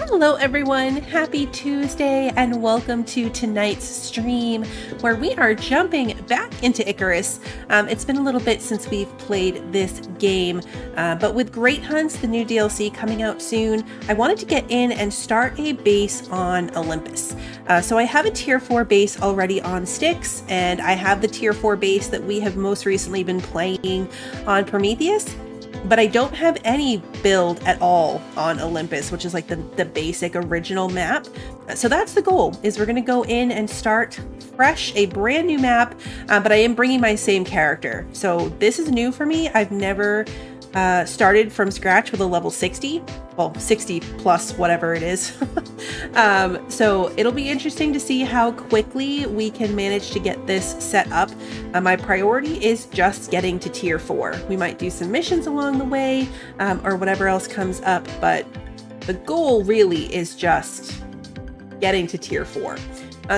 Hello everyone, happy Tuesday and welcome to tonight's stream where we are jumping back into Icarus. It's been a little bit since we've played this game, but with Great Hunts, the new DLC coming out soon, I wanted to get in and start a base on Olympus. So I have a tier 4 base already on Styx, and I have the tier 4 base that we have most recently been playing on Prometheus. But I don't have any build at all on Olympus, which is like the basic original map. So that's the goal, is we're going to go in and start fresh, a brand new map, but I am bringing my same character. So this is new for me. I've never started from scratch with a level 60, well, 60 plus whatever it is. So it'll be interesting to see how quickly we can manage to get this set up. My priority is just getting to tier 4. We might do some missions along the way, or whatever else comes up, but the goal really is just getting to tier 4.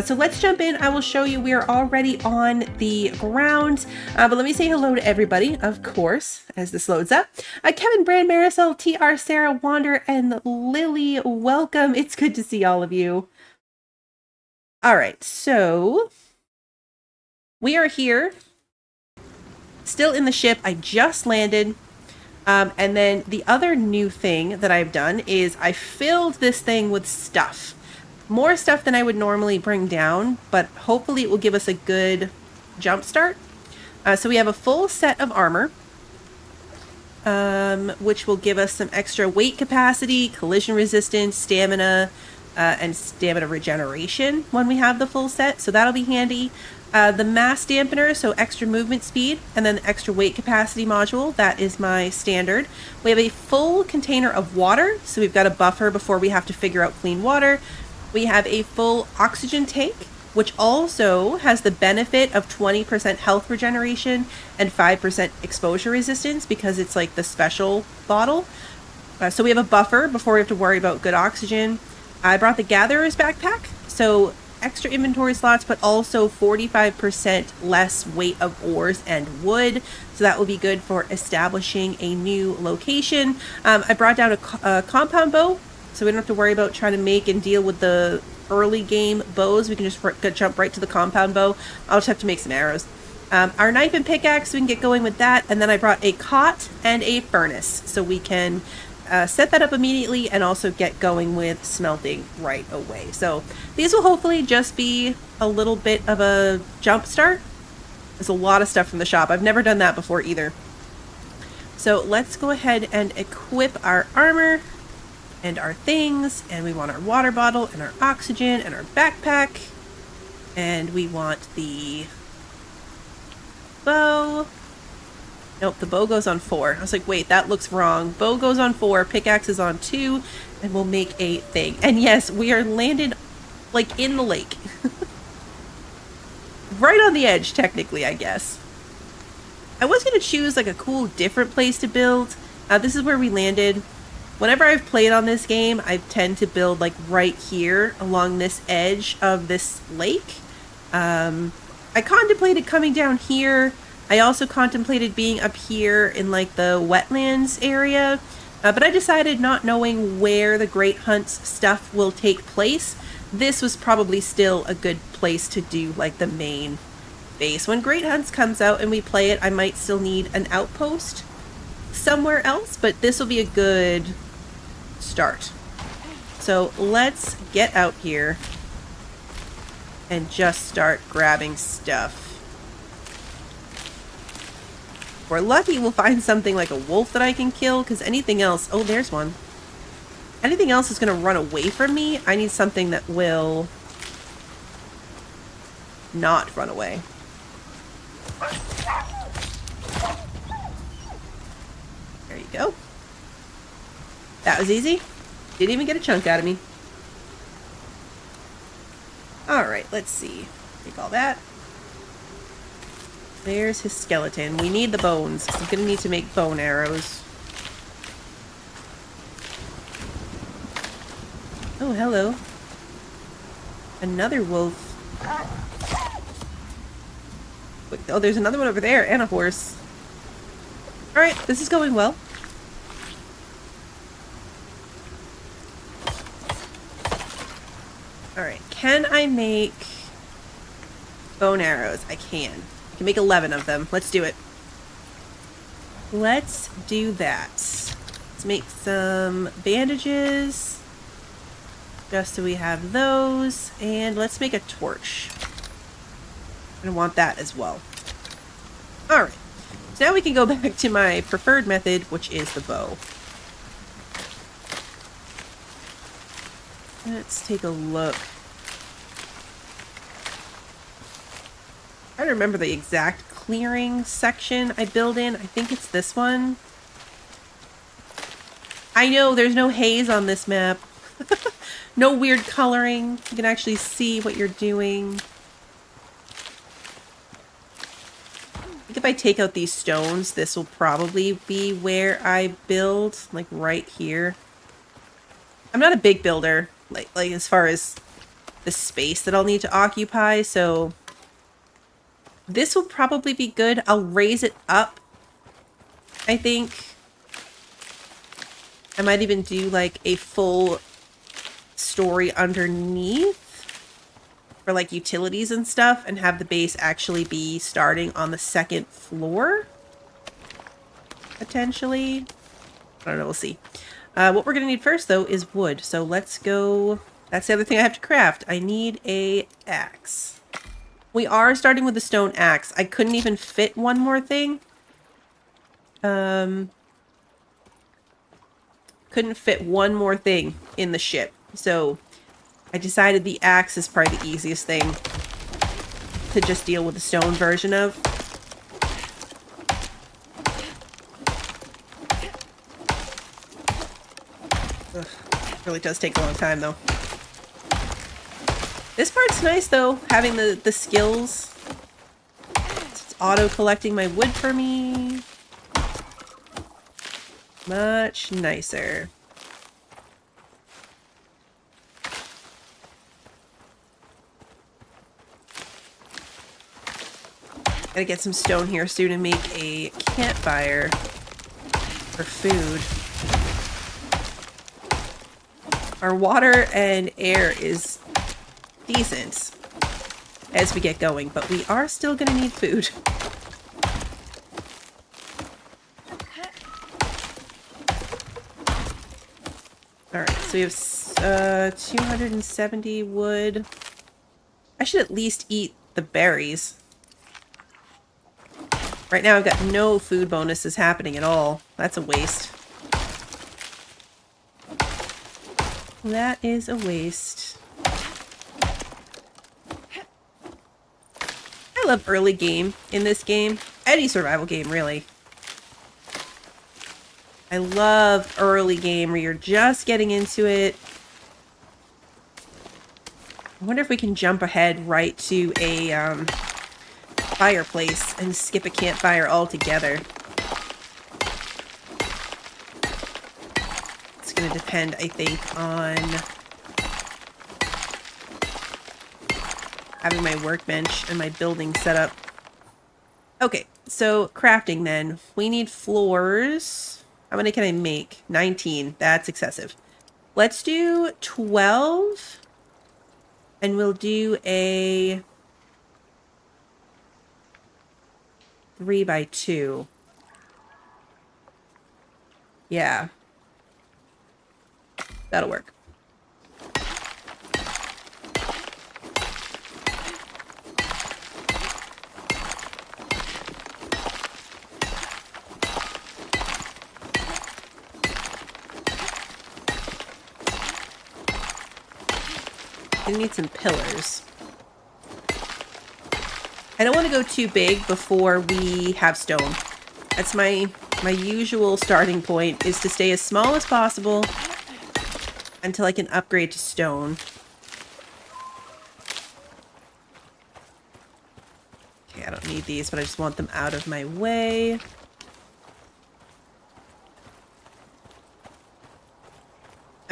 So let's jump in. I will show you we are already on the ground, but let me say hello to everybody, of course, as this loads up. Kevin, Brand, Marisol, TR, Sarah, Wander, and Lily, welcome. It's good to see all of you. All right, so we are here, still in the ship. I just landed. And then the other new thing that I've done is I filled this thing with stuff. More stuff than I would normally bring down, but hopefully it will give us a good jump start. So we have a full set of armor, which will give us some extra weight capacity, collision resistance, stamina, and stamina regeneration when we have the full set. So that'll be handy. The mass dampener, so extra movement speed, and then the extra weight capacity module, that is my standard. We have a full container of water, so we've got a buffer before we have to figure out clean water. We have a full oxygen tank, which also has the benefit of 20% health regeneration and 5% exposure resistance because it's like the special bottle. So we have a buffer before we have to worry about good oxygen. I brought the gatherer's backpack, so extra inventory slots, but also 45% less weight of ores and wood. So that will be good for establishing a new location. I brought down a compound bow, so we don't have to worry about trying to make and deal with the early game bows. We can just jump right to the compound bow. I'll just have to make some arrows. Our knife and pickaxe, we can get going with that. And then I brought a cot and a furnace, so we can set that up immediately and also get going with smelting right away. So these will hopefully just be a little bit of a jump start. There's a lot of stuff from the shop. I've never done that before either. So let's go ahead and equip our armor and our things, and we want our water bottle and our oxygen and our backpack, and we want the bow. Nope, the bow goes on 4. I was like, wait, that looks wrong. Bow goes on 4, pickaxe is on 2, and we'll make a thing. And yes, we are landed like in the lake. Right on the edge, technically, I guess. I was going to choose like a cool different place to build. This is where we landed. Whenever I've played on this game, I tend to build like right here along this edge of this lake. I contemplated coming down here. I also contemplated being up here in like the wetlands area, but I decided, not knowing where the Great Hunts stuff will take place, this was probably still a good place to do like the main base. When Great Hunts comes out and we play it, I might still need an outpost somewhere else, but this will be a good start. So let's get out here and just start grabbing stuff. If we're lucky, we'll find something like a wolf that I can kill, because anything else, oh, there's one. Anything else is going to run away from me. I need something that will not run away. There you go. That was easy. Didn't even get a chunk out of me. Alright, let's see. Take all that. There's his skeleton. We need the bones, so I'm going to need to make bone arrows. Oh, hello. Another wolf. Wait, oh, there's another one over there, and a horse. Alright, this is going well. All right. Can I make bone arrows? I can. I can make 11 of them. Let's do it. Let's do that. Let's make some bandages. Just so we have those. And let's make a torch. I want that as well. Alright. So now we can go back to my preferred method, which is the bow. Let's take a look. I don't remember the exact clearing section I build in. I think it's this one. I know there's no haze on this map. No weird coloring. You can actually see what you're doing. I think if I take out these stones, this will probably be where I build, like right here. I'm not a big builder, like as far as the space that I'll need to occupy, so this will probably be good. I'll raise it up, I think. I might even do like a full story underneath for like utilities and stuff and have the base actually be starting on the second floor. Potentially. I don't know, we'll see. What we're going to need first though is wood. So let's go. That's the other thing I have to craft. I need a axe. We are starting with the stone axe. I couldn't even fit one more thing. Couldn't fit one more thing in the ship. So I decided the axe is probably the easiest thing to just deal with the stone version of. Ugh, it really does take a long time though. This part's nice though, having the skills. It's auto-collecting my wood for me. Much nicer. Gotta get some stone here soon and make a campfire for food. Our water and air is decent as we get going, but we are still gonna need food. Alright, so we have 270 wood. I should at least eat the berries. Right now I've got no food bonuses happening at all. That's a waste. That is a waste. I love early game in this game. Any survival game, really. I love early game where you're just getting into it. I wonder if we can jump ahead right to a fireplace and skip a campfire altogether. It's going to depend, I think, on having my workbench and my building set up. Okay, so crafting then. We need floors. How many can I make? 19. That's excessive. Let's do 12. And we'll do a 3x2. Yeah. That'll work. I need some pillars. I don't want to go too big before we have stone. That's my usual starting point, is to stay as small as possible until I can upgrade to stone. Okay, I don't need these, but I just want them out of my way.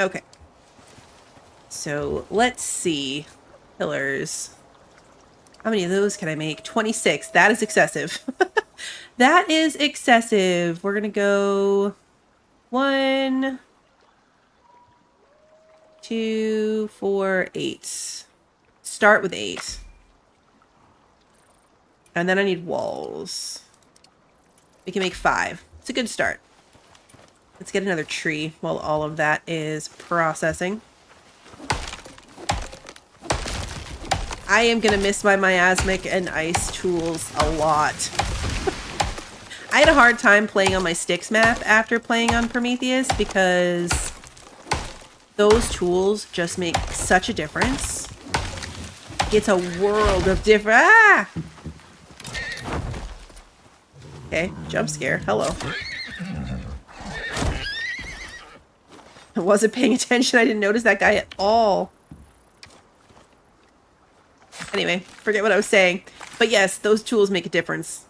Okay. So let's see. Pillars. How many of those can I make? 26. That is excessive. That is excessive. We're going to go 1, 2, 4, 8. Start with 8. And then I need walls. We can make 5. It's a good start. Let's get another tree while all of that is processing. I am going to miss my miasmic and ice tools a lot. I had a hard time playing on my Styx map after playing on Prometheus because those tools just make such a difference. It's a world of different... Ah! Okay, jump scare. Hello. I wasn't paying attention. I didn't notice that guy at all. Anyway, forget what I was saying. But yes, those tools make a difference.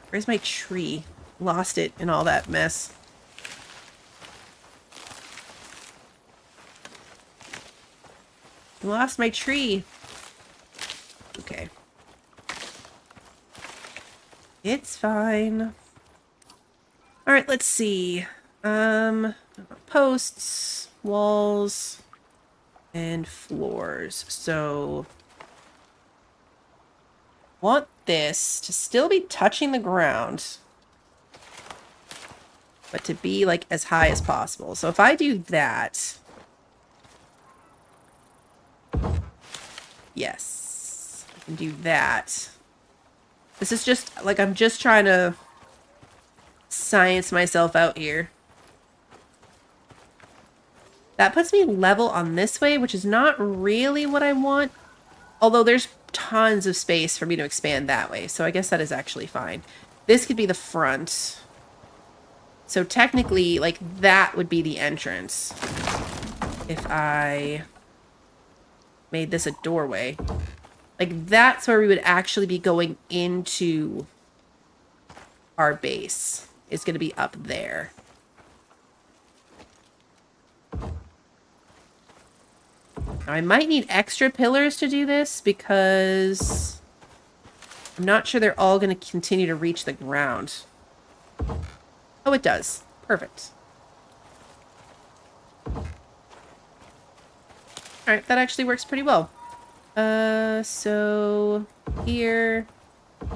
Where's my tree? Lost it in all that mess. Lost my tree. Okay. It's fine. All right, let's see. Posts, walls, and floors. So want this to still be touching the ground, but to be like as high as possible. So if I do that, yes, I can do that. This is just like, I'm just trying to science myself out here. That puts me level on this way, which is not really what I want. Although there's tons of space for me to expand that way. So I guess that is actually fine. This could be the front. So technically, like, that would be the entrance. If I made this a doorway. Like, that's where we would actually be going into our base. It's going to be up there. Now, I might need extra pillars to do this because I'm not sure they're all going to continue to reach the ground. Oh, it does. Perfect. Alright, that actually works pretty well. So here,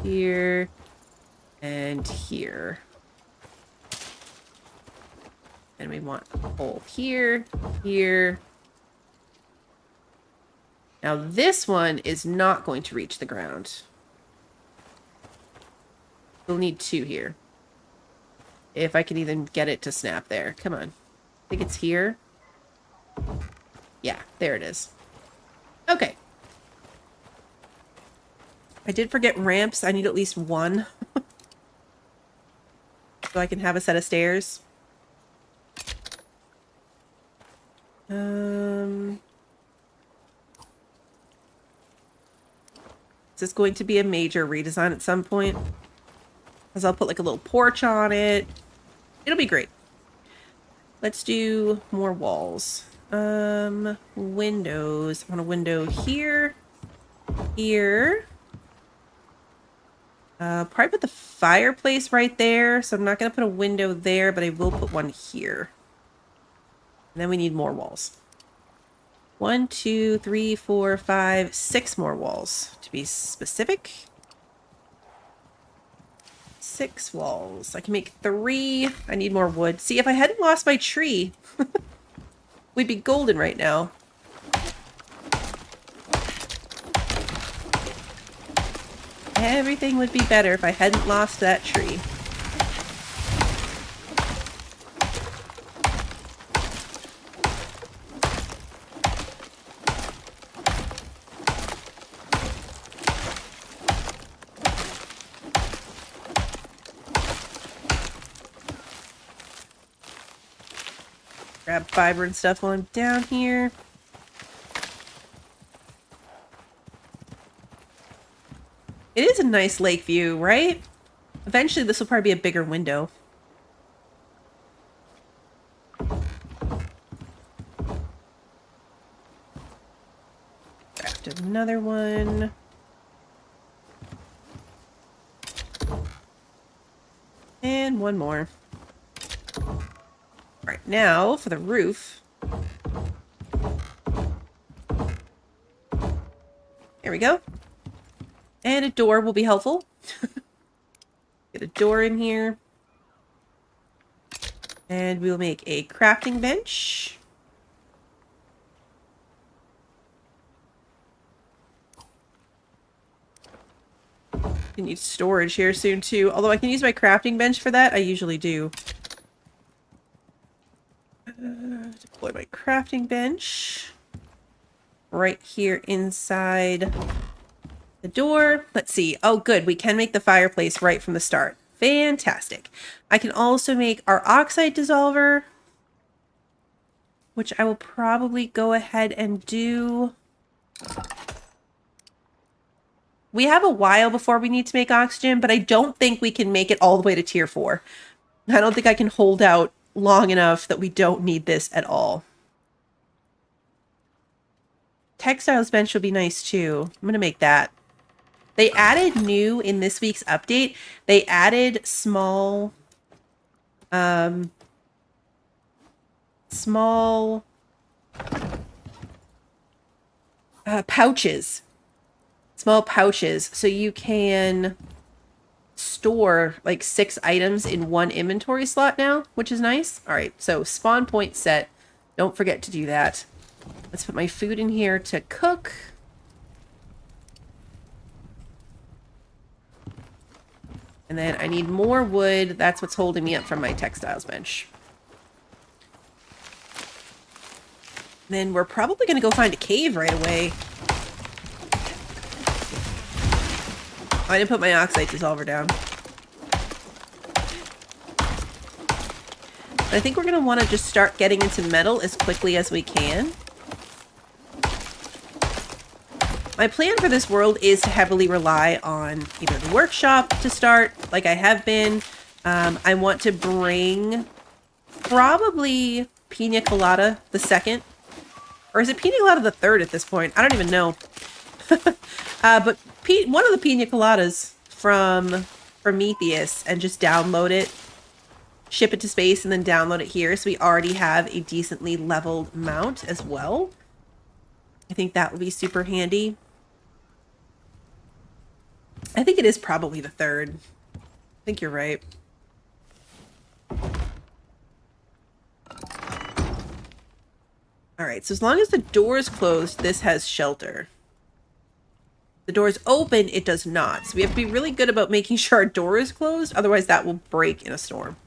here, and here. And we want a hole here, here. Now this one is not going to reach the ground. We'll need 2 here. If I can even get it to snap there. Come on. I think it's here. Yeah, there it is. Okay. I did forget ramps. I need at least 1. So I can have a set of stairs. Is this going to be a major redesign at some point? Because I'll put like a little porch on it. It'll be great. Let's do more walls. Windows. I want a window here. Here. Probably put the fireplace right there. So I'm not going to put a window there, but I will put one here. And then we need more walls. 1, 2, 3, 4, 5, 6 more walls, to be specific. 6 walls. I can make 3. I need more wood. See, if I hadn't lost my tree, we'd be golden right now. Everything would be better if I hadn't lost that tree. Grab fiber and stuff while I'm down here. It is a nice lake view, right? Eventually this will probably be a bigger window. Craft another one. And one more. Now for the roof. There we go. And a door will be helpful. Get a door in here. And we'll make a crafting bench. I need storage here soon too. Although I can use my crafting bench for that. I usually do. Deploy my crafting bench. Right here inside the door. Let's see. Oh, good. We can make the fireplace right from the start. Fantastic. I can also make our oxide dissolver, which I will probably go ahead and do. We have a while before we need to make oxygen, but I don't think we can make it all the way to tier 4. I don't think I can hold out long enough that we don't need this at all. Textiles bench would be nice too. I'm going to make that. They added new in this week's update. They added small pouches. Small pouches. So you can store like 6 items in one inventory slot now, which is nice. All right. So spawn point set. Don't forget to do that. Let's put my food in here to cook. And then I need more wood. That's what's holding me up from my textiles bench. Then we're probably going to go find a cave right away. I didn't put my oxide dissolver down. I think we're going to want to just start getting into metal as quickly as we can. My plan for this world is to heavily rely on either the workshop to start, like I have been. I want to bring probably Pina Colada the second. Or is it Pina Colada the third at this point? I don't even know. But one of the Pina Coladas from Prometheus and just download it. Ship it to space and then download it here. So we already have a decently leveled mount as well. I think that would be super handy. I think it is probably the third. I think you're right. All right, so as long as the door is closed, this has shelter. The door is open, it does not. So we have to be really good about making sure our door is closed. Otherwise, that will break in a storm.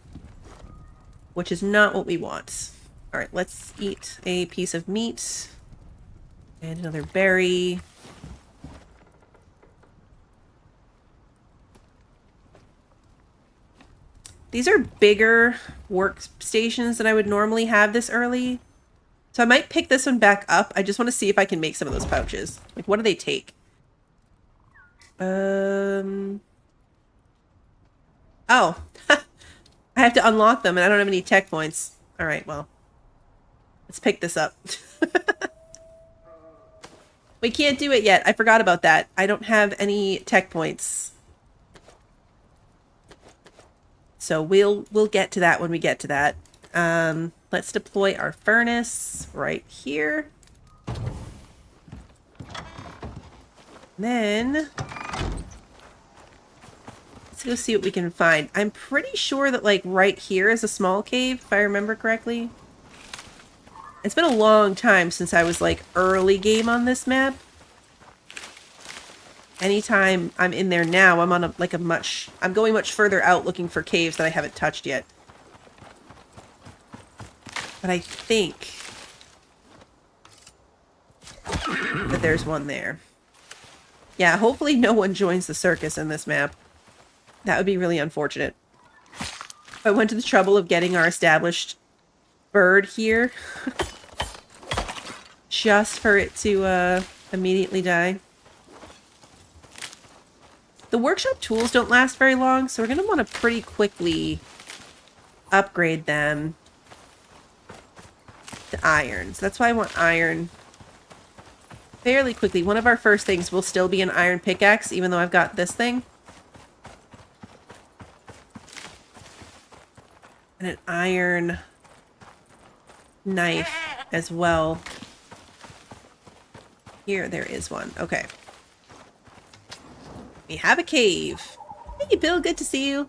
Which is not what we want. All right, let's eat a piece of meat. And another berry. These are bigger workstations than I would normally have this early. So I might pick this one back up. I just want to see if I can make some of those pouches. Like, what do they take? Oh. I have to unlock them and I don't have any tech points. All right, well. Let's pick this up. We can't do it yet. I forgot about that. I don't have any tech points. So we'll get to that when we get to that. Let's deploy our furnace right here. Then let's go see what we can find. I'm pretty sure that like right here is a small cave, if I remember correctly. It's been a long time since I was like early game on this map. Anytime I'm in there now, I'm on I'm going much further out looking for caves that I haven't touched yet. But I think that there's one there. Yeah, hopefully no one joins the circus in this map. That would be really unfortunate. I went to the trouble of getting our established bird here. Just for it to immediately die. The workshop tools don't last very long, so we're going to want to pretty quickly upgrade them to iron. So that's why I want iron fairly quickly. One of our first things will still be an iron pickaxe, even though I've got this thing. And an iron knife as well. Here, there is one. Okay. We have a cave. Hey, Bill, good to see you.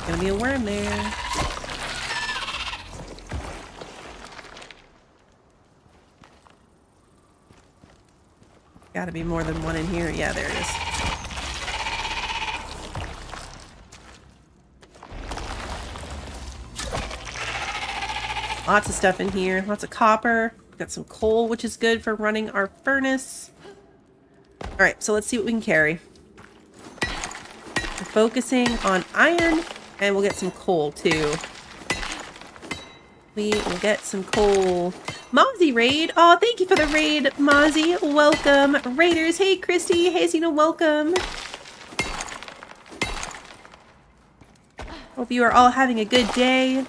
Gonna be a worm there. Gotta be more than one in here. Yeah, there it is. Lots of stuff in here. Lots of copper. Got some coal, which is good for running our furnace. Alright, so let's see what we can carry. We're focusing on iron, and we'll get some coal, too. We will get some coal. Mozzie raid. Oh, thank you for the raid, Mozzie. Welcome. Raiders. Hey, Christy. Hey, Zena. Welcome. Hope you are all having a good day.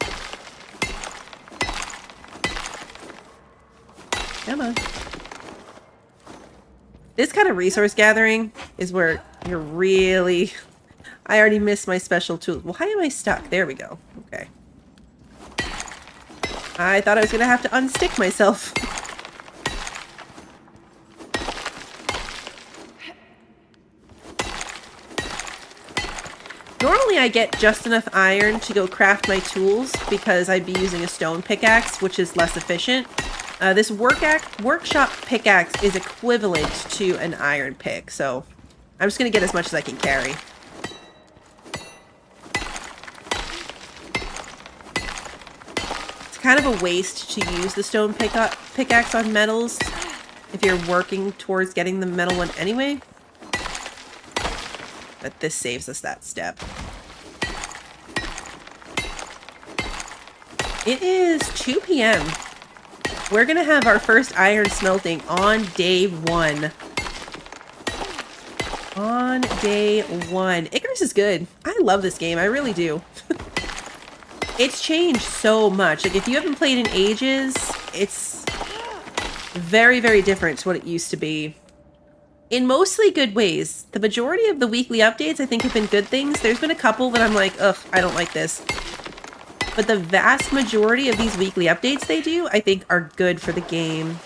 Come on. This kind of resource gathering is where you're really... I already missed my special tools. Well, why am I stuck? There we go. Okay. I thought I was going to have to unstick myself. Normally I get just enough iron to go craft my tools because I'd be using a stone pickaxe, which is less efficient. This workshop pickaxe is equivalent to an iron pick, so I'm just going to get as much as I can carry. It's kind of a waste to use the stone pickaxe on metals if you're working towards getting the metal one anyway. But this saves us that step. It is 2 p.m. We're going to have our first iron smelting on day 1. On day 1. Icarus is good. I love this game. I really do. It's changed so much. Like, if you haven't played in ages, it's very, very different to what it used to be. In mostly good ways. The majority of the weekly updates, I think, have been good things. There's been a couple that I'm like, ugh, I don't like this. But the vast majority of these weekly updates they do, I think, are good for the game.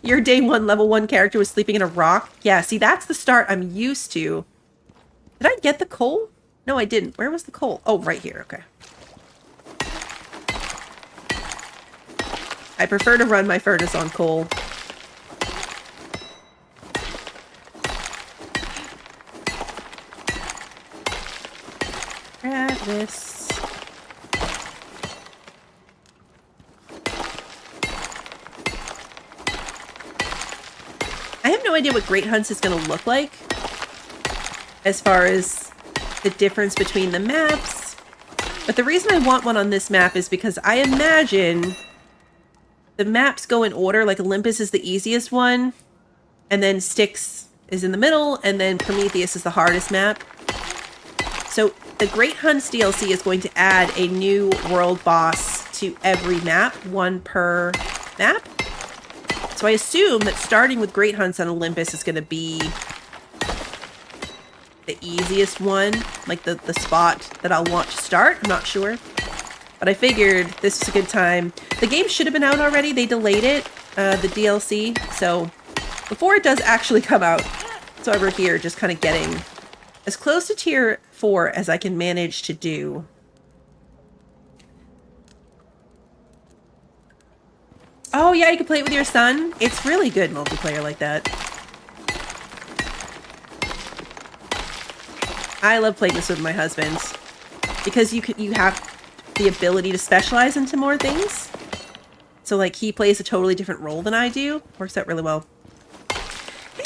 Your day 1 level 1 character was sleeping in a rock? Yeah, see, that's the start I'm used to. Did I get the coal? No, I didn't. Where was the coal? Oh, right here. Okay. I prefer to run my furnace on coal. Grab this. I have no idea what Great Hunts is going to look like as far as the difference between the maps. But the reason I want one on this map is because I imagine the maps go in order. Like Olympus is the easiest one, and then Styx is in the middle, and then Prometheus is the hardest map. So the Great Hunts DLC is going to add a new world boss to every map, 1 per map. So I assume that starting with Great Hunts on Olympus is going to be the easiest one, like the spot that I'll want to start. I'm not sure. But I figured this was a good time. The game should have been out already. They delayed it, the DLC. So before it does actually come out. So over here, just kind of getting as close to tier 4 as I can manage to do. Oh yeah, you can play it with your son. It's really good multiplayer like that. I love playing this with my husband because you have the ability to specialize into more things. So like he plays a totally different role than I do. Works out really well.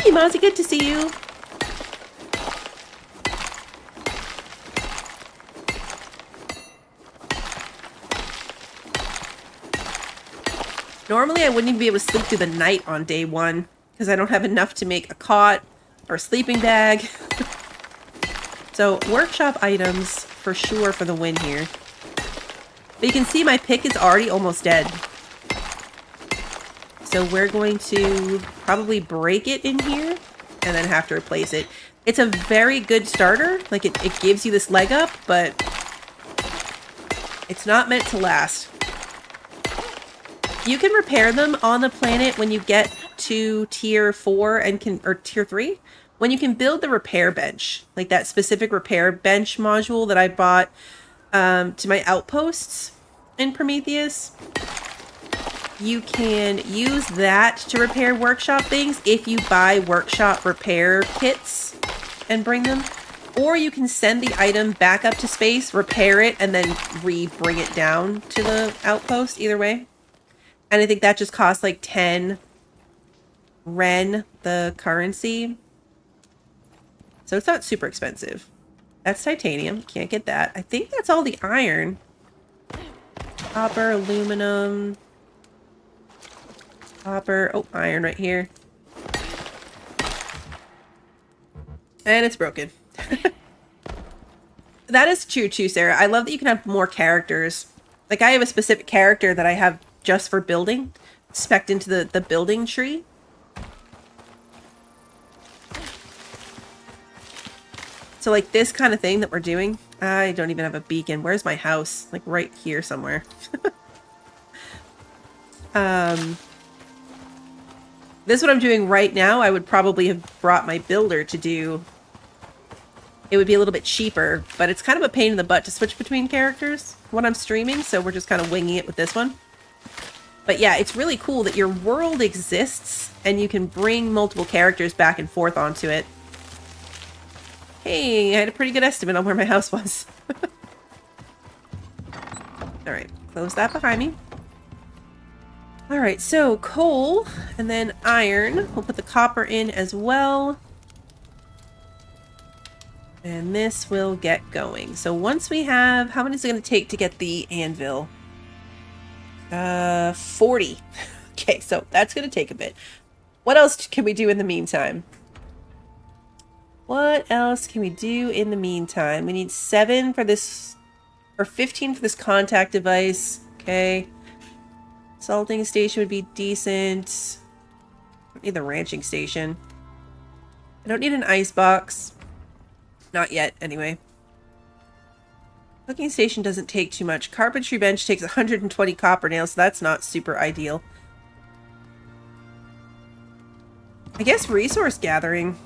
Hey Mozzie, good to see you. Normally I wouldn't even be able to sleep through the night on day 1 because I don't have enough to make a cot or a sleeping bag. So workshop items for sure for the win here. But you can see my pick is already almost dead. So we're going to probably break it in here and then have to replace it. It's a very good starter. Like it gives you this leg up, but It's not meant to last. You can repair them on the planet when you get to tier 4 and or tier 3. When you can build the repair bench, like that specific repair bench module that I bought to my outposts in Prometheus. You can use that to repair workshop things if you buy workshop repair kits and bring them. Or you can send the item back up to space, repair it, and then bring it down to the outpost, either way. And I think that just costs like 10 Ren, the currency. So it's not super expensive. That's titanium. Can't get that. I think that's all the iron. Copper, aluminum. Copper. Oh, iron right here. And it's broken. That is true too, Sarah. I love that you can have more characters. Like, I have a specific character that I have just for building. Spec'd into the building tree. So, like, this kind of thing that we're doing. I don't even have a beacon. Where's my house? Like, right here somewhere. This is what I'm doing right now. I would probably have brought my builder to do. It would be a little bit cheaper, but it's kind of a pain in the butt to switch between characters when I'm streaming, so we're just kind of winging it with this one. But yeah, it's really cool that your world exists and you can bring multiple characters back and forth onto it. Hey, I had a pretty good estimate on where my house was. Alright, close that behind me. Alright, so coal and then iron. We'll put the copper in as well. And this will get going. So once we have... How many is it going to take to get the anvil? 40. Okay, so that's going to take a bit. What else can we do in the meantime? What else can we do in the meantime? We need 7 for this... Or 15 for this contact device. Okay. Salting station would be decent. I don't need the ranching station. I don't need an ice box. Not yet, anyway. Cooking station doesn't take too much. Carpentry bench takes 120 copper nails, so that's not super ideal. I guess resource gathering.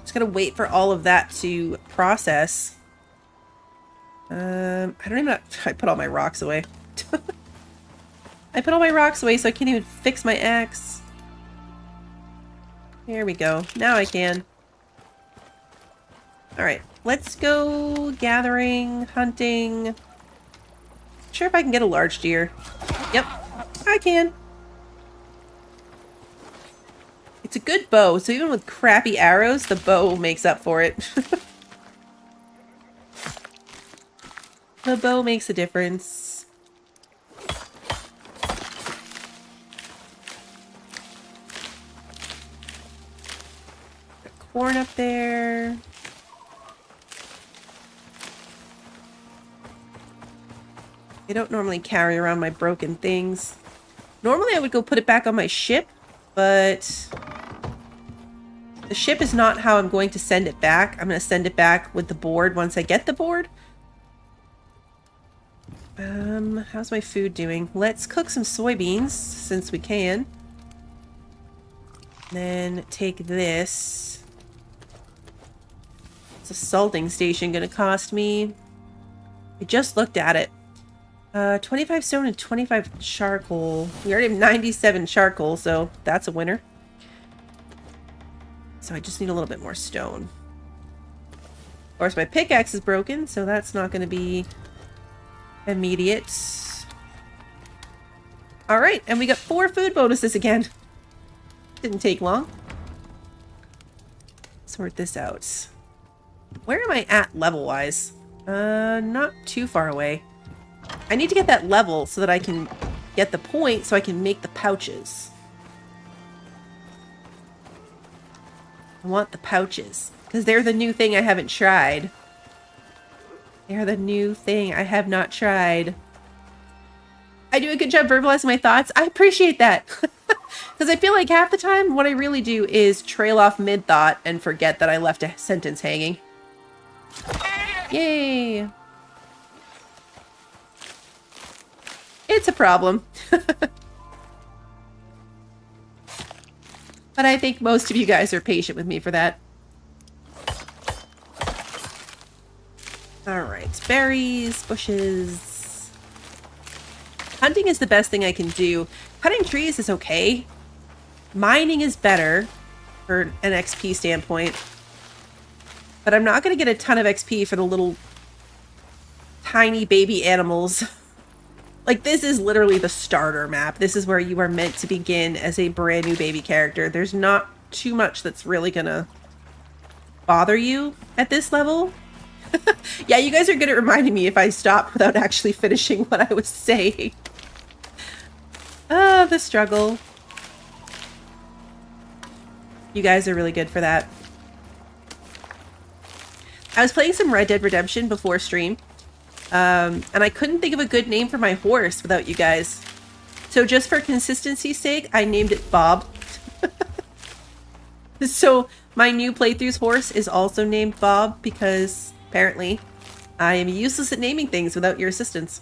Just gotta wait for all of that to process. I don't even know. I put all my rocks away. I put all my rocks away so I can't even fix my axe. There we go. Now I can. Alright, let's go gathering, hunting. Not sure if I can get a large deer. Yep, I can. It's a good bow, so even with crappy arrows, the bow makes up for it. The bow makes a difference. Got corn up there. I don't normally carry around my broken things. Normally I would go put it back on my ship, but the ship is not how I'm going to send it back. I'm going to send it back with the board once I get the board. How's my food doing? Let's cook some soybeans since we can. Then take this. What's a salting station going to cost me? I just looked at it. 25 stone and 25 charcoal. We already have 97 charcoal, so that's a winner. So I just need a little bit more stone. Of course, my pickaxe is broken, so that's not going to be immediate. Alright, and we got 4 food bonuses again. Didn't take long. Sort this out. Where am I at level-wise? Not too far away. I need to get that level so that I can get the point so I can make the pouches. I want the pouches because they're the new thing I haven't tried. They're the new thing I have not tried. I do a good job verbalizing my thoughts. I appreciate that. Because I feel like half the time what I really do is trail off mid-thought and forget that I left a sentence hanging. Yay! It's a problem. But I think most of you guys are patient with me for that. Alright, berries, bushes. Hunting is the best thing I can do. Cutting trees is okay. Mining is better for an XP standpoint. But I'm not going to get a ton of XP for the little tiny baby animals. Like, this is literally the starter map. This is where you are meant to begin as a brand new baby character. There's not too much that's really gonna bother you at this level. Yeah, you guys are good at reminding me if I stop without actually finishing what I was saying. Ah, the struggle. You guys are really good for that. I was playing some Red Dead Redemption before stream. And I couldn't think of a good name for my horse without you guys. So just for consistency's sake, I named it Bob. So my new playthrough's horse is also named Bob because apparently I am useless at naming things without your assistance.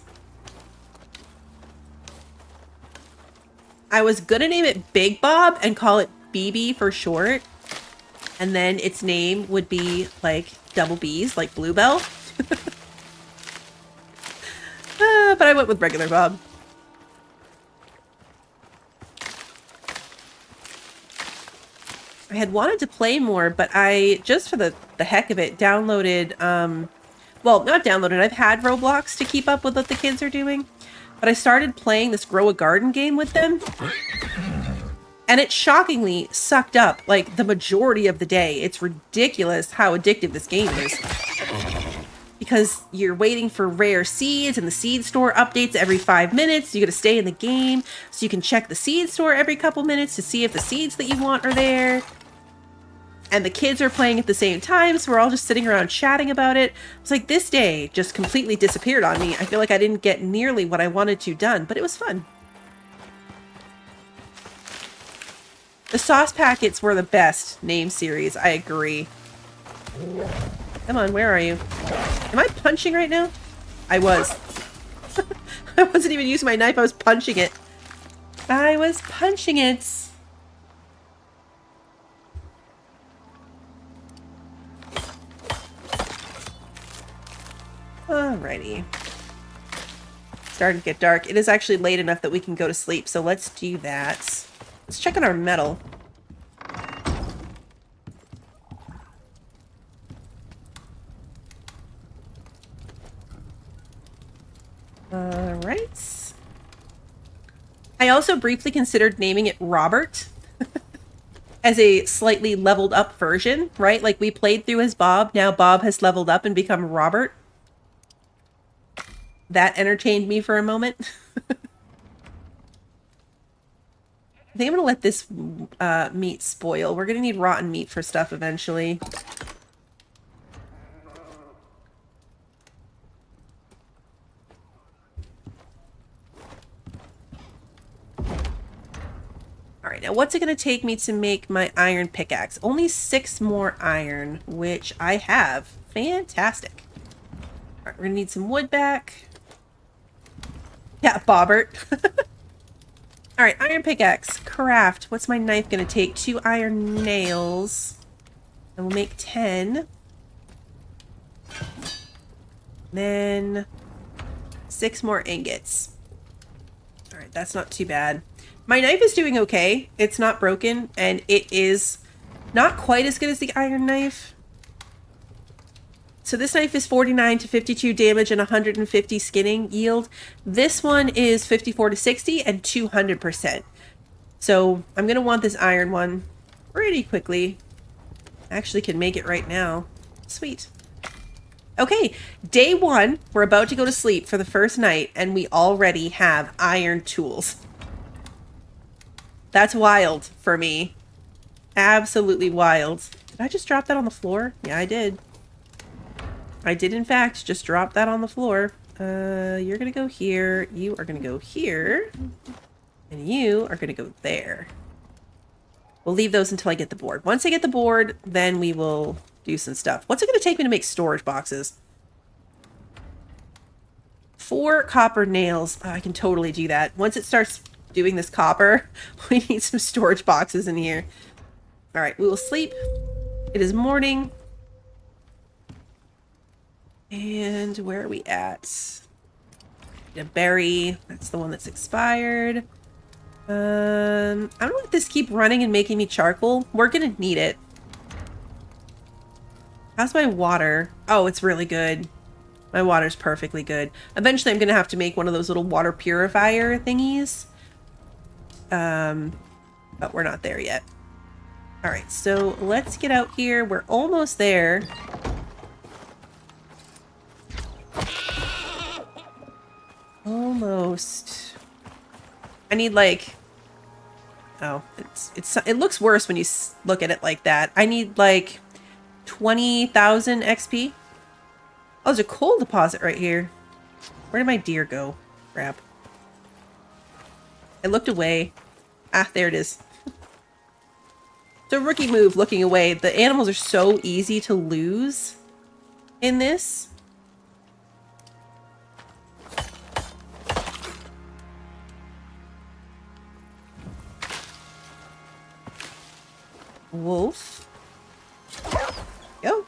I was gonna name it Big Bob and call it BB for short. And then its name would be like double B's, like Bluebell. But I went with regular Bob. I had wanted to play more, but I, just for the heck of it, downloaded, well, not downloaded, I've had Roblox to keep up with what the kids are doing, but I started playing this Grow a Garden game with them, and it shockingly sucked up, like, the majority of the day. It's ridiculous how addictive this game is. Because you're waiting for rare seeds and the seed store updates every 5 minutes. So you got to stay in the game so you can check the seed store every couple minutes to see if the seeds that you want are there. And the kids are playing at the same time, so we're all just sitting around chatting about it. It's like this day just completely disappeared on me. I feel like I didn't get nearly what I wanted to done, but it was fun. The sauce packets were the best name series, I agree. Come on, where are you? Am I punching right now? I was. I wasn't even using my knife, I was punching it. I was punching it. Alrighty. Starting to get dark. It is actually late enough that we can go to sleep, so let's do that. Let's check on our metal. Alright. I also briefly considered naming it Robert as a slightly leveled up version, right? Like we played through as Bob, now Bob has leveled up and become Robert. That entertained me for a moment. I think I'm gonna let this meat spoil. We're gonna need rotten meat for stuff eventually. Alright, now what's it going to take me to make my iron pickaxe? Only 6 more iron, which I have. Fantastic. Alright, we're going to need some wood back. Yeah, Bobbert. Alright, iron pickaxe. Craft. What's my knife going to take? 2 iron nails. And we'll make 10. Then 6 more ingots. Alright, that's not too bad. My knife is doing okay. It's not broken, and it is not quite as good as the iron knife. So this knife is 49 to 52 damage and 150 skinning yield. This one is 54 to 60 and 200%. So I'm going to want this iron one pretty quickly. Actually can make it right now. Sweet. Okay, day 1. We're about to go to sleep for the first night, and we already have iron tools. That's wild for me. Absolutely wild. Did I just drop that on the floor? Yeah, I did. I did, in fact, just drop that on the floor. You're going to go here. You are going to go here. And you are going to go there. We'll leave those until I get the board. Once I get the board, then we will do some stuff. What's it going to take me to make storage boxes? 4 copper nails. Oh, I can totally do that. Once it starts doing this copper, we need some storage boxes in here. All right, we will sleep. It is morning. And where are we at? A berry. That's the one that's expired. I don't let this keep running and making me charcoal. We're gonna need it. How's my water? Oh, it's really good. My water's perfectly good. Eventually I'm gonna have to make one of those little water purifier thingies. But we're not there yet. Alright, so let's get out here. We're almost there. Almost. I need like... Oh, it looks worse when you look at it like that. I need like 20,000 XP. Oh, there's a coal deposit right here. Where did my deer go? Crap. I looked away. Ah, there it is. It's a rookie move, looking away. The animals are so easy to lose in this. Wolf. Go.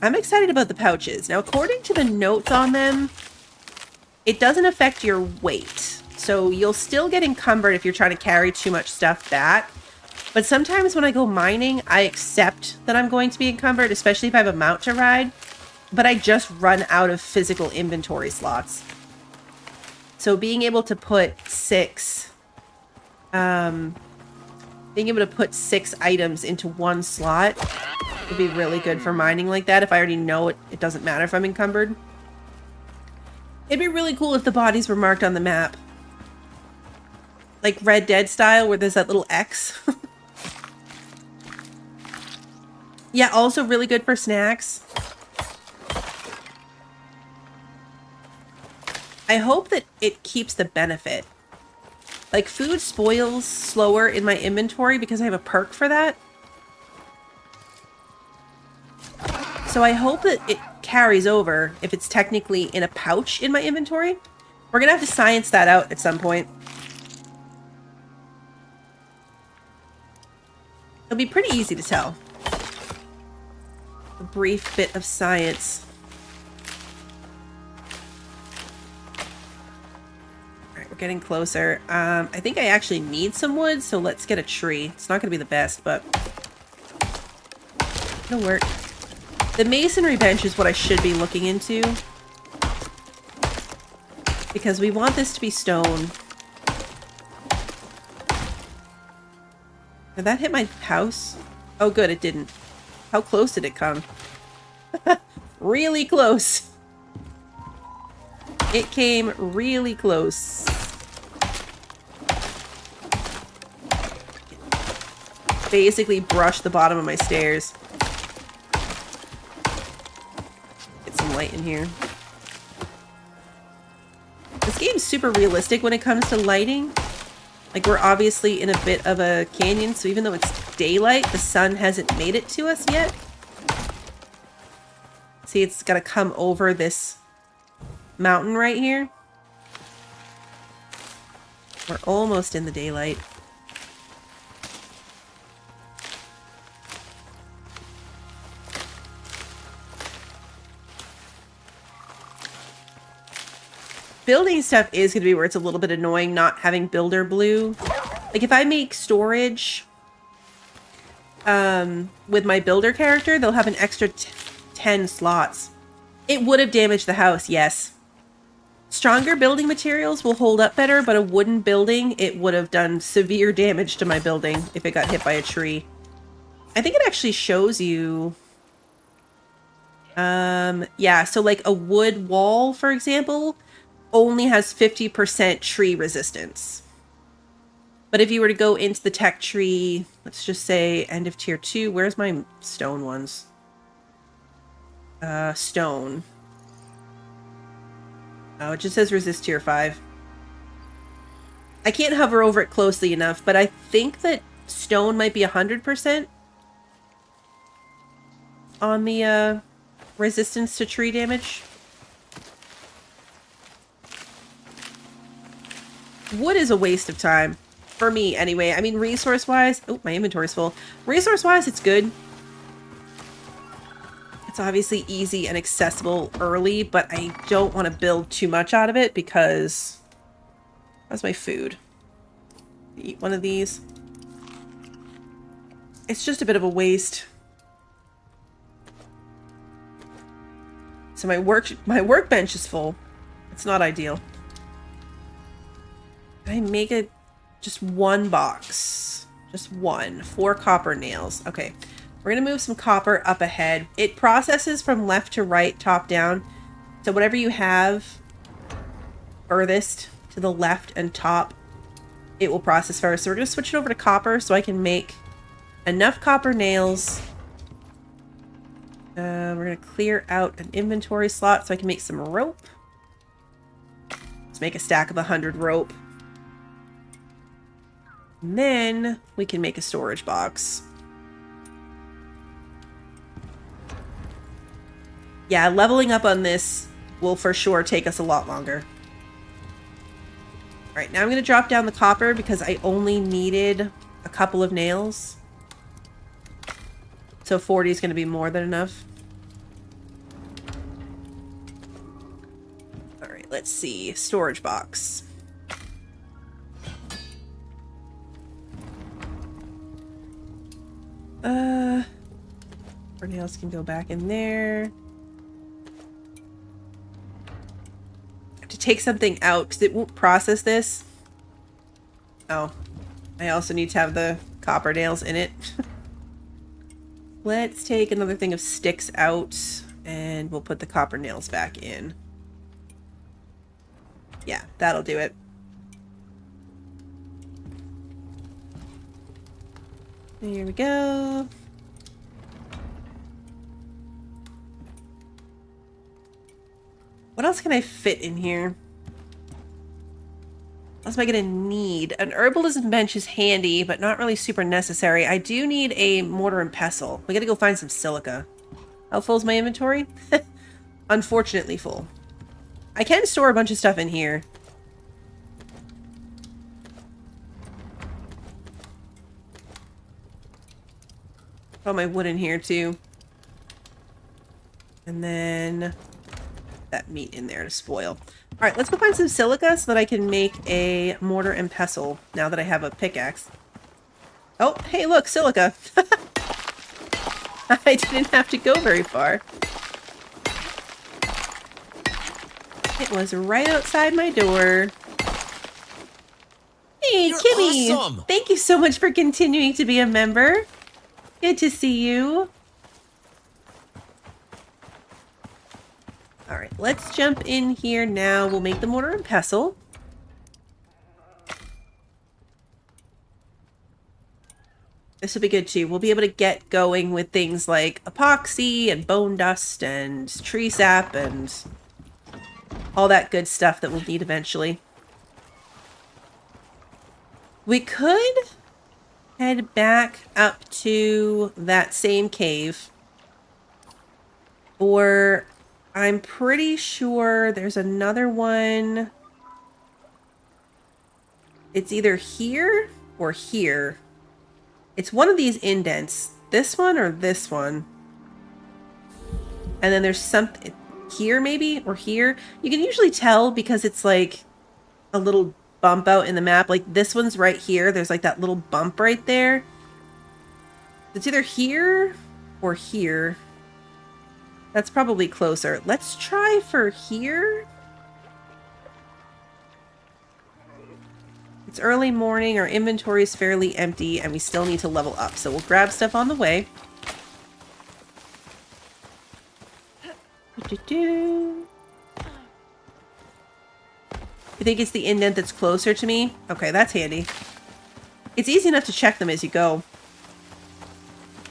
I'm excited about the pouches. Now, according to the notes on them, it doesn't affect your weight. So you'll still get encumbered if you're trying to carry too much stuff back. But sometimes when I go mining, I accept that I'm going to be encumbered, especially if I have a mount to ride. But I just run out of physical inventory slots. So being able to put 6 items into one slot would be really good for mining like that. If I already know it, it doesn't matter if I'm encumbered. It'd be really cool if the bodies were marked on the map. Like Red Dead style, where there's that little X. Yeah, also really good for snacks. I hope that it keeps the benefit. Like, food spoils slower in my inventory because I have a perk for that. So I hope that it carries over if it's technically in a pouch in my inventory. We're gonna have to science that out at some point. It'll be pretty easy to tell. A brief bit of science. We're getting closer. I think I actually need some wood, so let's get a tree. It's not going to be the best, but it'll work. The masonry bench is what I should be looking into, because we want this to be stone. Did that hit my house? Oh good, it didn't. How close did it come? Really close. It came really close. Basically brushed the bottom of my stairs. Get some light in here. This game's super realistic when it comes to lighting. Like, we're obviously in a bit of a canyon, so even though it's daylight, the sun hasn't made it to us yet. See, it's got to come over this mountain right here. We're almost in the daylight. Building stuff is going to be where it's a little bit annoying not having builder blue. Like, if I make storage with my builder character, they'll have an extra 10 slots. It would have damaged the house, yes. Stronger building materials will hold up better, but a wooden building, it would have done severe damage to my building if it got hit by a tree. I think it actually shows you... yeah, so like a wood wall, for example, only has 50% tree resistance. But if you were to go into the tech tree, let's just say end of tier 2, where's my stone ones? Stone. Oh, it just says resist tier 5. I can't hover over it closely enough, but I think that stone might be 100%. on the resistance to tree damage. Wood is a waste of time. For me, anyway. I mean, resource-wise... Oh, my inventory's full. Resource-wise, it's good. It's obviously easy and accessible early, but I don't want to build too much out of it because... That's my food. Eat one of these. It's just a bit of a waste. So my workbench is full. It's not ideal. Can I make it just one box? Just one. 4 copper nails. Okay. We're going to move some copper up ahead. It processes from left to right, top down. So whatever you have furthest to the left and top, it will process first. So we're going to switch it over to copper so I can make enough copper nails. We're going to clear out an inventory slot so I can make some rope. Let's make a stack of 100 rope. And then we can make a storage box. Yeah, leveling up on this will for sure take us a lot longer. All right, now I'm going to drop down the copper because I only needed a couple of nails. So 40 is going to be more than enough. All right, let's see. Storage box. Our nails can go back in there. I have to take something out because it won't process this. Oh, I also need to have the copper nails in it. Let's take another thing of sticks out and we'll put the copper nails back in. Yeah, that'll do it. There we go. What else can I fit in here? What else am I going to need? An herbalism bench is handy, but not really super necessary. I do need a mortar and pestle. We got to go find some silica. How full is my inventory? Unfortunately full. I can store a bunch of stuff in here. Put all my wood in here too. And then that meat in there to spoil. All right, let's go find some silica so that I can make a mortar and pestle now that I have a pickaxe. Oh, hey, look, silica. I didn't have to go very far. It was right outside my door. Hey, You're Kimmy! awesome. Thank you so much for continuing to be a member. Good to see you. All right, let's jump in here now. We'll make the mortar and pestle. This will be good too. We'll be able to get going with things like epoxy and bone dust and tree sap and all that good stuff that we'll need eventually. We could head back up to that same cave. Or I'm pretty sure there's another one. It's either here or here. It's one of these indents. This one or this one. And then there's something here maybe, or here. You can usually tell because it's like a little bump out in the map. Like this one's right here. There's like that little bump right there. It's either here or here. That's probably closer. Let's try for here. It's early morning, our inventory is fairly empty, and we still need to level up. So we'll grab stuff on the way. You think it's the indent that's closer to me? Okay, that's handy. It's easy enough to check them as you go,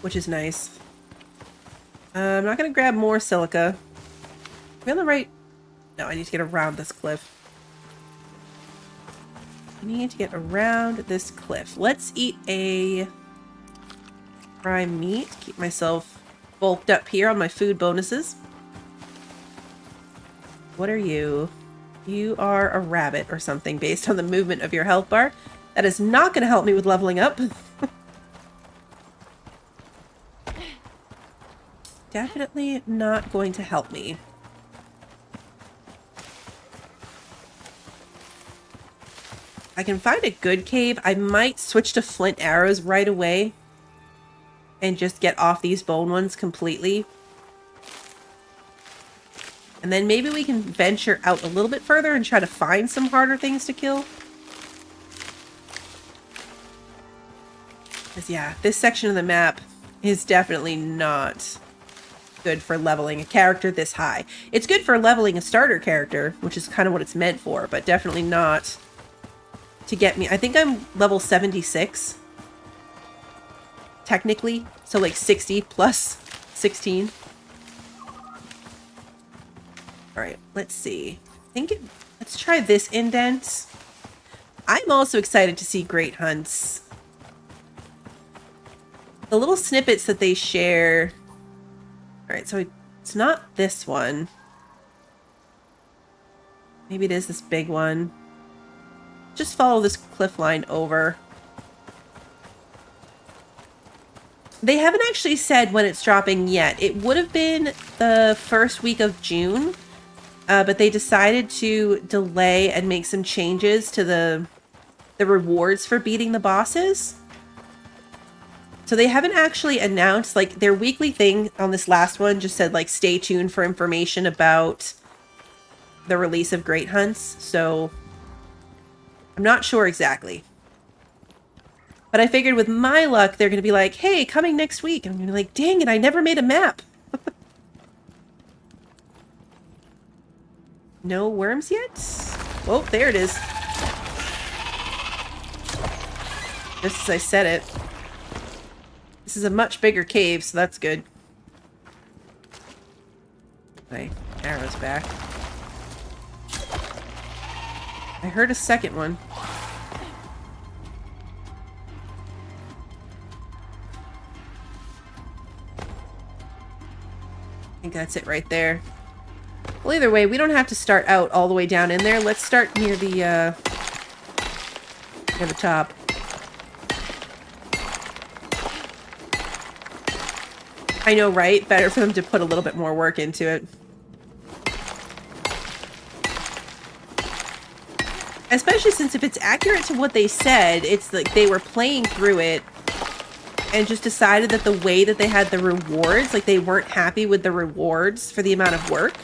which is nice. I'm not going to grab more silica. Are we on the right? No, I need to get around this cliff. I need to get around this cliff. Let's eat a prime meat. Keep myself bulked up here on my food bonuses. What are you? You are a rabbit or something based on the movement of your health bar. That is not going to help me with leveling up. Definitely not going to help me. I can find a good cave. I might switch to flint arrows right away and just get off these bone ones completely. And then maybe we can venture out a little bit further and try to find some harder things to kill. Because yeah, this section of the map is definitely not good for leveling a character this high. It's good for leveling a starter character, which is kind of what it's meant for, but definitely not to get me. I think I'm level 76. Technically. So like 60 plus 16. Alright, let's see. Let's try this indent. I'm also excited to see Great Hunts. The little snippets that they share. Alright, so it's not this one. Maybe it is this big one. Just follow this cliff line over. They haven't actually said when it's dropping yet. It would have been the first week of June, but they decided to delay and make some changes to the rewards for beating the bosses. So they haven't actually announced, like, their weekly thing on this last one just said, like, stay tuned for information about the release of Great Hunts. So I'm not sure exactly. But I figured with my luck, they're going to be like, hey, coming next week. And I'm going to be like, dang it, I never made a map. No worms yet? Oh, there it is. Just as I said it. This is a much bigger cave, so that's good. My arrow's back. I heard a second one. I think that's it right there. Well, either way, we don't have to start out all the way down in there. Let's start near the top. I know, right? Better for them to put a little bit more work into it. Especially since if it's accurate to what they said, it's like they were playing through it and just decided that the way that they had the rewards, like they weren't happy with the rewards for the amount of work.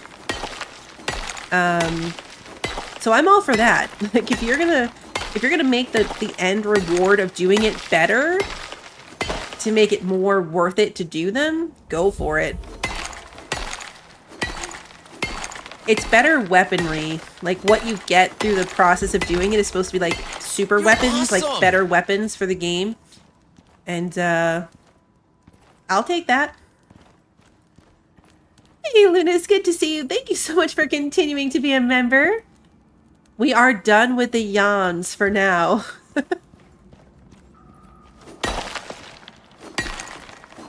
So I'm all for that. Like if you're gonna make the end reward of doing it better to make it more worth it to do them, go for it. It's better weaponry. Like what you get through the process of doing it is supposed to be like super weapons, awesome. like better weapons for the game. And I'll take that. Hey Luna, it's good to see you. Thank you so much for continuing to be a member. We are done with the yawns for now.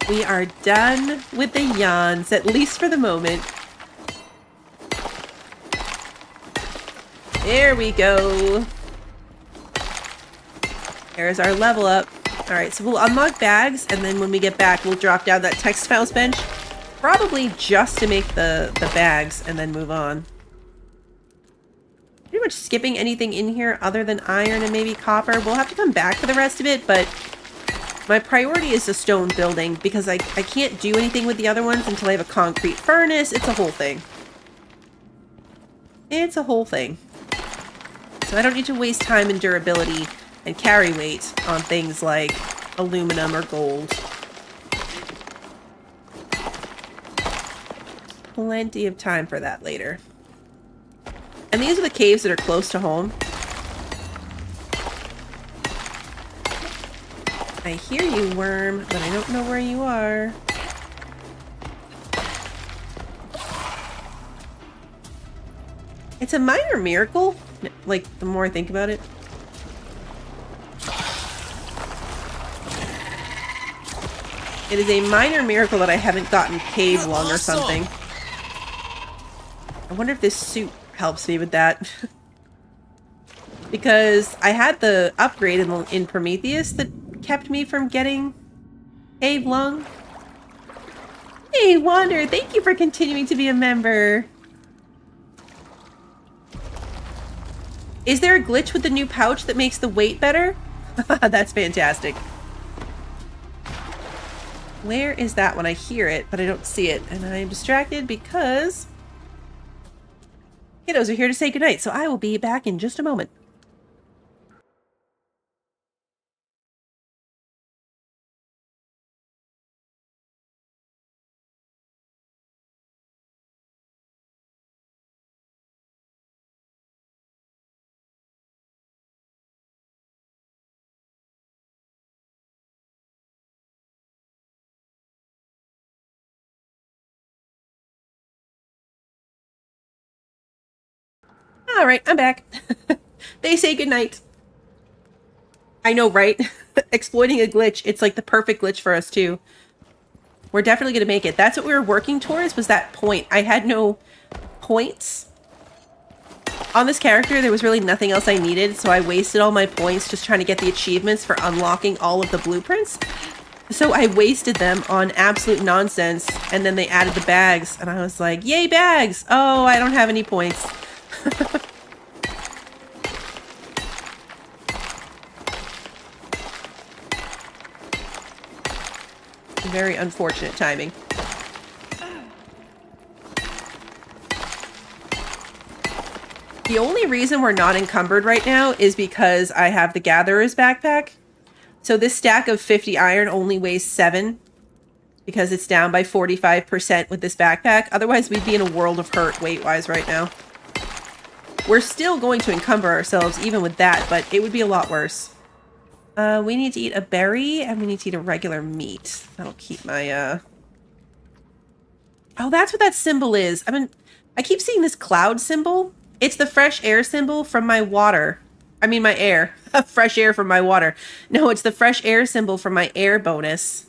We are done with the yawns, at least for the moment. There we go. There's our level up. Alright, so we'll unlock bags, and then when we get back, we'll drop down that textiles bench. Probably just to make the bags, and then move on. Pretty much skipping anything in here other than iron and maybe copper. We'll have to come back for the rest of it, but my priority is the stone building, because I can't do anything with the other ones until I have a concrete furnace. It's a whole thing. It's a whole thing. So I don't need to waste time and durability and carry weight on things like aluminum or gold. Plenty of time for that later. And these are the caves that are close to home. I hear you, worm, but I don't know where you are. It's a minor miracle, like, the more I think about it. It is a minor miracle that I haven't gotten cave lung or something. I wonder if this suit helps me with that. Because I had the upgrade in Prometheus that kept me from getting cave lung. Hey, Wander, thank you for continuing to be a member. Is there a glitch with the new pouch that makes the weight better? That's fantastic. Where is that one? I hear it, but I don't see it. And I am distracted because kiddos are here to say goodnight, so I will be back in just a moment. All right, I'm back. They say goodnight. I know, right? Exploiting a glitch. It's like the perfect glitch for us, too. We're definitely going to make it. That's what we were working towards, was that point. I had no points on this character. There was really nothing else I needed, so I wasted all my points just trying to get the achievements for unlocking all of the blueprints. So I wasted them on absolute nonsense, and then they added the bags, and I was like, yay, bags! Oh, I don't have any points. Very unfortunate timing. The only reason we're not encumbered right now is because I have the Gatherer's backpack. So this stack of 50 iron only weighs 7 because it's down by 45% with this backpack. Otherwise, we'd be in a world of hurt weight-wise right now. We're still going to encumber ourselves even with that, but it would be a lot worse. We need to eat a berry, and we need to eat a regular meat. That'll keep my, Oh, that's what that symbol is. I keep seeing this cloud symbol. It's the fresh air symbol from my water. I mean, my air. Fresh air from my water. No, it's the fresh air symbol from my air bonus.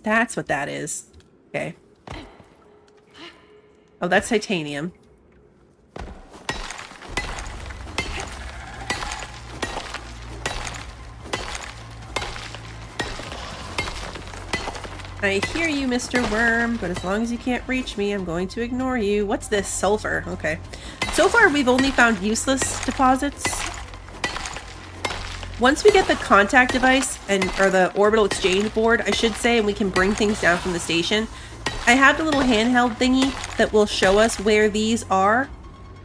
That's what that is. Okay. Oh, that's titanium. I hear you, Mr. Worm, but as long as you can't reach me, I'm going to ignore you. What's this? Sulfur. Okay. So far, we've only found useless deposits. Once we get the contact device, or the orbital exchange board, I should say, and we can bring things down from the station, I have the little handheld thingy that will show us where these are.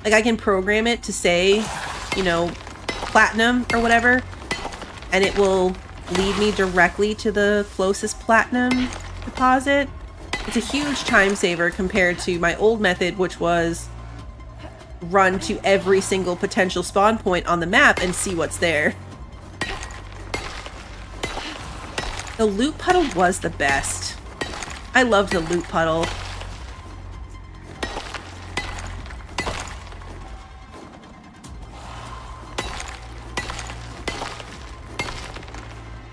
Like, I can program it to say, you know, platinum or whatever, and it will lead me directly to the closest platinum deposit. It's a huge time saver compared to my old method, which was run to every single potential spawn point on the map and see what's there. The loot puddle was the best. I loved the loot puddle.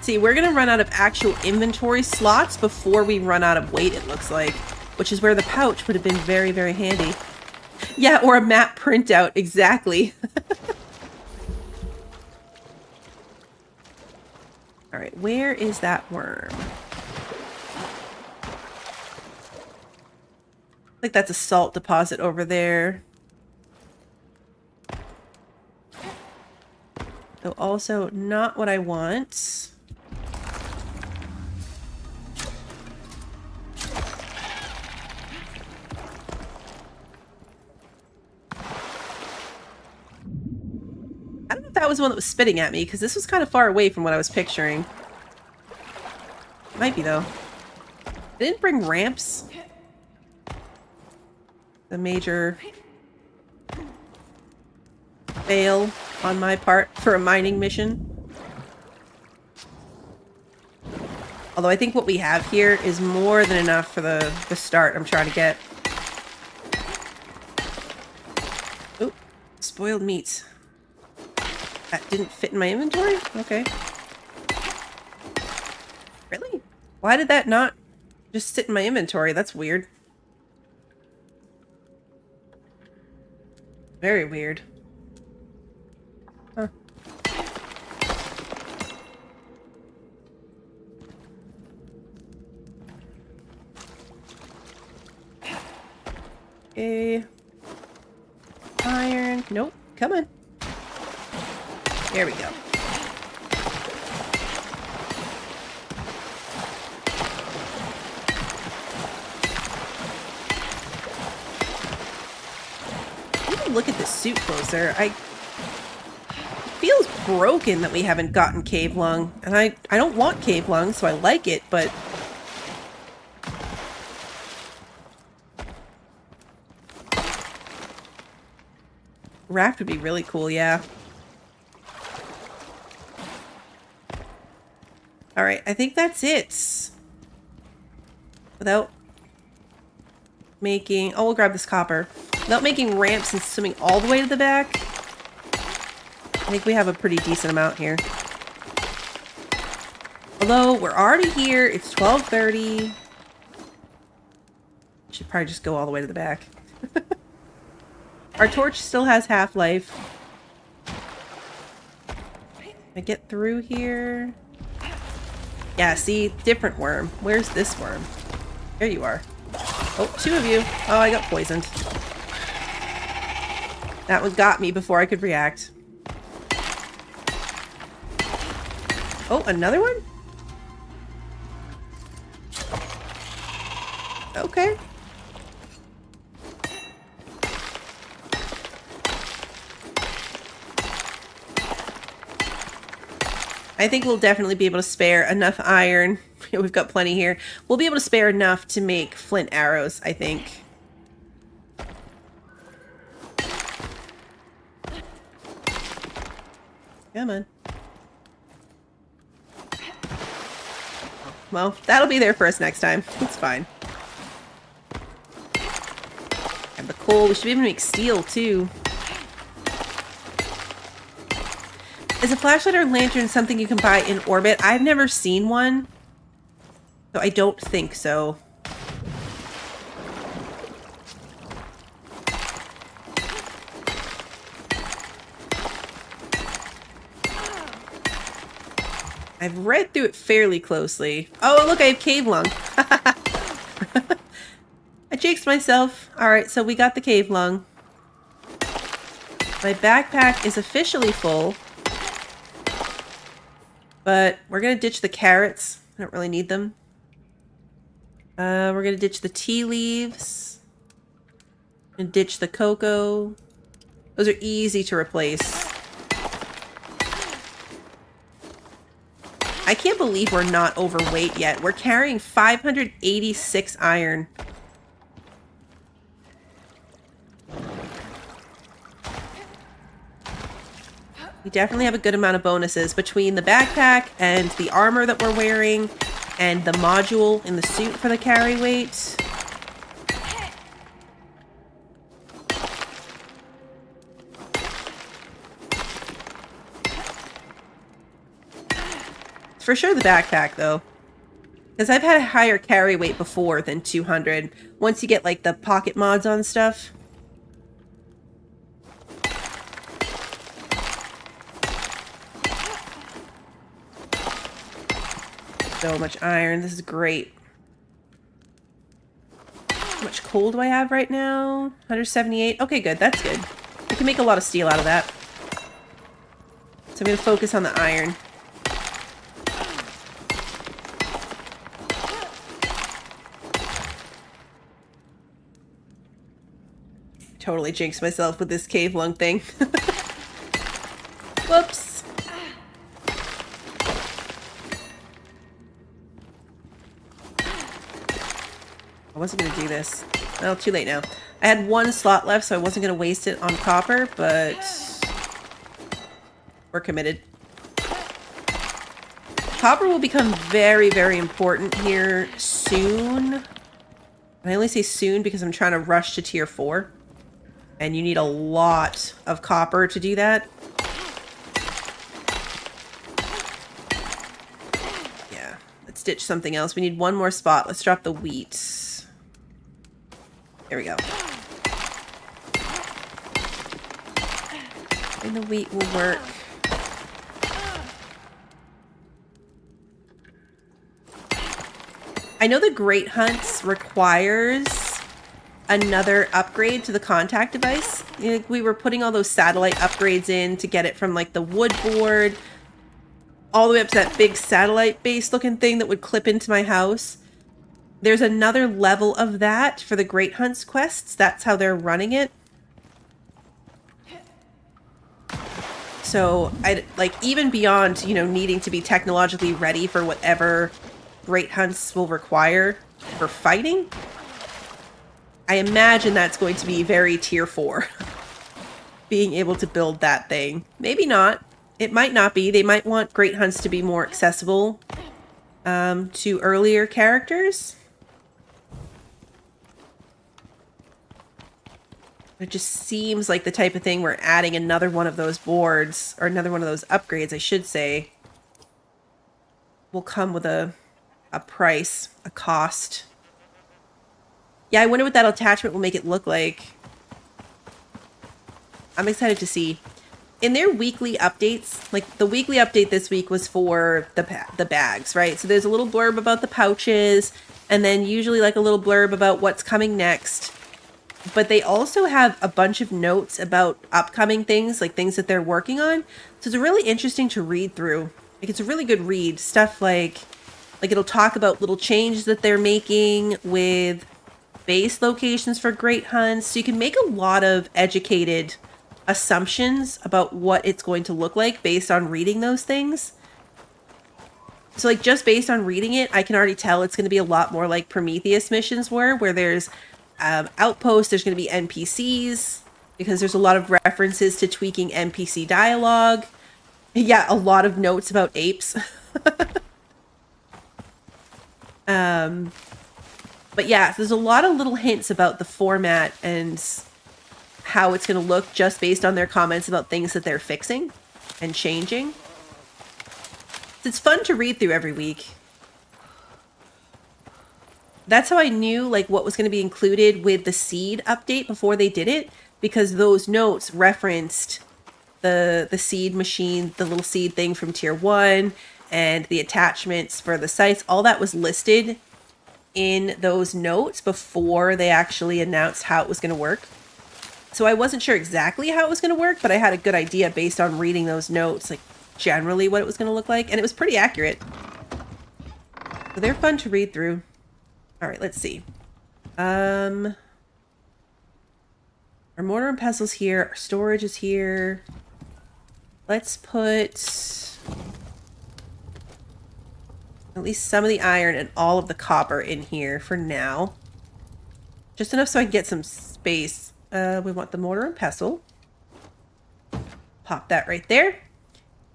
See, we're going to run out of actual inventory slots before we run out of weight, it looks like. Which is where the pouch would have been very, very handy. Yeah, or a map printout, exactly. Alright, where is that worm? I think that's a salt deposit over there. Though also not what I want. I don't know if that was the one that was spitting at me, because this was kind of far away from what I was picturing. Might be, though. I didn't bring ramps. The major fail on my part for a mining mission. Although I think what we have here is more than enough for the start I'm trying to get. Oh, spoiled meats. That didn't fit in my inventory? Okay. Really? Why did that not just sit in my inventory? That's weird. Very weird. Huh. Okay. Iron. Nope. Come on. There we go. Look at this suit closer. It feels broken that we haven't gotten cave lung, and I don't want cave lung, so I like it, but raft would be really cool, yeah. All right, I think that's it. Without making, oh, we'll grab this copper. Without making ramps and swimming all the way to the back, I think we have a pretty decent amount here. Although, we're already here. It's 12:30. Should probably just go all the way to the back. Our torch still has half-life. I get through here? Yeah, see? Different worm. Where's this worm? There you are. Oh, two of you. Oh, I got poisoned. That one got me before I could react. Oh, another one? Okay. I think we'll definitely be able to spare enough iron. We've got plenty here. We'll be able to spare enough to make flint arrows, I think. Come on. Well, that'll be there for us next time. It's fine. And the coal. We should be able to make steel, too. Is a flashlight or lantern something you can buy in orbit? I've never seen one. So I don't think so. I've read through it fairly closely. Oh, look, I have cave lung. I jinxed myself. Alright, so we got the cave lung. My backpack is officially full. But we're going to ditch the carrots. I don't really need them. We're going to ditch the tea leaves. And ditch the cocoa. Those are easy to replace. I can't believe we're not overweight yet. We're carrying 586 iron. We definitely have a good amount of bonuses between the backpack and the armor that we're wearing and the module in the suit for the carry weight. For sure the backpack, though. Because I've had a higher carry weight before than 200. Once you get, like, the pocket mods on stuff. So much iron. This is great. How much coal do I have right now? 178. Okay, good. That's good. We can make a lot of steel out of that. So I'm going to focus on the iron. Totally jinxed myself with this cave lung thing. Whoops. I wasn't going to do this. Well, too late now. I had one slot left, so I wasn't going to waste it on copper, but we're committed. Copper will become very, very important here soon. And I only say soon because I'm trying to rush to tier 4. And you need a lot of copper to do that. Yeah, the Let's ditch something else. We need one more spot. Let's drop the wheat. There we go. And the wheat will work. I know the Great Hunts requires another upgrade to the contact device. You know, we were putting all those satellite upgrades in to get it from like the wood board all the way up to that big satellite base looking thing that would clip into my house. There's another level of that for the Great Hunts quests. That's how they're running it. So I like even beyond, you know, needing to be technologically ready for whatever Great Hunts will require for fighting. I imagine that's going to be very tier 4. Being able to build that thing. Maybe not. It might not be. They might want Great Hunts to be more accessible to earlier characters. It just seems like the type of thing where adding another one of those boards, or another one of those upgrades, I should say, will come with a price, a cost. Yeah, I wonder what that attachment will make it look like. I'm excited to see. In their weekly updates, like the weekly update this week was for the bags, right? So there's a little blurb about the pouches, and then usually like a little blurb about what's coming next. But they also have a bunch of notes about upcoming things, like things that they're working on. So it's really interesting to read through. Like it's a really good read. Stuff like it'll talk about little changes that they're making with base locations for Great Hunts. So you can make a lot of educated assumptions about what it's going to look like based on reading those things. So like just based on reading it, I can already tell it's going to be a lot more like Prometheus missions were, where there's Outpost, there's going to be NPCs, because there's a lot of references to tweaking NPC dialogue. Yeah, a lot of notes about apes. But yeah, there's a lot of little hints about the format and how it's going to look just based on their comments about things that they're fixing and changing. It's fun to read through every week. That's how I knew like what was going to be included with the seed update before they did it, because those notes referenced the seed machine, the little seed thing from tier 1, and the attachments for the sites. All that was listed in those notes before they actually announced how it was going to work. So I wasn't sure exactly how it was going to work, but I had a good idea based on reading those notes, like generally what it was going to look like, and it was pretty accurate. So they're fun to read through. All right, let's see. Our mortar and pestle's here. Our storage is here. Let's put at least some of the iron and all of the copper in here for now. Just enough so I can get some space. We want the mortar and pestle. Pop that right there.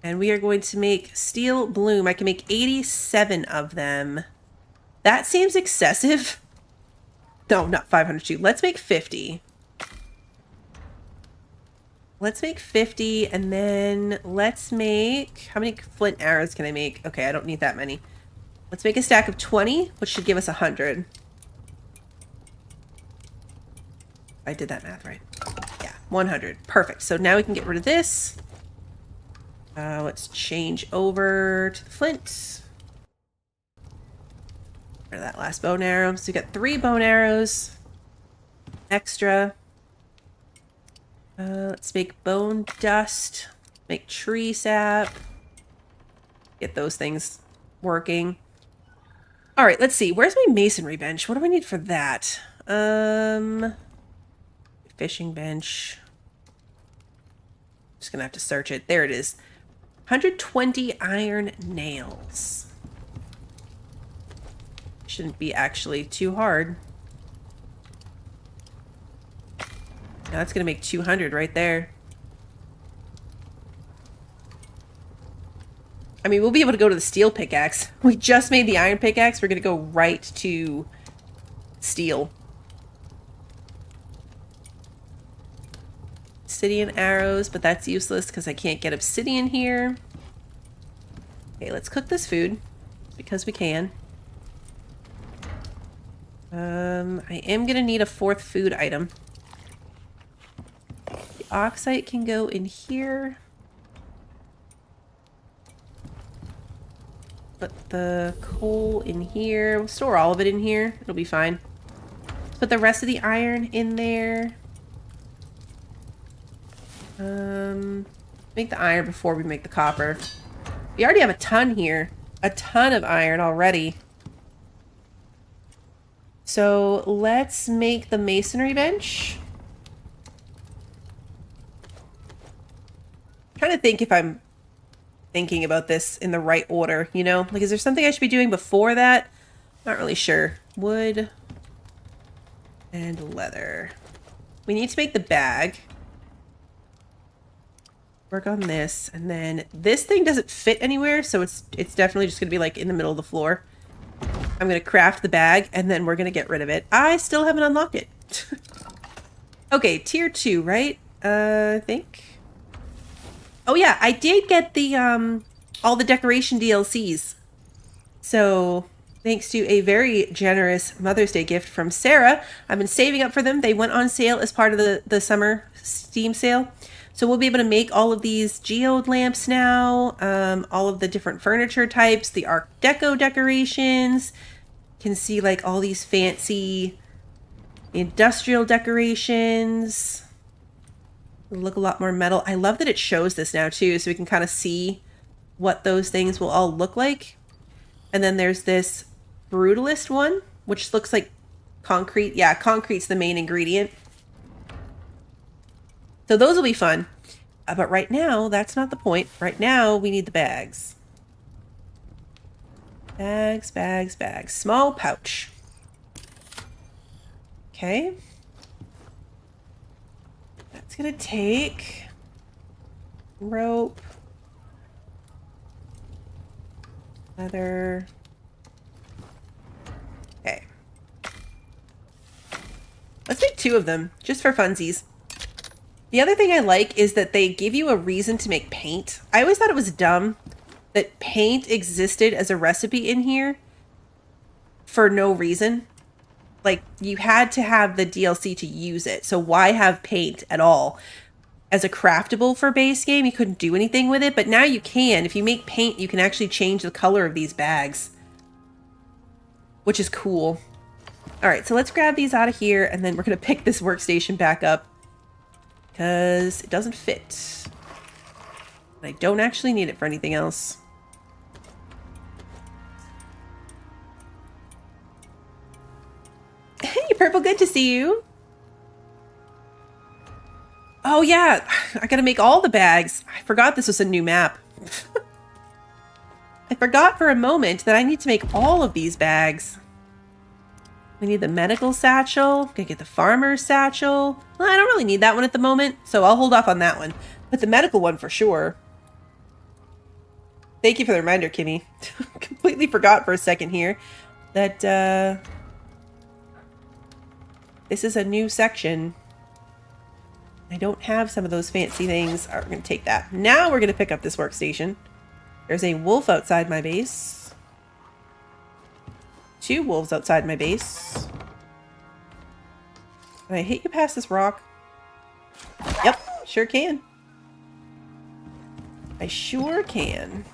And we are going to make steel bloom. I can make 87 of them. That seems excessive. No, not 502. Let's make 50. Let's make 50, and then let's make... How many flint arrows can I make? Okay, I don't need that many. Let's make a stack of 20, which should give us 100. I did that math right. Yeah, 100. Perfect. So now we can get rid of this. Let's change over to the flint. For that last bone arrow. So we got 3 bone arrows extra. Let's make bone dust. Make tree sap. Get those things working. All right, let's see. Where's my masonry bench? What do I need for that? Fishing bench. Just gonna have to search it. There it is. 120 iron nails. Shouldn't be actually too hard. Now that's gonna make 200 right there. I mean, we'll be able to go to the steel pickaxe. We just made the iron pickaxe. We're gonna go right to steel. Obsidian arrows, but that's useless because I can't get obsidian here. Okay, let's cook this food. because we can. I am gonna need a 4th food item. The oxide can go in here. Put the coal in here. We'll store all of it in here. It'll be fine. Let's put the rest of the iron in there. Make the iron before we make the copper. We already have a ton here. A ton of iron already. So let's make the masonry bench. I'm trying to think if I'm thinking about this in the right order, you know? Like, is there something I should be doing before that? Not really sure. Wood and leather. We need to make the bag. Work on this, and then this thing doesn't fit anywhere, so it's definitely just gonna be like in the middle of the floor. I'm gonna craft the bag, and then we're gonna get rid of it. I still haven't unlocked it. Okay, tier 2, right? I think. Oh yeah, I did get the all the decoration DLCs. So thanks to a very generous Mother's Day gift from Sarah, I've been saving up for them. They went on sale as part of the summer Steam sale. So we'll be able to make all of these geode lamps now, all of the different furniture types, the Art Deco decorations. Can see like all these fancy industrial decorations. Look a lot more metal. I love that it shows this now too, so we can kind of see what those things will all look like. And then there's this brutalist one, which looks like concrete. Yeah, concrete's the main ingredient. So those will be fun. But right now, that's not the point. Right now, we need the bags. Bags, bags, bags. Small pouch. Okay. That's gonna take rope, leather. Okay. Let's make 2 of them, just for funsies. The other thing I like is that they give you a reason to make paint. I always thought it was dumb that paint existed as a recipe in here for no reason. Like, you had to have the DLC to use it, so why have paint at all? As a craftable for base game, you couldn't do anything with it, but now you can. If you make paint, you can actually change the color of these bags, which is cool. All right, so let's grab these out of here, and then we're going to pick this workstation back up because it doesn't fit. I don't actually need it for anything else. Hey, Purple, good to see you. Oh yeah, I gotta make all the bags. I forgot this was a new map. I forgot for a moment that I need to make all of these bags. We need the medical satchel. Gonna get the farmer's satchel. Well, I don't really need that one at the moment, so I'll hold off on that one. But the medical one for sure. Thank you for the reminder, Kimmy. Completely forgot for a second here that this is a new section. I don't have some of those fancy things. All right, we're going to take that. Now we're going to pick up this workstation. There's a wolf outside my base. 2 wolves outside my base. Can I hit you past this rock? Yep, sure can. I sure can.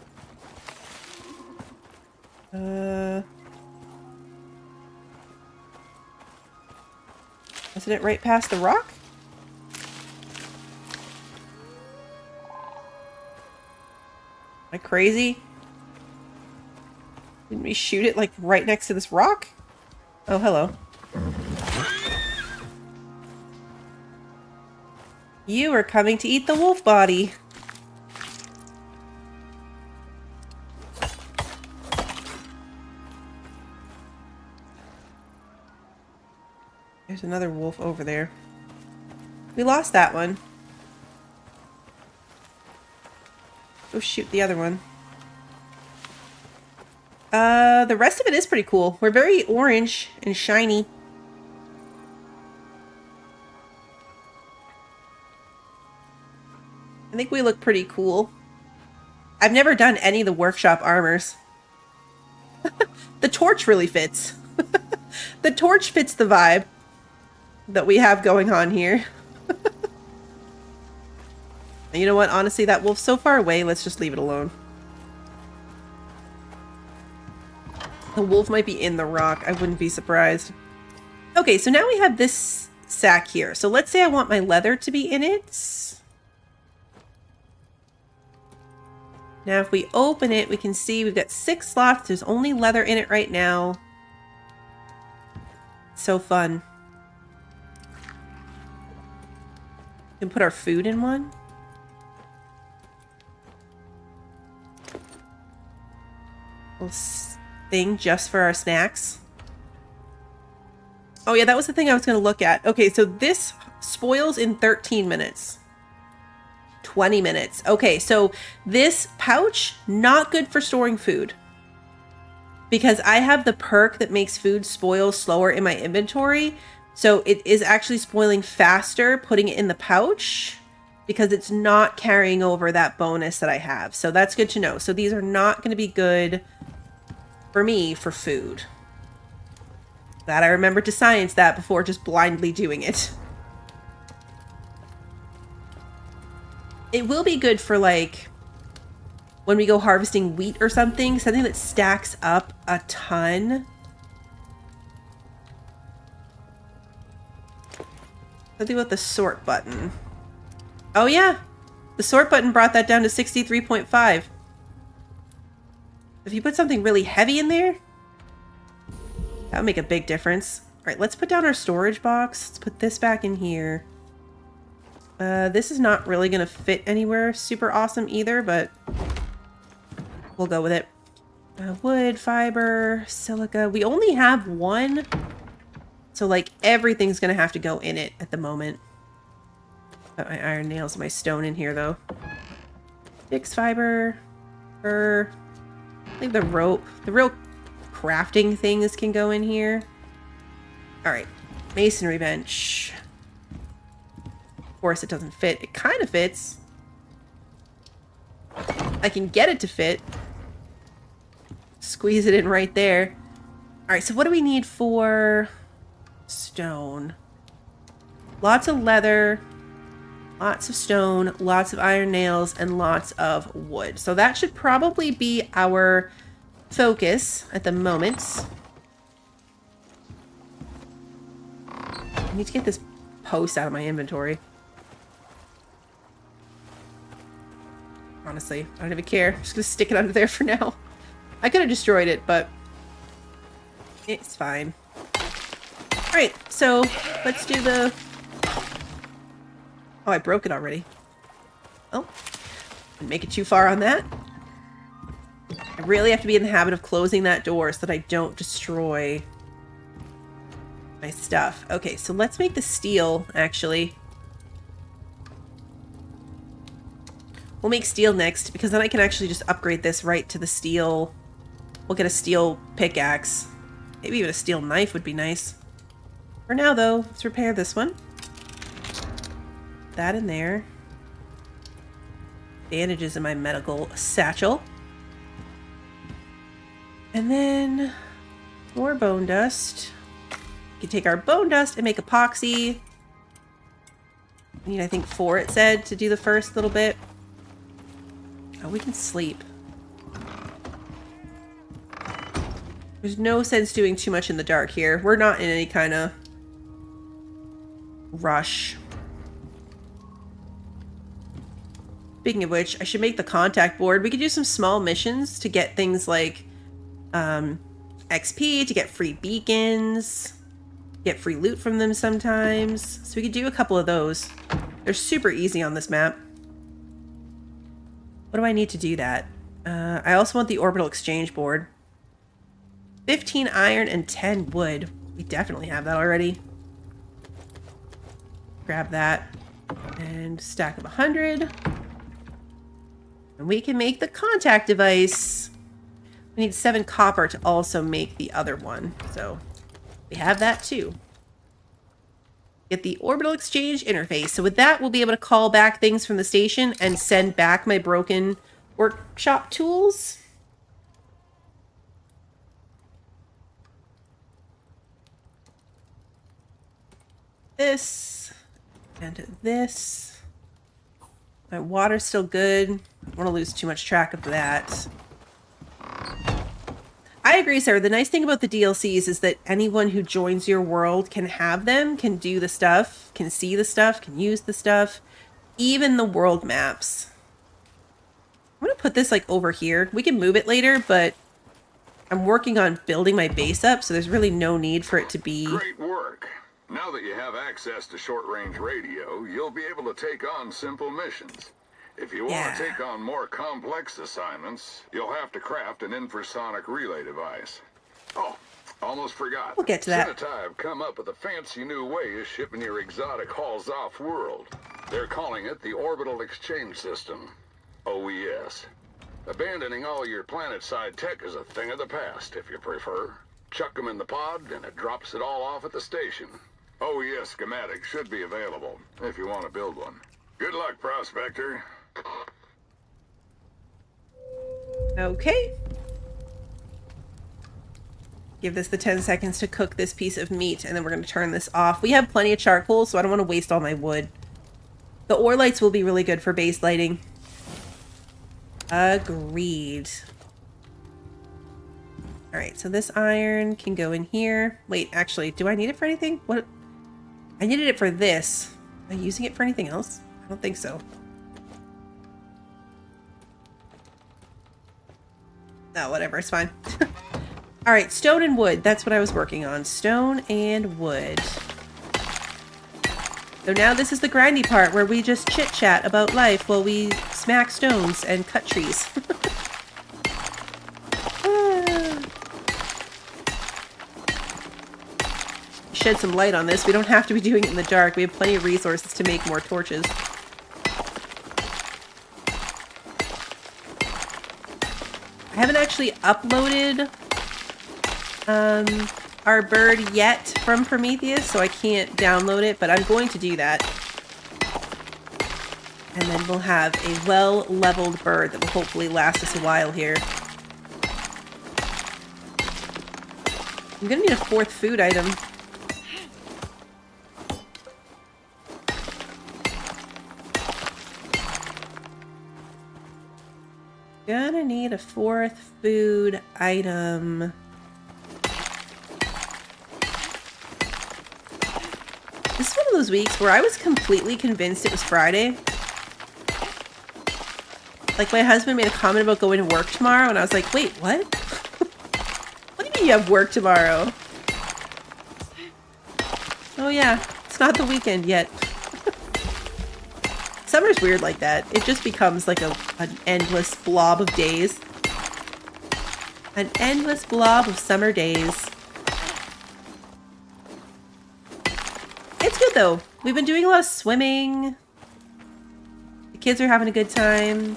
Isn't it right past the rock? Am I crazy? Didn't we shoot it like right next to this rock? Oh, hello. You are coming to eat the wolf body. There's another wolf over there. We lost that one. Go shoot the other one. The rest of it is pretty cool. We're very orange and shiny. I think we look pretty cool. I've never done any of the workshop armors. The torch really fits. The torch fits the vibe that we have going on here. And you know what? Honestly, that wolf's so far away, let's just leave it alone. The wolf might be in the rock. I wouldn't be surprised. Okay, so now we have this sack here. So let's say I want my leather to be in it. Now if we open it, we can see we've got 6 slots. There's only leather in it right now. So fun. We can put our food in one. Little thing just for our snacks. Oh yeah, that was the thing I was going to look at. Okay, so this spoils in 13 minutes. 20 minutes. Okay, so this pouch, not good for storing food. Because I have the perk that makes food spoil slower in my inventory. So it is actually spoiling faster putting it in the pouch because it's not carrying over that bonus that I have. So that's good to know. So these are not going to be good for me for food. Glad I remembered to science that before just blindly doing it. It will be good for like when we go harvesting wheat or something that stacks up a ton. Something with the sort button. Oh yeah, the sort button brought that down to 63.5. If you put something really heavy in there, that would make a big difference. All right, let's put down our storage box. Let's put this back in here. This is not really going to fit anywhere super awesome either, but we'll go with it. Wood, fiber, silica. We only have one. So, like, everything's going to have to go in it at the moment. Got my iron nails and my stone in here, though. Fix fiber. Fur. I think the rope. The real crafting things can go in here. Alright. Masonry bench. Of course, it doesn't fit. It kind of fits. I can get it to fit. Squeeze it in right there. Alright, so what do we need for stone? Lots of leather, lots of stone, lots of iron nails, and lots of wood. So that should probably be our focus at the moment. I need to get this post out of my inventory. Honestly, I don't even care. I'm just gonna stick it under there for now. I could have destroyed it, but it's fine. Alright, so let's do the... Oh, I broke it already. Oh, didn't make it too far on that. I really have to be in the habit of closing that door so that I don't destroy my stuff. Okay, so let's make the steel, actually. We'll make steel next, because then I can actually just upgrade this right to the steel. We'll get a steel pickaxe. Maybe even a steel knife would be nice. For now, though, let's repair this one. That in there. Bandages in my medical satchel. And then more bone dust. We can take our bone dust and make epoxy. We need, I think, 4, it said, to do the first little bit. Oh, we can sleep. There's no sense doing too much in the dark here. We're not in any kind of rush. Speaking of which, I should make the contact board. We could do some small missions to get things like XP, to get free beacons, get free loot from them sometimes. So we could do a couple of those. They're super easy on this map. What do I need to do that? I also want the orbital exchange board. 15 iron and 10 wood. We definitely have that already. Grab that. And stack of 100. And we can make the contact device. We need 7 copper to also make the other one. So we have that too. Get the orbital exchange interface. So with that, we'll be able to call back things from the station and send back my broken workshop tools. this and this. My water's still good. I don't want to lose too much track of that. I agree, Sarah. The nice thing about the DLCs is that anyone who joins your world can have them, can do the stuff, can see the stuff, can use the stuff. Even the world maps. I'm going to put this like over here. We can move it later, but I'm working on building my base up, so there's really no need for it to be... Great work. Now that you have access to short-range radio, you'll be able to take on simple missions. If you want to take on more complex assignments, you'll have to craft an infrasonic relay device. Oh, almost forgot. We'll get to that. Senatai have come up with a fancy new way of shipping your exotic hauls off-world. They're calling it the Orbital Exchange System, OES. Abandoning all your planet-side tech is a thing of the past, if you prefer. Chuck them in the pod, and it drops it all off at the station. OES schematics should be available, if you want to build one. Good luck, Prospector. Okay. Give this the 10 seconds to cook this piece of meat, and then we're going to turn this off. We have plenty of charcoal, so I don't want to waste all my wood. The ore lights will be really good for base lighting. Agreed. Alright, so this iron can go in here. Wait, actually, do I need it for anything? What? I needed it for this. Am I using it for anything else? I don't think so. No, whatever, it's fine. Alright, stone and wood. That's what I was working on. Stone and wood. So now this is the grindy part where we just chit-chat about life while we smack stones and cut trees. Shed some light on this. We don't have to be doing it in the dark. We have plenty of resources to make more torches. I haven't actually uploaded our bird yet from Prometheus, so I can't download it, but I'm going to do that. And then we'll have a well-leveled bird that will hopefully last us a while here. I'm gonna need a 4th food item. Gonna need a 4th food item. This is one of those weeks where I was completely convinced it was Friday. Like, my husband made a comment about going to work tomorrow, and I was like, wait, what? What do you mean you have work tomorrow? Oh yeah, it's not the weekend yet. Summer's weird like that. It just becomes like an endless blob of days. An endless blob of summer days. It's good though. We've been doing a lot of swimming. The kids are having a good time.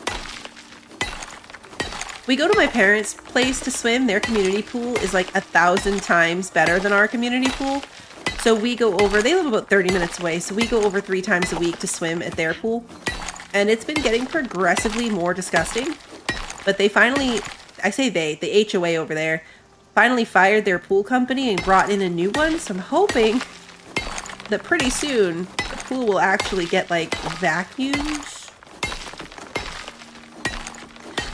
We go to my parents' place to swim. Their community pool is like 1,000 times better than our community pool. So we go over, they live about 30 minutes away, so we go over 3 times a week to swim at their pool. And it's been getting progressively more disgusting. But they finally, I say they, the HOA over there, finally fired their pool company and brought in a new one. So I'm hoping that pretty soon the pool will actually get like vacuums.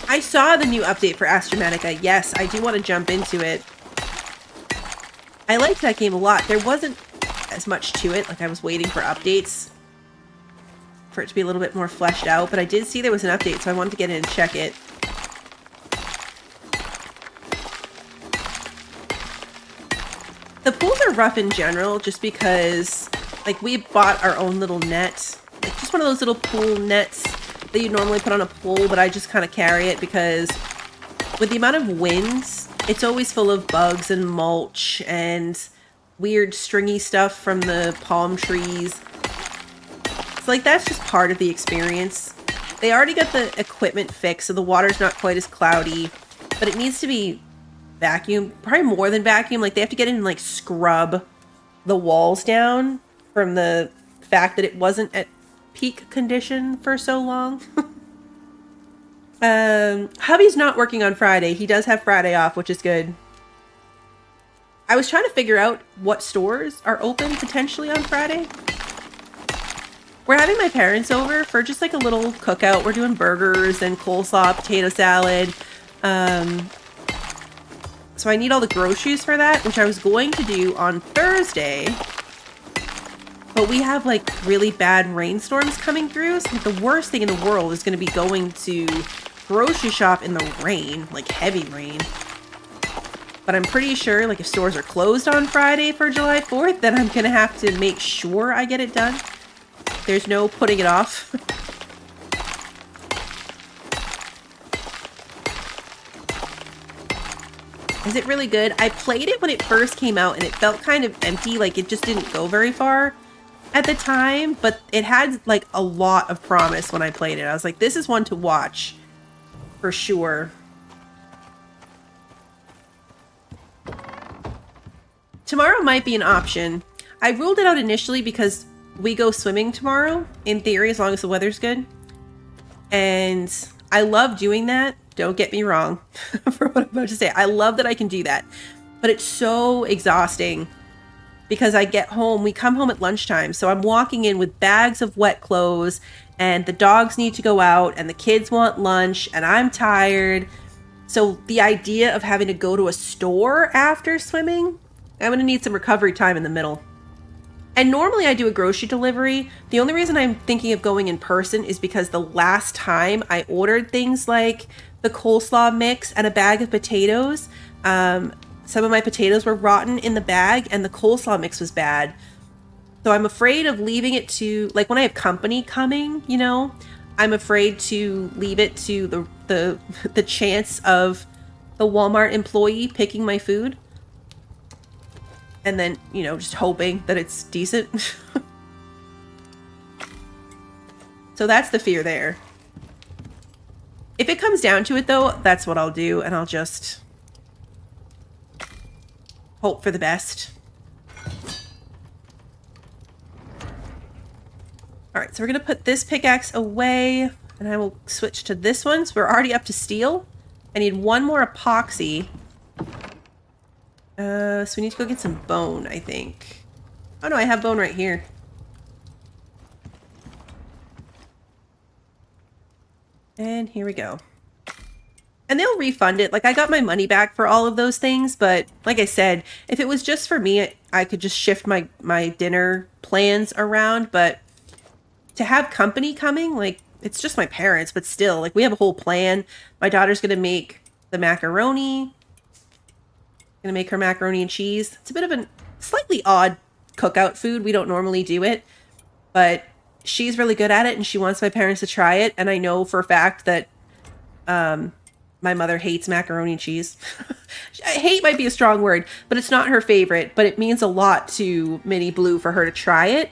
I saw the new update for Astromatica. Yes, I do want to jump into it. I liked that game a lot. There wasn't as much to it. Like, I was waiting for updates for it to be a little bit more fleshed out, but I did see there was an update, so I wanted to get in and check it. The pools are rough in general, just because, like, we bought our own little net. Like, just one of those little pool nets that you normally put on a pool, but I just kind of carry it because with the amount of winds, it's always full of bugs and mulch and weird stringy stuff from the palm trees. It's like, that's just part of the experience. They already got the equipment fixed, so the water's not quite as cloudy, but it needs to be vacuumed, probably more than vacuum. Like, they have to get in and like scrub the walls down from the fact that it wasn't at peak condition for so long. Hubby's not working on Friday. He does have Friday off, which is good. I I was trying to figure out what stores are open potentially on Friday. We're having my parents over for just like a little cookout. We're doing burgers and coleslaw, potato salad. So I need all the groceries for that, which I was going to do on Thursday. But we have like really bad rainstorms coming through. So the worst thing in the world is going to be going to grocery shop in the rain, like heavy rain. But I'm pretty sure like if stores are closed on Friday for July 4th, then I'm going to have to make sure I get it done. There's no putting it off. Is it really good? I played it when it first came out and it felt kind of empty, like it just didn't go very far at the time, but it had like a lot of promise when I played it. I was like, this is one to watch for sure. Tomorrow might be an option. I ruled it out initially because we go swimming tomorrow, in theory, as long as the weather's good. And I love doing that. Don't get me wrong for what I'm about to say. I love that I can do that. But it's so exhausting because I get home. We come home at lunchtime. So I'm walking in with bags of wet clothes and the dogs need to go out and the kids want lunch and I'm tired. So the idea of having to go to a store after swimming, I'm going to need some recovery time in the middle. And normally I do a grocery delivery. The only reason I'm thinking of going in person is because the last time I ordered things like the coleslaw mix and a bag of potatoes, some of my potatoes were rotten in the bag and the coleslaw mix was bad. So I'm afraid of leaving it to, like when I have company coming, you know, I'm afraid to leave it to the chance of the Walmart employee picking my food. And then, you know, just hoping that it's decent. So that's the fear there. If it comes down to it, though, that's what I'll do. And I'll just hope for the best. All right, so we're going to put this pickaxe away. And I will switch to this one. So we're already up to steel. I need one more epoxy. So we need to go get some bone, I think. Oh no, I have bone right here. And here we go. And they'll refund it. Like I got my money back for all of those things, but like I said, if it was just for me, I could just shift my dinner plans around, but to have company coming, like it's just my parents, but still, like we have a whole plan. My daughter's gonna make the macaroni. Gonna make her macaroni and cheese. It's a bit of a slightly odd cookout food. We don't normally do it, but she's really good at it and she wants my parents to try it. And I know for a fact that my mother hates macaroni and cheese. Hate might be a strong word, but it's not her favorite, but it means a lot to Minnie Blue for her to try it.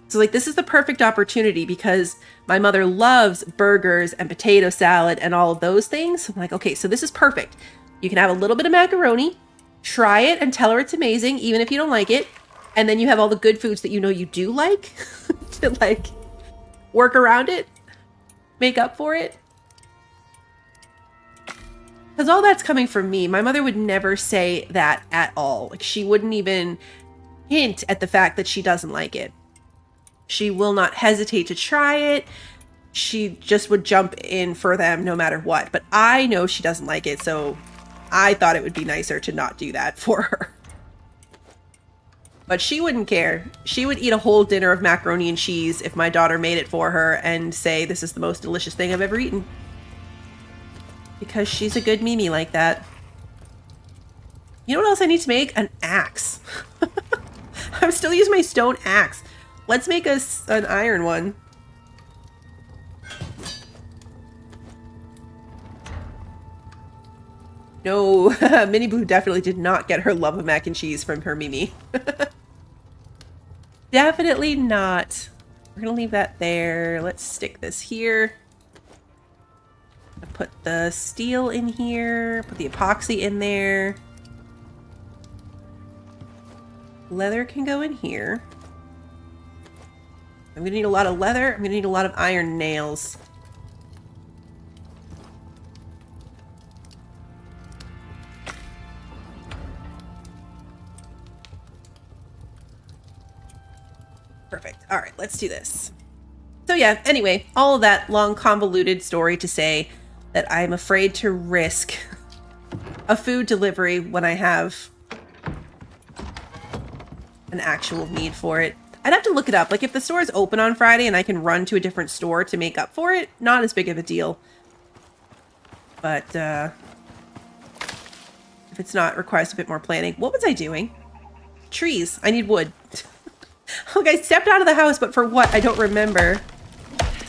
So like this is the perfect opportunity because my mother loves burgers and potato salad and all of those things. So I'm like, okay, so this is perfect. You can have a little bit of macaroni, try it and tell her it's amazing, even if you don't like it. And then you have all the good foods that you know you do like to like work around it, make up for it. Because all that's coming from me. My mother would never say that at all. Like she wouldn't even hint at the fact that she doesn't like it. She will not hesitate to try it. She just would jump in for them no matter what. But I know she doesn't like it, so I thought it would be nicer to not do that for her. But she wouldn't care. She would eat a whole dinner of macaroni and cheese if my daughter made it for her and say, this is the most delicious thing I've ever eaten. Because she's a good Mimi like that. You know what else I need to make? An axe. I'm still using my stone axe. Let's make us an iron one. No, Minnie Blue definitely did not get her love of mac and cheese from her Mimi. Definitely not. We're gonna leave that there. Let's stick this here. Put the steel in here. Put the epoxy in there. Leather can go in here. I'm gonna need a lot of leather. I'm gonna need a lot of iron nails. Perfect. All right, let's do this. So yeah, anyway, all of that long convoluted story to say that I'm afraid to risk a food delivery when I have an actual need for it. I'd have to look it up. Like if the store is open on Friday and I can run to a different store to make up for it, not as big of a deal. But if it's not, it requires a bit more planning. What was I doing? Trees. I need wood. Okay, I stepped out of the house, but for what? I don't remember.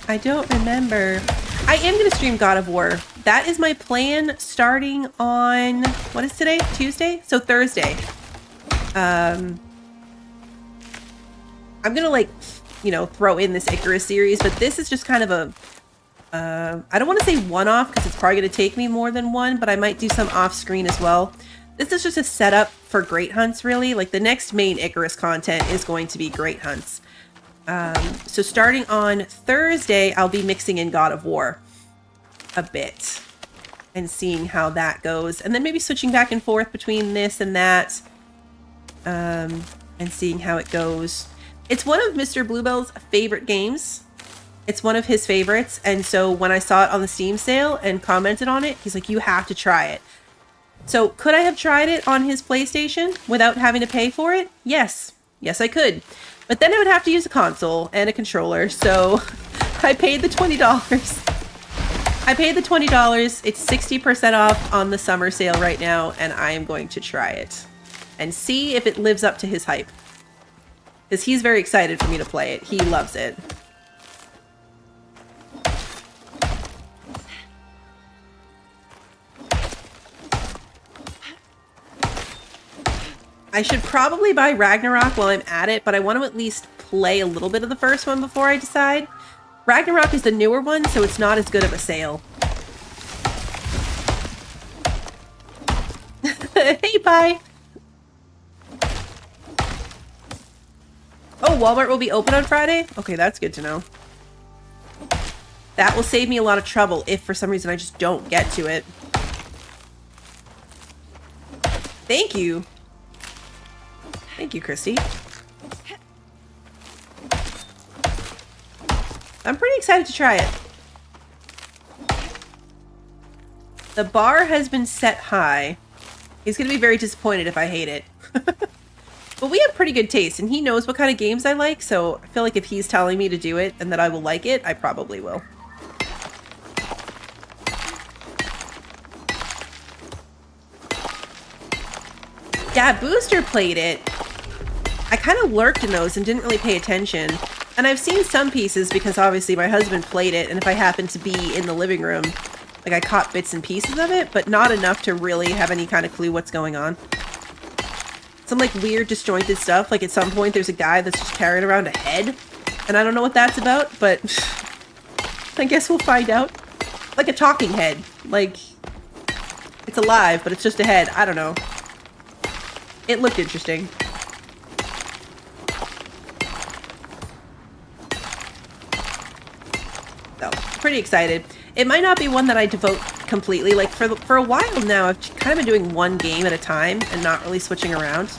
I don't remember. I am going to stream God of War. That is my plan starting on, what is today? Tuesday? So Thursday. I'm going to like, you know, throw in this Icarus series, but this is just kind of a, I don't want to say one-off because it's probably going to take me more than one, but I might do some off-screen as well. This is just a setup for Great Hunts, really. Like the next main Icarus content is going to be Great Hunts. So starting on Thursday, I'll be mixing in God of War a bit and seeing how that goes. And then maybe switching back and forth between this and that and seeing how it goes. It's one of Mr. Bluebell's favorite games. It's one of his favorites. And so when I saw it on the Steam sale and commented on it, he's like, you have to try it. So could I have tried it on his PlayStation without having to pay for it? Yes. Yes, I could. But then I would have to use a console and a controller. So I paid the $20. I paid the $20. It's 60% off on the summer sale right now. And I am going to try it and see if it lives up to his hype. Because he's very excited for me to play it. He loves it. I should probably buy Ragnarok while I'm at it, but I want to at least play a little bit of the first one before I decide. Ragnarok is the newer one, so it's not as good of a sale. Hey, bye! Oh, Walmart will be open on Friday? Okay, that's good to know. That will save me a lot of trouble if for some reason I just don't get to it. Thank you. Thank you, Christy. I'm pretty excited to try it. The bar has been set high. He's going to be very disappointed if I hate it. But we have pretty good taste, and he knows what kind of games I like, so I feel like if he's telling me to do it and that I will like it, I probably will. Yeah, Booster played it. I kind of lurked in those and didn't really pay attention. And I've seen some pieces because obviously my husband played it, and if I happened to be in the living room, like I caught bits and pieces of it, but not enough to really have any kind of clue what's going on. Some like weird disjointed stuff, like at some point there's a guy that's just carrying around a head, and I don't know what that's about, but I guess we'll find out. Like a talking head. Like, it's alive, but it's just a head. I don't know. It looked interesting. So, pretty excited. It might not be one that I devote completely. Like, for a while now, I've kind of been doing one game at a time and not really switching around.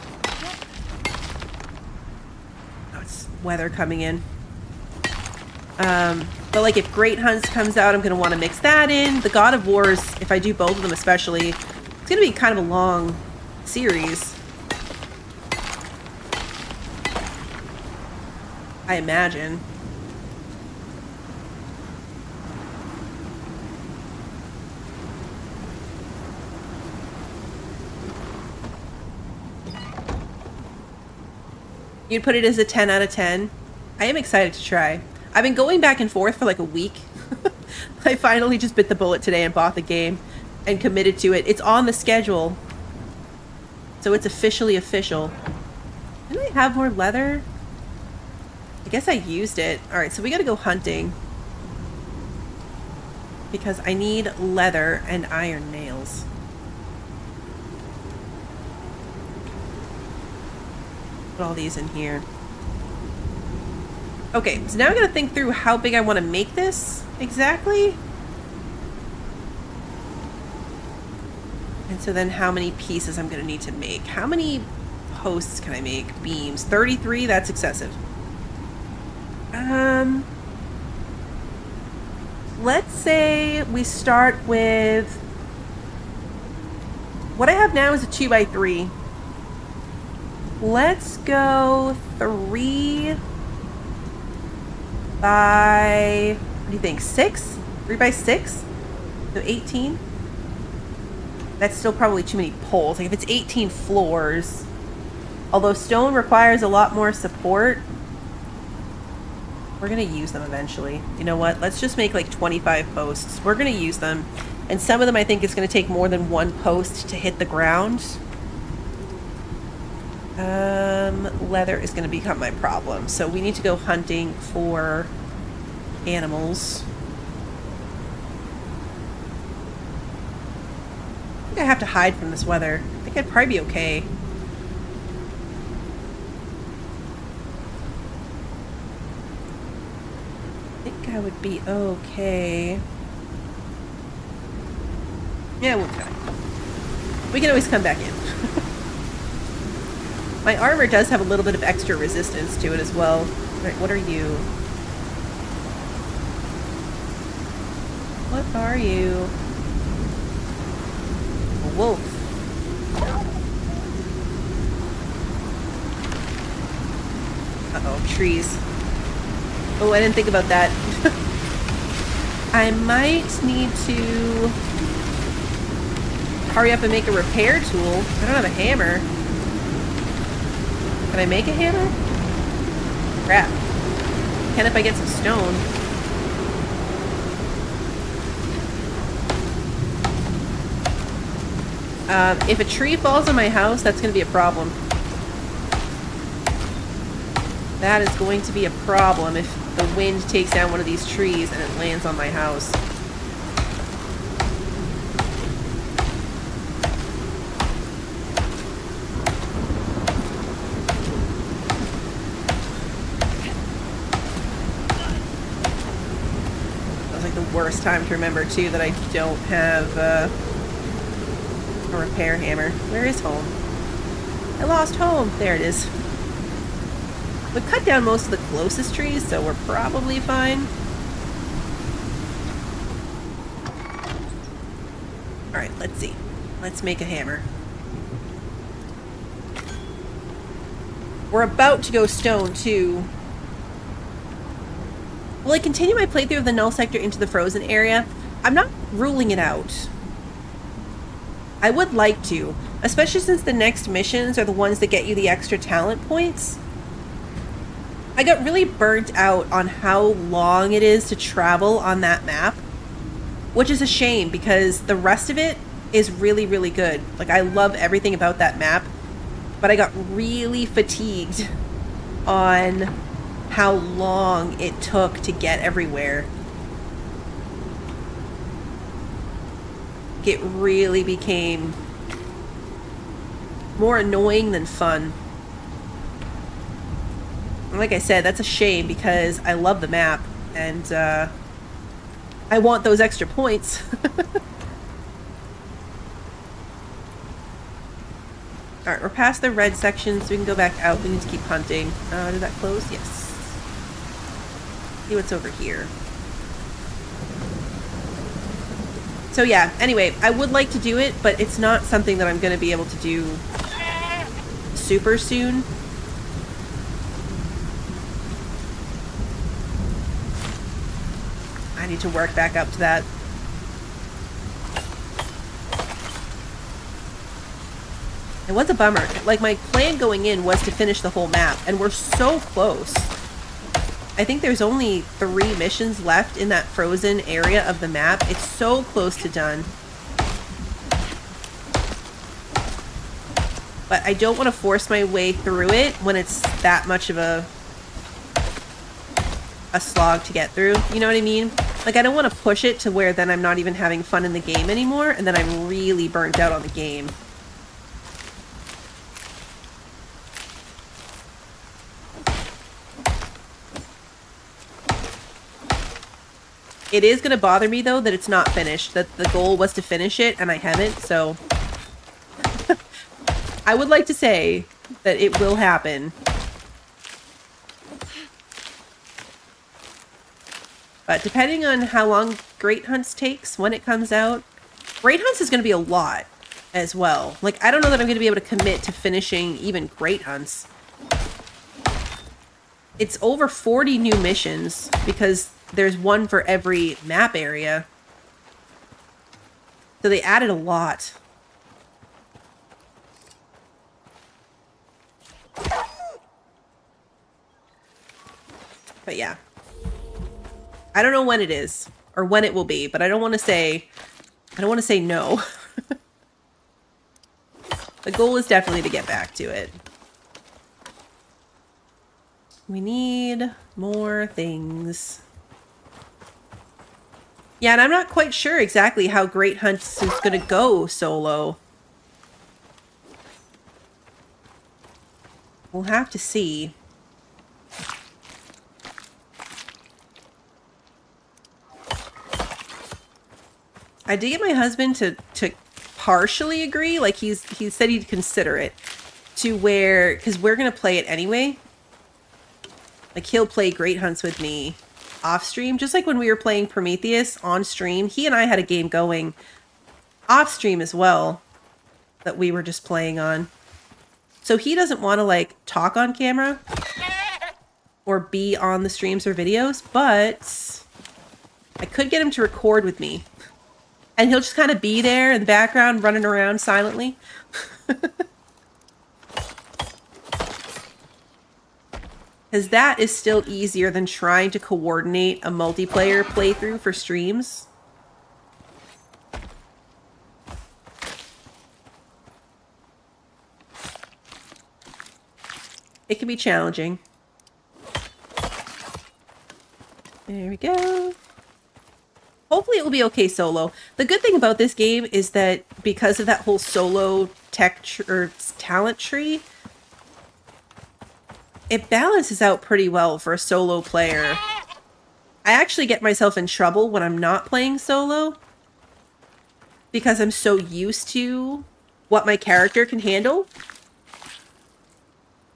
Oh, it's weather coming in. But, like, if Great Hunts comes out, I'm going to want to mix that in. The God of Wars, if I do both of them especially, it's going to be kind of a long series. I imagine. You'd put it as a 10 out of 10. I am excited to try. I've been going back and forth for like a week. I finally just bit the bullet today and bought the game and committed to it. It's on the schedule. So it's officially official. Didn't I have more leather? I guess I used it. Alright, so we gotta go hunting. Because I need leather and iron nails. Put all these in here. Okay, so now I'm gonna think through how big I want to make this exactly. And so then how many pieces I'm gonna need to make. How many posts can I make? Beams. 33? That's excessive. Let's say we start with... What I have now is a 2x3. Let's go 3 by... What do you think? 6? 3 by 6? So 18? That's still probably too many poles. Like if it's 18 floors... Although stone requires a lot more support... We're going to use them eventually. You know what? Let's just make like 25 posts. We're going to use them. And some of them I think is going to take more than one post to hit the ground. Leather is going to become my problem. So we need to go hunting for animals. I think I have to hide from this weather. I think I'd probably be okay. I would be okay. Yeah, we'll try. We can always come back in. My armor does have a little bit of extra resistance to it as well. Alright, what are you? What are you? A wolf. Uh-oh, trees. Oh, I didn't think about that. I might need to hurry up and make a repair tool. I don't have a hammer. Can I make a hammer? Crap. Can if I get some stone. If a tree falls on my house, that's going to be a problem. That is going to be a problem if the wind takes down one of these trees and it lands on my house. That was like the worst time to remember too that I don't have a repair hammer. Where is home? I lost home. There it is. We've cut down most of the closest trees, so we're probably fine. Alright, let's see. Let's make a hammer. We're about to go stone, too. Will I continue my playthrough of the Null Sector into the frozen area? I'm not ruling it out. I would like to, especially since the next missions are the ones that get you the extra talent points. I got really burnt out on how long it is to travel on that map, which is a shame because the rest of it is really, really good. Like, I love everything about that map, but I got really fatigued on how long it took to get everywhere. It really became more annoying than fun. Like I said, that's a shame because I love the map and I want those extra points. Alright, we're past the red section, so we can go back out. We need to keep hunting. Did that close? Yes. See what's over here. So yeah, anyway, I would like to do it, but it's not something that I'm going to be able to do super soon. I need to work back up to that. It was a bummer. Like, my plan going in was to finish the whole map, and we're so close. I think there's only 3 missions left in that frozen area of the map. It's so close to done. But I don't want to force my way through it when it's that much of a slog to get through. You know what I mean? Like, I don't want to push it to where then I'm not even having fun in the game anymore, and then I'm really burnt out on the game. It is going to bother me, though, that it's not finished. That the goal was to finish it, and I haven't, so... I would like to say that it will happen. But depending on how long Great Hunts takes, when it comes out, Great Hunts is going to be a lot as well. Like, I don't know that I'm going to be able to commit to finishing even Great Hunts. It's over 40 new missions because there's one for every map area. So they added a lot. But yeah. I don't know when it is or when it will be, but I don't want to say no. The goal is definitely to get back to it. We need more things. Yeah, and I'm not quite sure exactly how Great Hunts is going to go solo. We'll have to see. I did get my husband to partially agree. Like, he said he'd consider it. To where, because we're going to play it anyway. Like, he'll play Great Hunts with me off stream. Just like when we were playing Prometheus on stream. He and I had a game going off stream as well. That we were just playing on. So he doesn't want to, like, talk on camera. Or be on the streams or videos. But I could get him to record with me. And he'll just kind of be there in the background, running around silently. Because that is still easier than trying to coordinate a multiplayer playthrough for streams. It can be challenging. There we go. Hopefully it will be okay solo. The good thing about this game is that because of that whole solo talent tree, it balances out pretty well for a solo player. I actually get myself in trouble when I'm not playing solo because I'm so used to what my character can handle.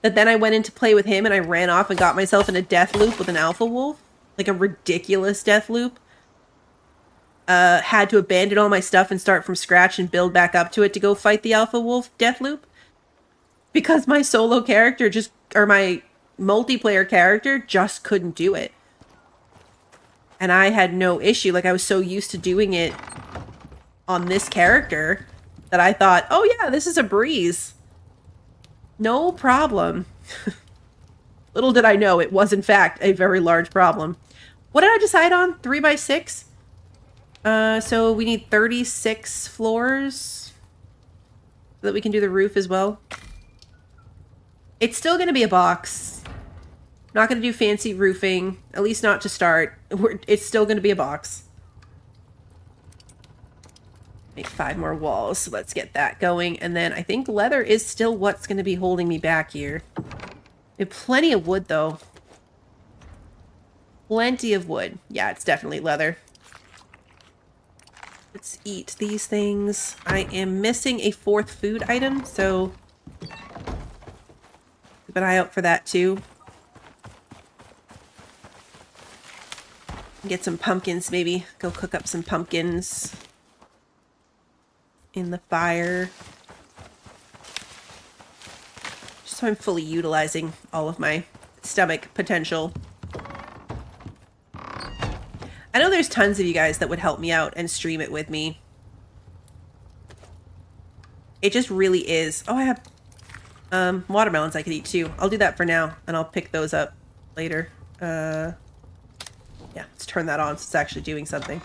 But then I went in to play with him and I ran off and got myself in a death loop with an alpha wolf. Like a ridiculous death loop. Had to abandon all my stuff and start from scratch and build back up to it to go fight the alpha wolf death loop. Because my solo character or my multiplayer character just couldn't do it. And I had no issue. Like, I was so used to doing it on this character that I thought, oh yeah, this is a breeze. No problem. Little did I know it was in fact a very large problem. What did I decide on? 3x6? So we need 36 floors so that we can do the roof as well. It's still going to be a box. Not going to do fancy roofing, at least not to start. It's still going to be a box. Make 5 more walls, so let's get that going. And then I think leather is still what's going to be holding me back here. We have plenty of wood, though. Plenty of wood. Yeah, it's definitely leather. Let's eat these things. I am missing a 4th food item, so keep an eye out for that too. Get some pumpkins, maybe. Go cook up some pumpkins in the fire. Just so I'm fully utilizing all of my stomach potential. I know there's tons of you guys that would help me out and stream it with me. It just really is. Oh, I have watermelons I could eat too. I'll do that for now, and I'll pick those up later. Yeah, let's turn that on so it's actually doing something.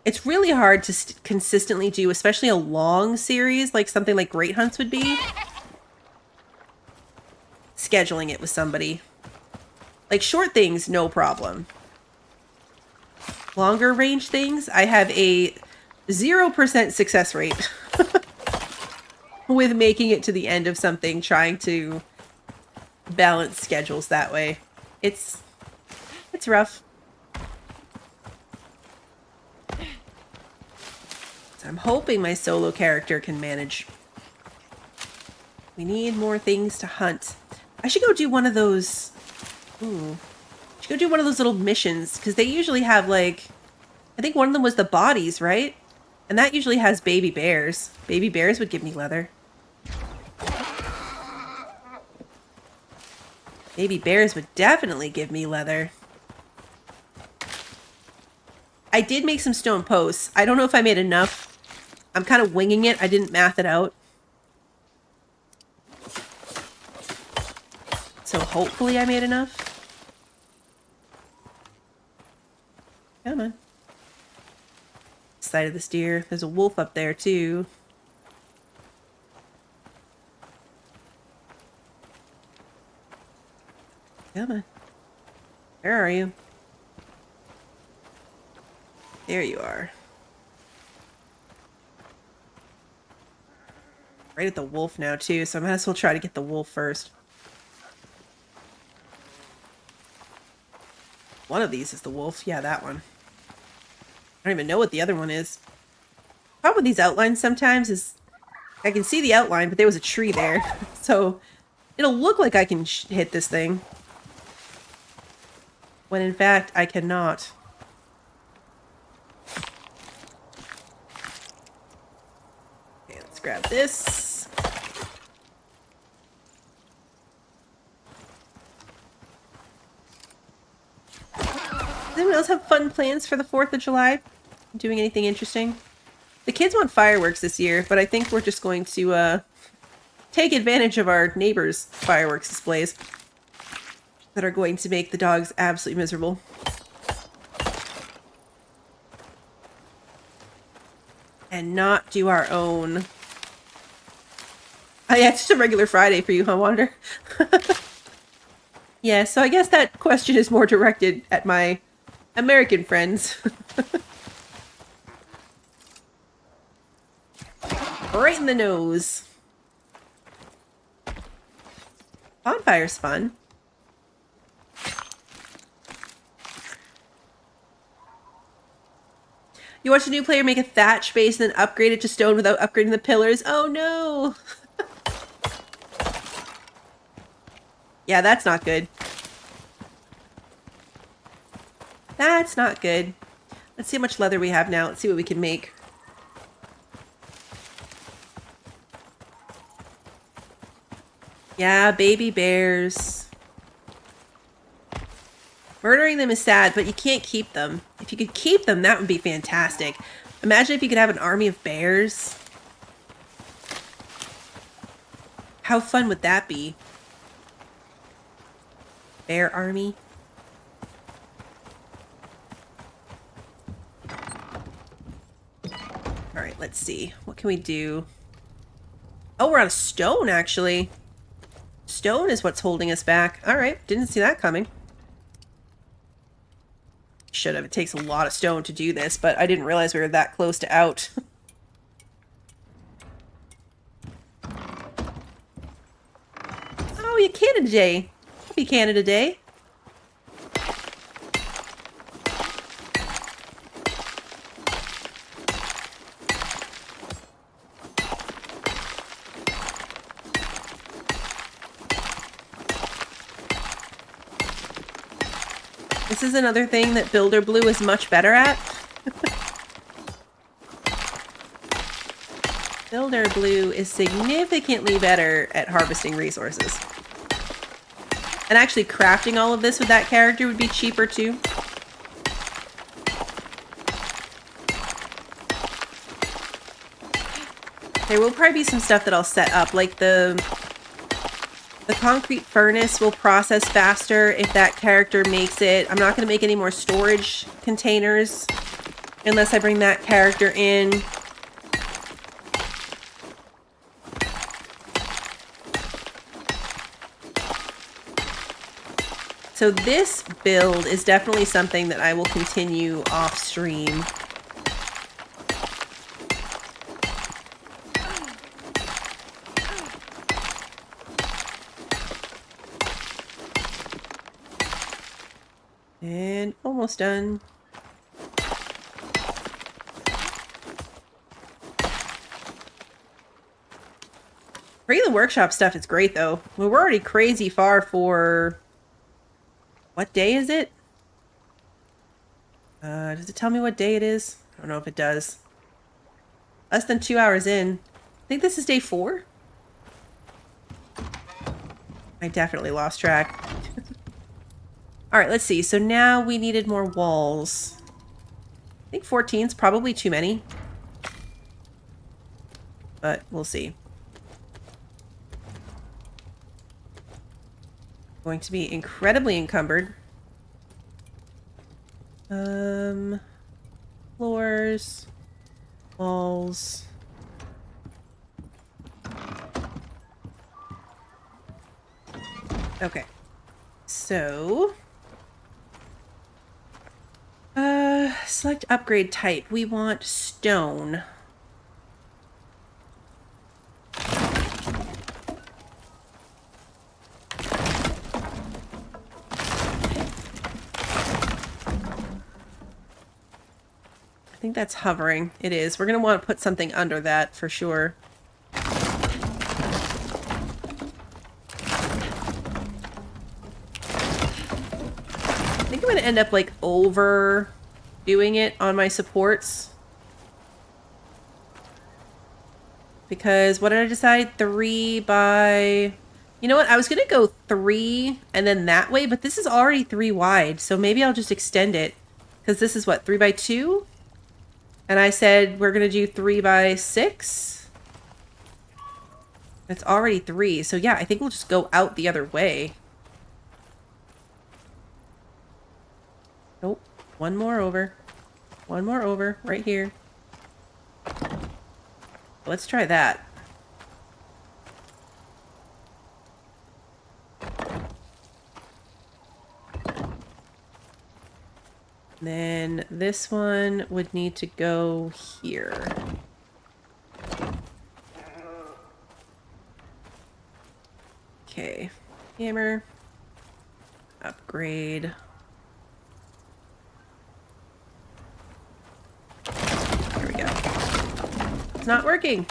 It's really hard to consistently do, especially a long series, like something like Great Hunts would be. Scheduling it with somebody. Like, short things, no problem. Longer range things, I have a 0% success rate with making it to the end of something, trying to balance schedules that way. It's rough. So I'm hoping my solo character can manage. We need more things to hunt. I should go do one of those. Ooh. Go do one of those little missions, because they usually have, like, I think one of them was the bodies, right? And that usually has baby bears. Baby bears would give me leather. Baby bears would definitely give me leather. I did make some stone posts. I don't know if I made enough. I'm kind of winging it. I didn't math it out. So hopefully I made enough. Come on. Side of this deer. There's a wolf up there too. Come on. Where are you? There you are. Right at the wolf now too, so I might as well try to get the wolf first. One of these is the wolf. Yeah, that one. I don't even know what the other one is. The problem with these outlines sometimes is I can see the outline, but there was a tree there. So it'll look like I can hit this thing, when in fact I cannot. Okay, let's grab this. Does anyone else have fun plans for the 4th of July? Doing anything interesting? The kids want fireworks this year, but I think we're just going to take advantage of our neighbors' fireworks displays that are going to make the dogs absolutely miserable. And not do our own. Oh yeah, it's just a regular Friday for you, huh, Wander? Yeah, so I guess that question is more directed at my American friends. Right in the nose. Bonfire's fun. You watch a new player make a thatch base and then upgrade it to stone without upgrading the pillars. Oh no! Yeah, that's not good. That's not good. Let's see how much leather we have now. Let's see what we can make. Yeah, baby bears. Murdering them is sad, but you can't keep them. If you could keep them, that would be fantastic. Imagine if you could have an army of bears. How fun would that be? Bear army. Alright, let's see. What can we do? Oh, we're out of stone, actually. Stone is what's holding us back. Alright, didn't see that coming. Should have. It takes a lot of stone to do this, but I didn't realize we were that close to out. Oh, yeah, Canada Day. Happy Canada Day. This is another thing that Builder Blue is much better at. Builder Blue is significantly better at harvesting resources. And actually crafting all of this with that character would be cheaper too. There will probably be some stuff that I'll set up, like the concrete furnace will process faster if that character makes it. I'm not going to make any more storage containers unless I bring that character in. So this build is definitely something that I will continue off stream. And almost done. Bring the workshop stuff is great though. We're already crazy far for... What day is it? Does it tell me what day it is? I don't know if it does. Less than 2 hours in. I think this is day 4. I definitely lost track. All right, let's see. So now we needed more walls. I think 14 is probably too many. But we'll see. Going to be incredibly encumbered. Floors. Walls. Okay. So... select upgrade type. We want stone. I think that's hovering. It is. We're going to want to put something under that for sure. I think I'm going to end up like overdoing it on my supports. Because what did I decide? 3 by... You know what? I was going to go 3 and then that way, but this is already 3 wide. So maybe I'll just extend it. Because this is what? 3 by 2? And I said we're going to do 3 by 6. It's already 3. So yeah, I think we'll just go out the other way. Nope. One more over. One more over. Right here. Let's try that. Then this one would need to go here. Okay. Hammer. Upgrade. There we go. It's not working.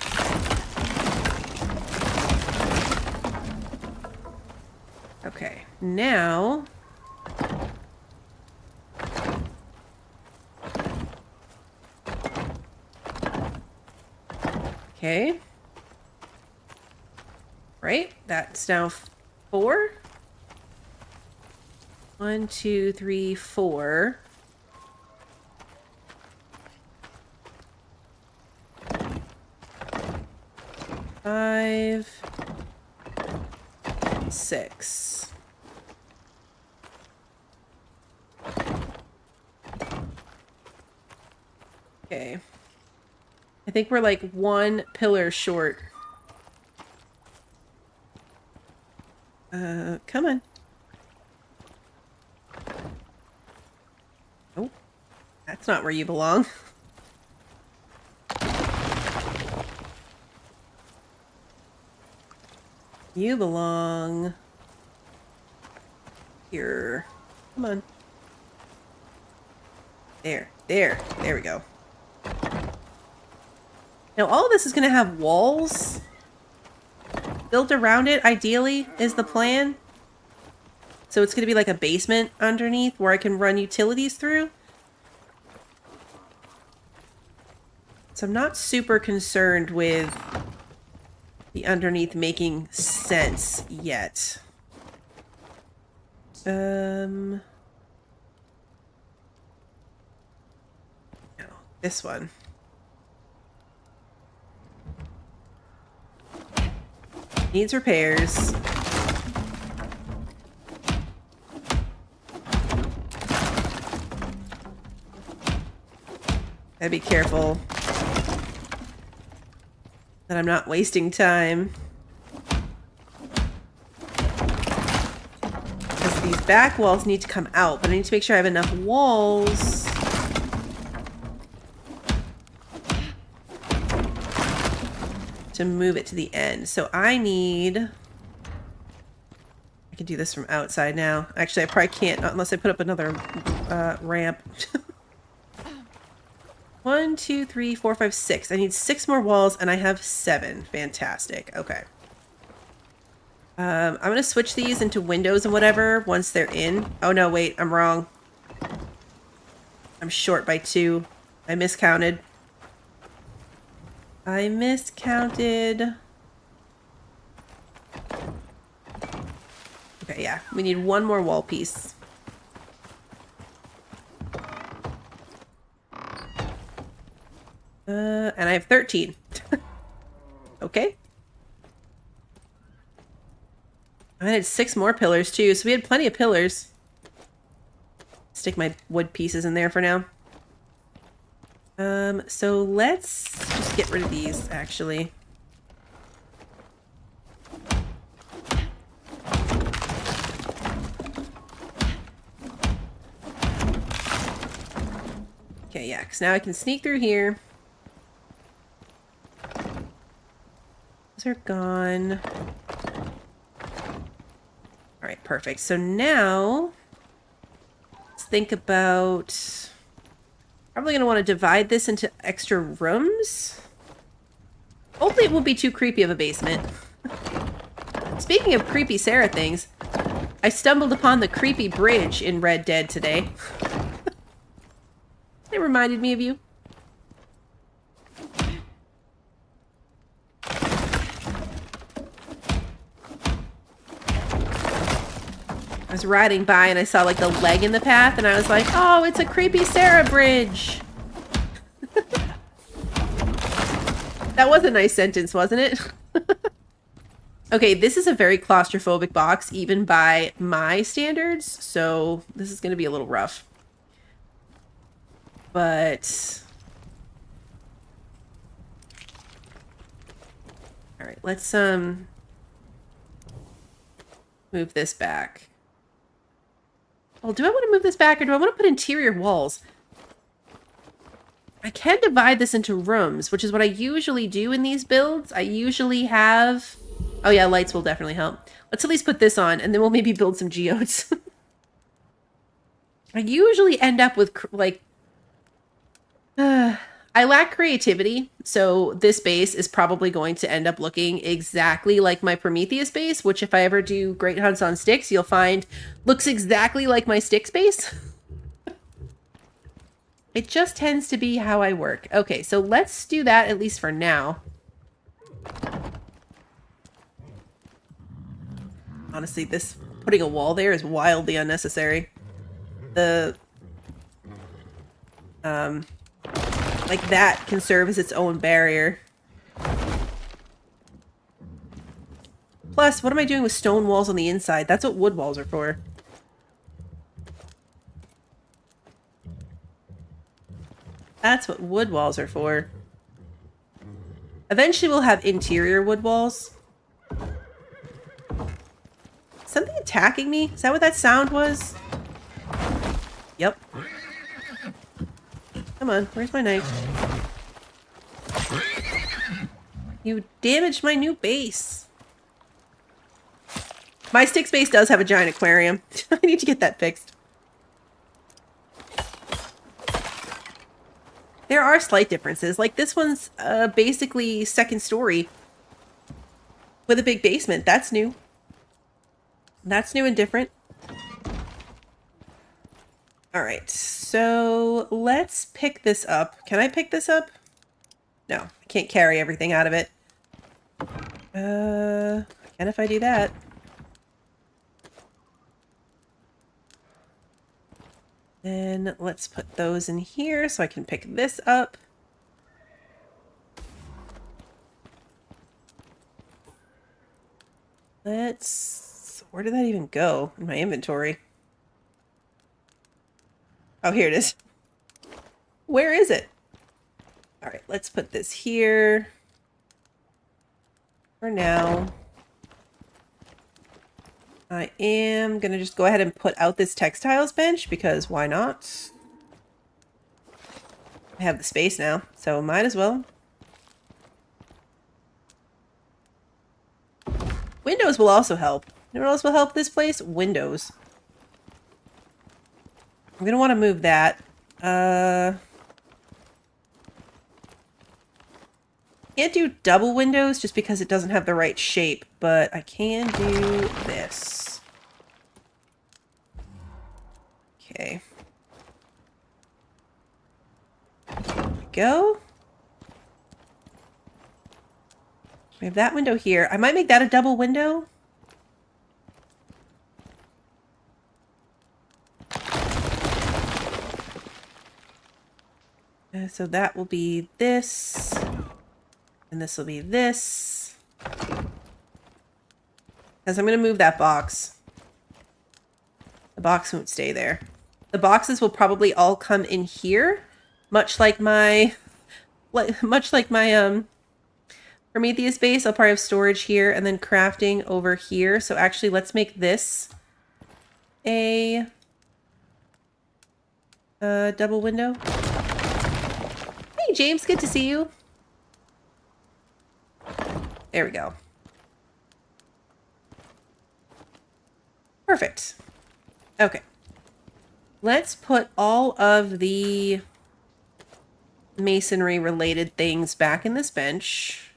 Okay. Now... Okay. Right, that's now 4. 1, 2, 3, 4. Five, 6. Okay. I think we're like 1 pillar short. Come on. Oh, that's not where you belong. You belong here. Come on. There we go. Now all of this is going to have walls built around it, ideally, is the plan. So it's going to be like a basement underneath where I can run utilities through. So I'm not super concerned with the underneath making sense yet. No, this one. Needs repairs. Gotta be careful that I'm not wasting time. Because these back walls need to come out, but I need to make sure I have enough walls to move it to the end. So I need... I can do this from outside now. Actually, I probably can't unless I put up another ramp. 1, 2, 3, 4, 5, 6. I need 6 more walls, and I have 7. Fantastic. Okay. I'm going to switch these into windows and whatever once they're in. Oh, no, wait. I'm wrong. I'm short by 2. I miscounted. I miscounted. Okay, yeah. We need 1 more wall piece. And I have 13. Okay. I had 6 more pillars too, so we had plenty of pillars. Stick my wood pieces in there for now. So let's just get rid of these, actually. Okay, yeah, because now I can sneak through here. Those are gone. Alright, perfect. So now, let's think about... Probably going to want to divide this into extra rooms. Hopefully it won't be too creepy of a basement. Speaking of creepy Sarah things, I stumbled upon the creepy bridge in Red Dead today. It reminded me of you. I was riding by and I saw like the leg in the path and I was like, oh, it's a creepy Sarah bridge. That was a nice sentence, wasn't it? Okay, this is a very claustrophobic box, even by my standards, so this is going to be a little rough. But... Alright, let's, move this back. Well, do I want to move this back, or do I want to put interior walls? I can divide this into rooms, which is what I usually do in these builds. I usually have... Oh yeah, lights will definitely help. Let's at least put this on, and then we'll maybe build some geodes. I usually end up with, like... I lack creativity, so this base is probably going to end up looking exactly like my Prometheus base, which if I ever do Great Hunts on Sticks, you'll find looks exactly like my Sticks base. It just tends to be how I work. Okay, so let's do that at least for now. Honestly, this putting a wall there is wildly unnecessary. Like that can serve as its own barrier. Plus, what am I doing with stone walls on the inside? That's what wood walls are for. That's what wood walls are for. Eventually we'll have interior wood walls. Something attacking me? Is that what that sound was? Yep. Come on, where's my knife? You damaged my new base. My Sticks base does have a giant aquarium. I need to get that fixed. There are slight differences. Like this one's basically second story with a big basement. That's new. That's new and different. Alright, so let's pick this up. Can I pick this up? No, I can't carry everything out of it. I can if I do that. Then let's put those in here so I can pick this up. Where did that even go in my inventory? Oh, here it is. Where is it? All right, let's put this here for now. I am going to just go ahead and put out this textiles bench because why not? I have the space now, so might as well. Windows will also help. You know what else will help this place? Windows. I'm going to want to move that. Can't do double windows just because it doesn't have the right shape, but I can do this. Okay. go. We have that window here. I might make that a double window. So that will be this. And this will be this. Because I'm going to move that box. The box won't stay there. The boxes will probably all come in here. Much like my Prometheus base, I'll probably have storage here and then crafting over here. So actually, let's make this a double window. Hey, James, good to see you. There we go. Perfect. Okay. Let's put all of the masonry related things back in this bench.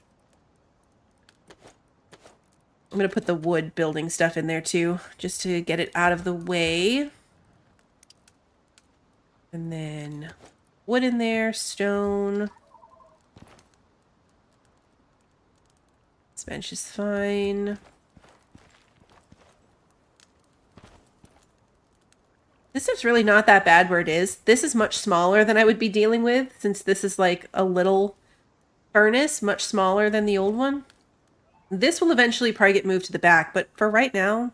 I'm going to put the wood building stuff in there too, just to get it out of the way. And then wood in there, stone. This bench is fine. This stuff's really not that bad where it is. This is much smaller than I would be dealing with, since this is like a little furnace, much smaller than the old one. This will eventually probably get moved to the back, but for right now,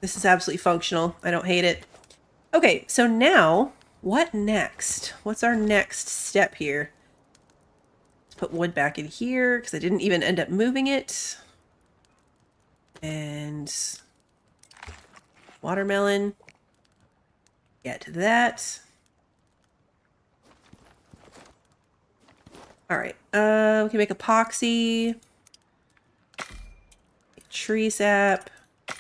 this is absolutely functional. I don't hate it. Okay, so now, what next? What's our next step here? Let's put wood back in here, because I didn't even end up moving it. And watermelon. Get to that. All right, we can make epoxy. Tree sap. I'm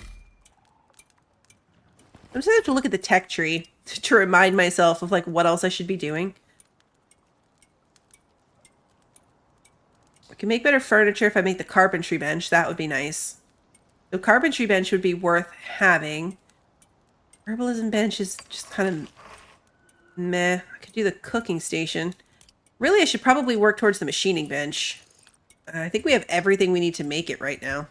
just gonna have to look at the tech tree to remind myself of like what else I should be doing. I can make better furniture if I make the carpentry bench. That would be nice. The carpentry bench would be worth having. Herbalism bench is just kind of meh. I could do the cooking station. Really, I should probably work towards the machining bench. I think we have everything we need to make it right now.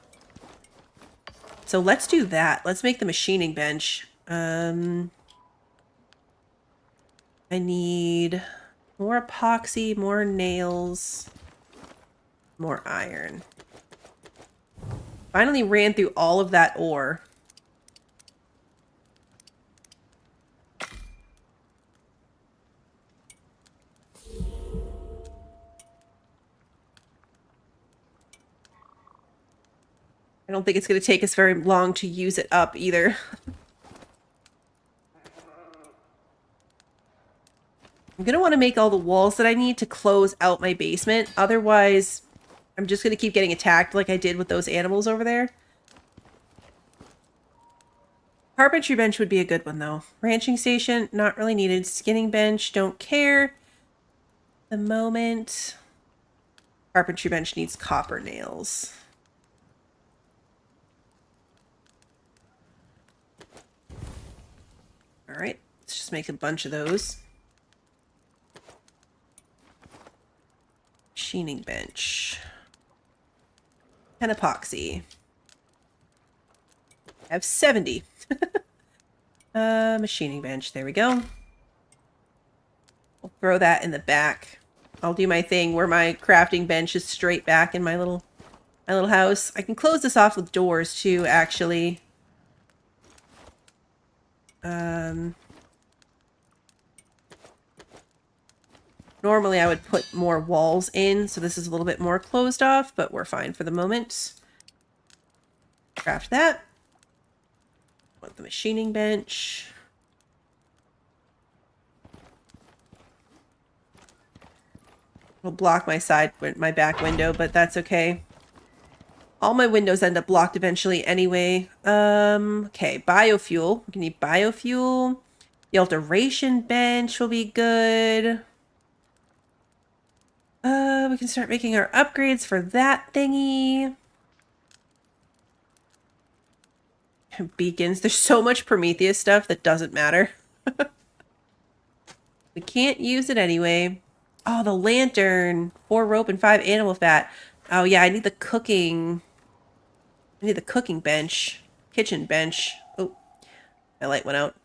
So let's do that. Let's make the machining bench. I need more epoxy, more nails, more iron. Finally ran through all of that ore. I don't think it's going to take us very long to use it up either. I'm going to want to make all the walls that I need to close out my basement. Otherwise, I'm just going to keep getting attacked like I did with those animals over there. Carpentry bench would be a good one, though. Ranching station, not really needed. Skinning bench, don't care. The moment. Carpentry bench needs copper nails. All right, let's just make a bunch of those. Machining bench. And epoxy. I have 70. Machining bench, there we go. We'll throw that in the back. I'll do my thing where my crafting bench is straight back in my little house. I can close this off with doors too, actually. Normally I would put more walls in, so this is a little bit more closed off, but we're fine for the moment. Craft that. Want the machining bench. Will block my back window, but that's okay. All my windows end up blocked eventually anyway. Okay, biofuel. We can need biofuel. The alteration bench will be good. We can start making our upgrades for that thingy. Beacons. There's so much Prometheus stuff that doesn't matter. We can't use it anyway. Oh, the lantern. 4 rope and 5 animal fat. Oh, yeah, I need the cooking. I need the cooking bench. Kitchen bench. Oh, my light went out.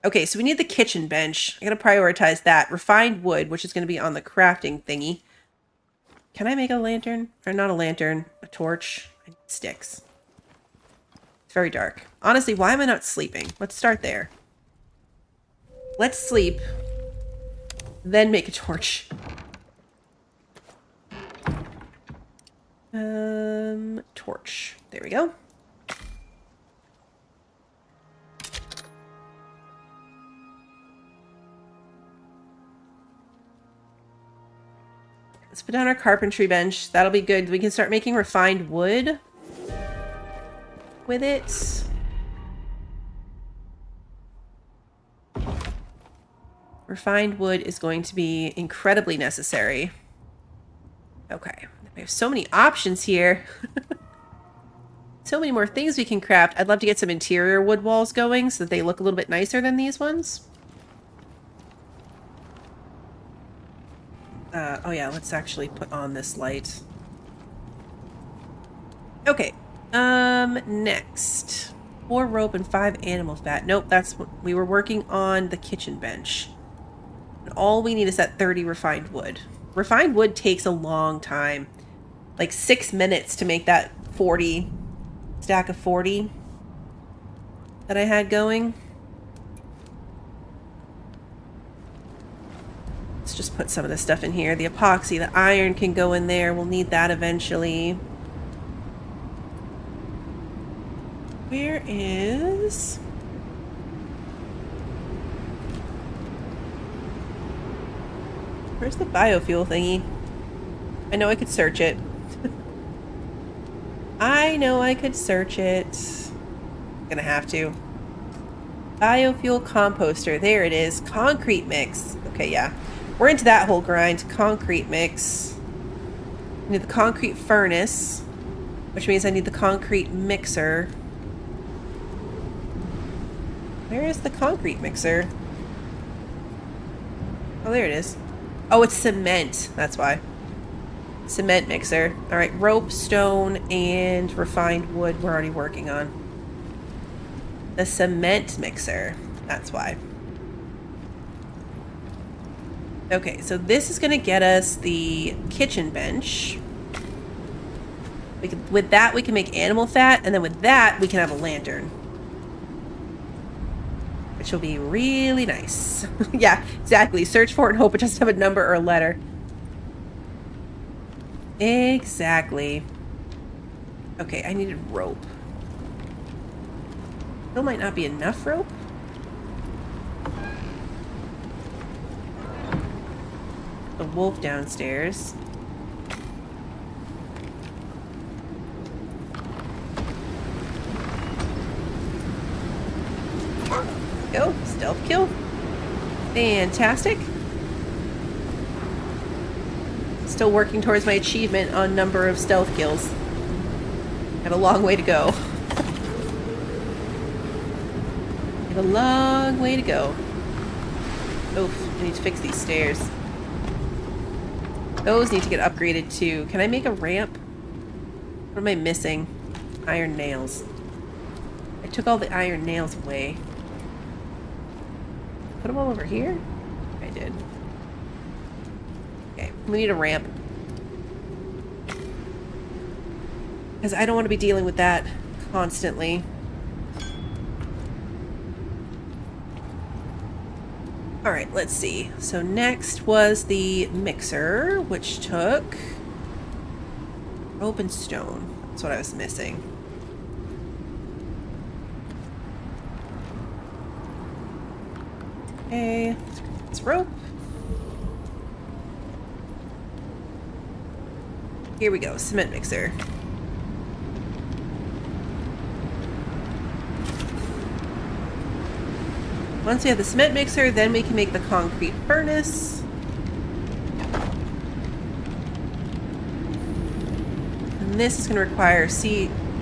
Okay, so we need the kitchen bench. I gotta prioritize that. Refined wood, which is gonna be on the crafting thingy. Can I make a lantern? Or not a lantern, a torch. I need sticks. It's very dark. Honestly, why am I not sleeping? Let's start there. Let's sleep. Then make a torch. Torch. There we go. Let's put down our carpentry bench. That'll be good. We can start making refined wood with it. Refined wood is going to be incredibly necessary. Okay. We have so many options here. So many more things we can craft. I'd love to get some interior wood walls going so that they look a little bit nicer than these ones. Oh yeah, let's actually put on this light. Okay. Next. 4 rope and 5 animal fat. Nope, that's what we were working on, the kitchen bench. And all we need is that 30 refined wood. Refined wood takes a long time. Like 6 minutes to make that 40 stack of 40 that I had going. Let's just put some of this stuff in here. The epoxy, the iron can go in there. We'll need that eventually. Where is... Where's the biofuel thingy? I know I could search it. I know I could search it. Gonna have to. Biofuel composter. There it is. Concrete mix. Okay, yeah. We're into that whole grind. Concrete mix. I need the concrete furnace, which means I need the concrete mixer. Where is the concrete mixer? Oh, there it is. Oh, it's cement. That's why. Cement mixer. All right, rope, stone, and refined wood we're already working on. The cement mixer. That's why. Okay, so this is going to get us the kitchen bench. With that, we can make animal fat, and then with that, we can have a lantern. Which will be really nice. Yeah, exactly. Search for it and hope it doesn't have a number or a letter. Exactly. Okay, I needed rope. Still might not be enough rope. The wolf downstairs. Go. Stealth kill. Fantastic. Still working towards my achievement on number of stealth kills. Have a long way to go. Have a long way to go. Oof, I need to fix these stairs. Those need to get upgraded too. Can I make a ramp? What am I missing? Iron nails. I took all the iron nails away. Put them all over here? I did. Okay, we need a ramp. Because I don't want to be dealing with that constantly. Alright, let's see. So next was the mixer, which took rope and stone. That's what I was missing. Okay, it's rope. Here we go, cement mixer. Once we have the cement mixer, then we can make the concrete furnace. And this is going to require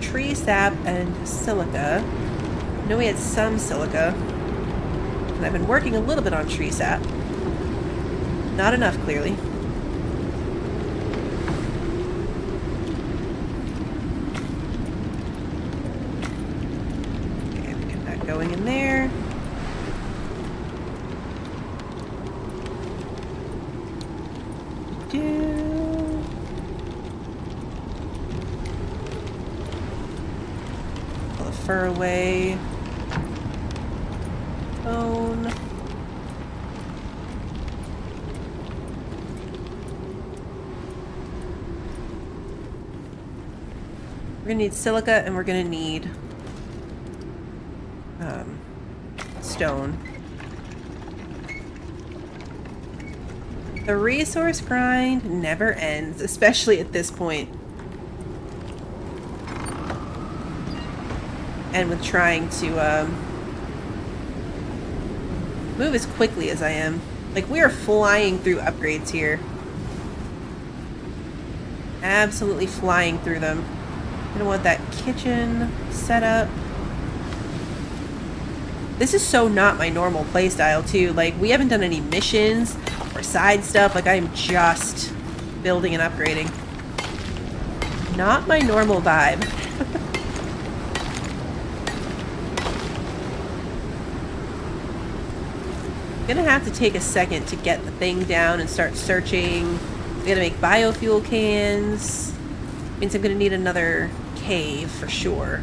tree sap and silica. I know we had some silica. And I've been working a little bit on tree sap. Not enough, clearly. going in there. Pull the fur away. Bone. We're gonna need silica and we're gonna need stone. The resource grind never ends, especially at this point. And with trying to move as quickly as I am. Like, we are flying through upgrades here. Absolutely flying through them. Gonna want that kitchen set up. This is so not my normal playstyle too. Like, we haven't done any missions or side stuff. Like, I'm just building and upgrading. Not my normal vibe. Gonna have to take a second to get the thing down and start searching. I'm gonna make biofuel cans. Means I'm gonna need another cave for sure.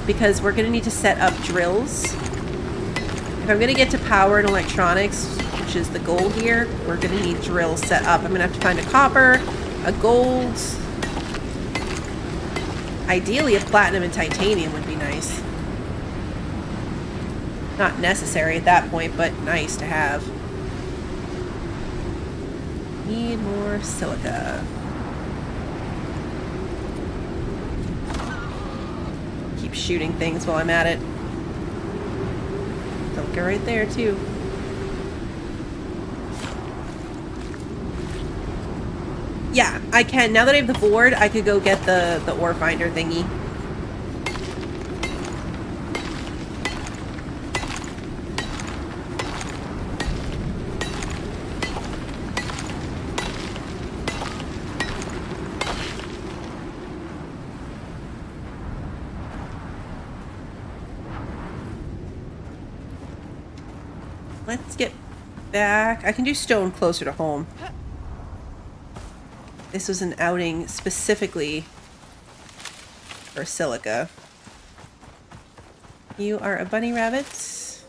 Because we're gonna need to set up drills. If I'm gonna get to power and electronics, which is the goal here, we're gonna need drills set up. I'm gonna have to find a copper, a gold. Ideally, a platinum and titanium would be nice. Not necessary at that point, but nice to have. Need more silica. Keep shooting things while I'm at it. Silica right there, too. Yeah, I can. Now that I have the board, I could go get the ore finder thingy. Let's get back. I can do stone closer to home. This was an outing specifically for silica. You are a bunny rabbit.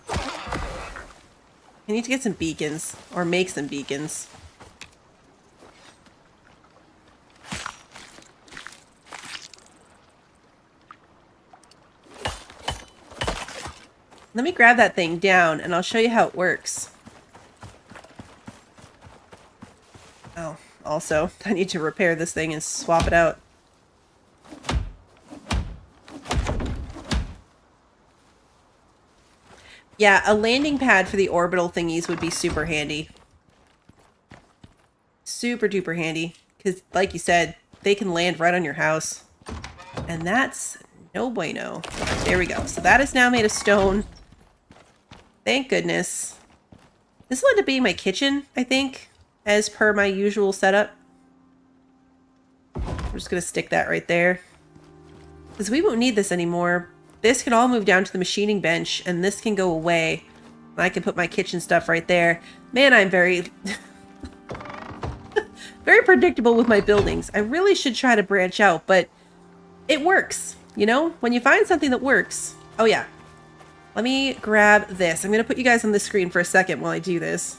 I need to get some beacons, or make some beacons. Let me grab that thing down and I'll show you how it works. Oh, also, I need to repair this thing and swap it out. Yeah, a landing pad for the orbital thingies would be super handy. Super duper handy. Because, like you said, they can land right on your house. And that's no bueno. There we go. So that is now made of stone. Thank goodness. This will end up being my kitchen, I think, as per my usual setup. I'm just going to stick that right there. Because we won't need this anymore. This can all move down to the machining bench, and this can go away. And I can put my kitchen stuff right there. Man, I'm very... very predictable with my buildings. I really should try to branch out, but it works. You know? When you find something that works... Oh, yeah. Let me grab this. I'm going to put you guys on the screen for a second while I do this.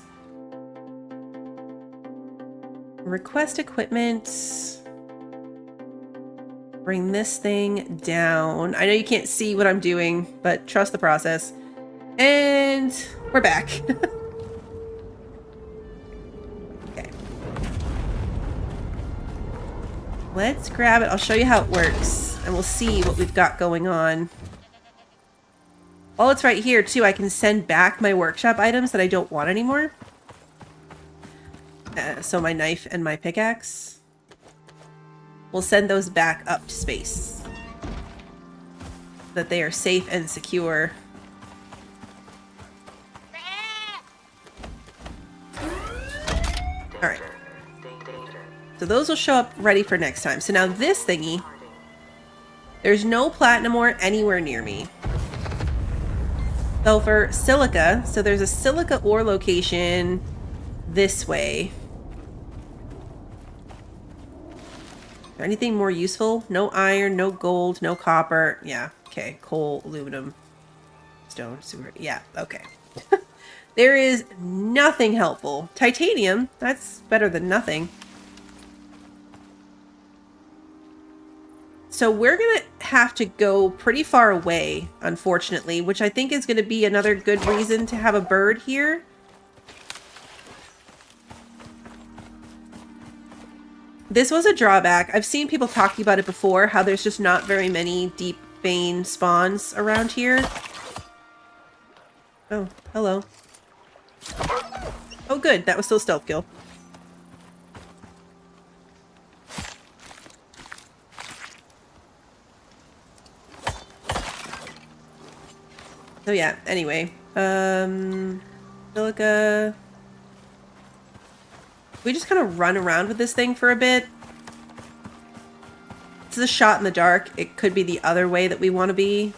Request equipment. Bring this thing down. I know you can't see what I'm doing, but trust the process. And we're back. Okay. Let's grab it. I'll show you how it works, and we'll see what we've got going on. While it's right here, too, I can send back my workshop items that I don't want anymore. So my knife and my pickaxe. We'll send those back up to space. So that they are safe and secure. Alright. So those will show up ready for next time. So now this thingy There's no platinum ore anywhere near me. Sulfur, silica. So there's a silica ore location this way. Is there anything more useful? No iron, no gold, no copper. Yeah, okay. Coal, aluminum, stone, silver. Yeah, okay. There is nothing helpful. Titanium, that's better than nothing. So we're going to have to go pretty far away, unfortunately, which I think is going to be another good reason to have a bird here. This was a drawback. I've seen people talking about it before, how there's just not very many deep vein spawns around here. Oh, hello. Oh, good. That was still a stealth kill. So yeah, anyway. Silica. We just kind of run around with this thing for a bit. This is a shot in the dark. It could be the other way that we want to be.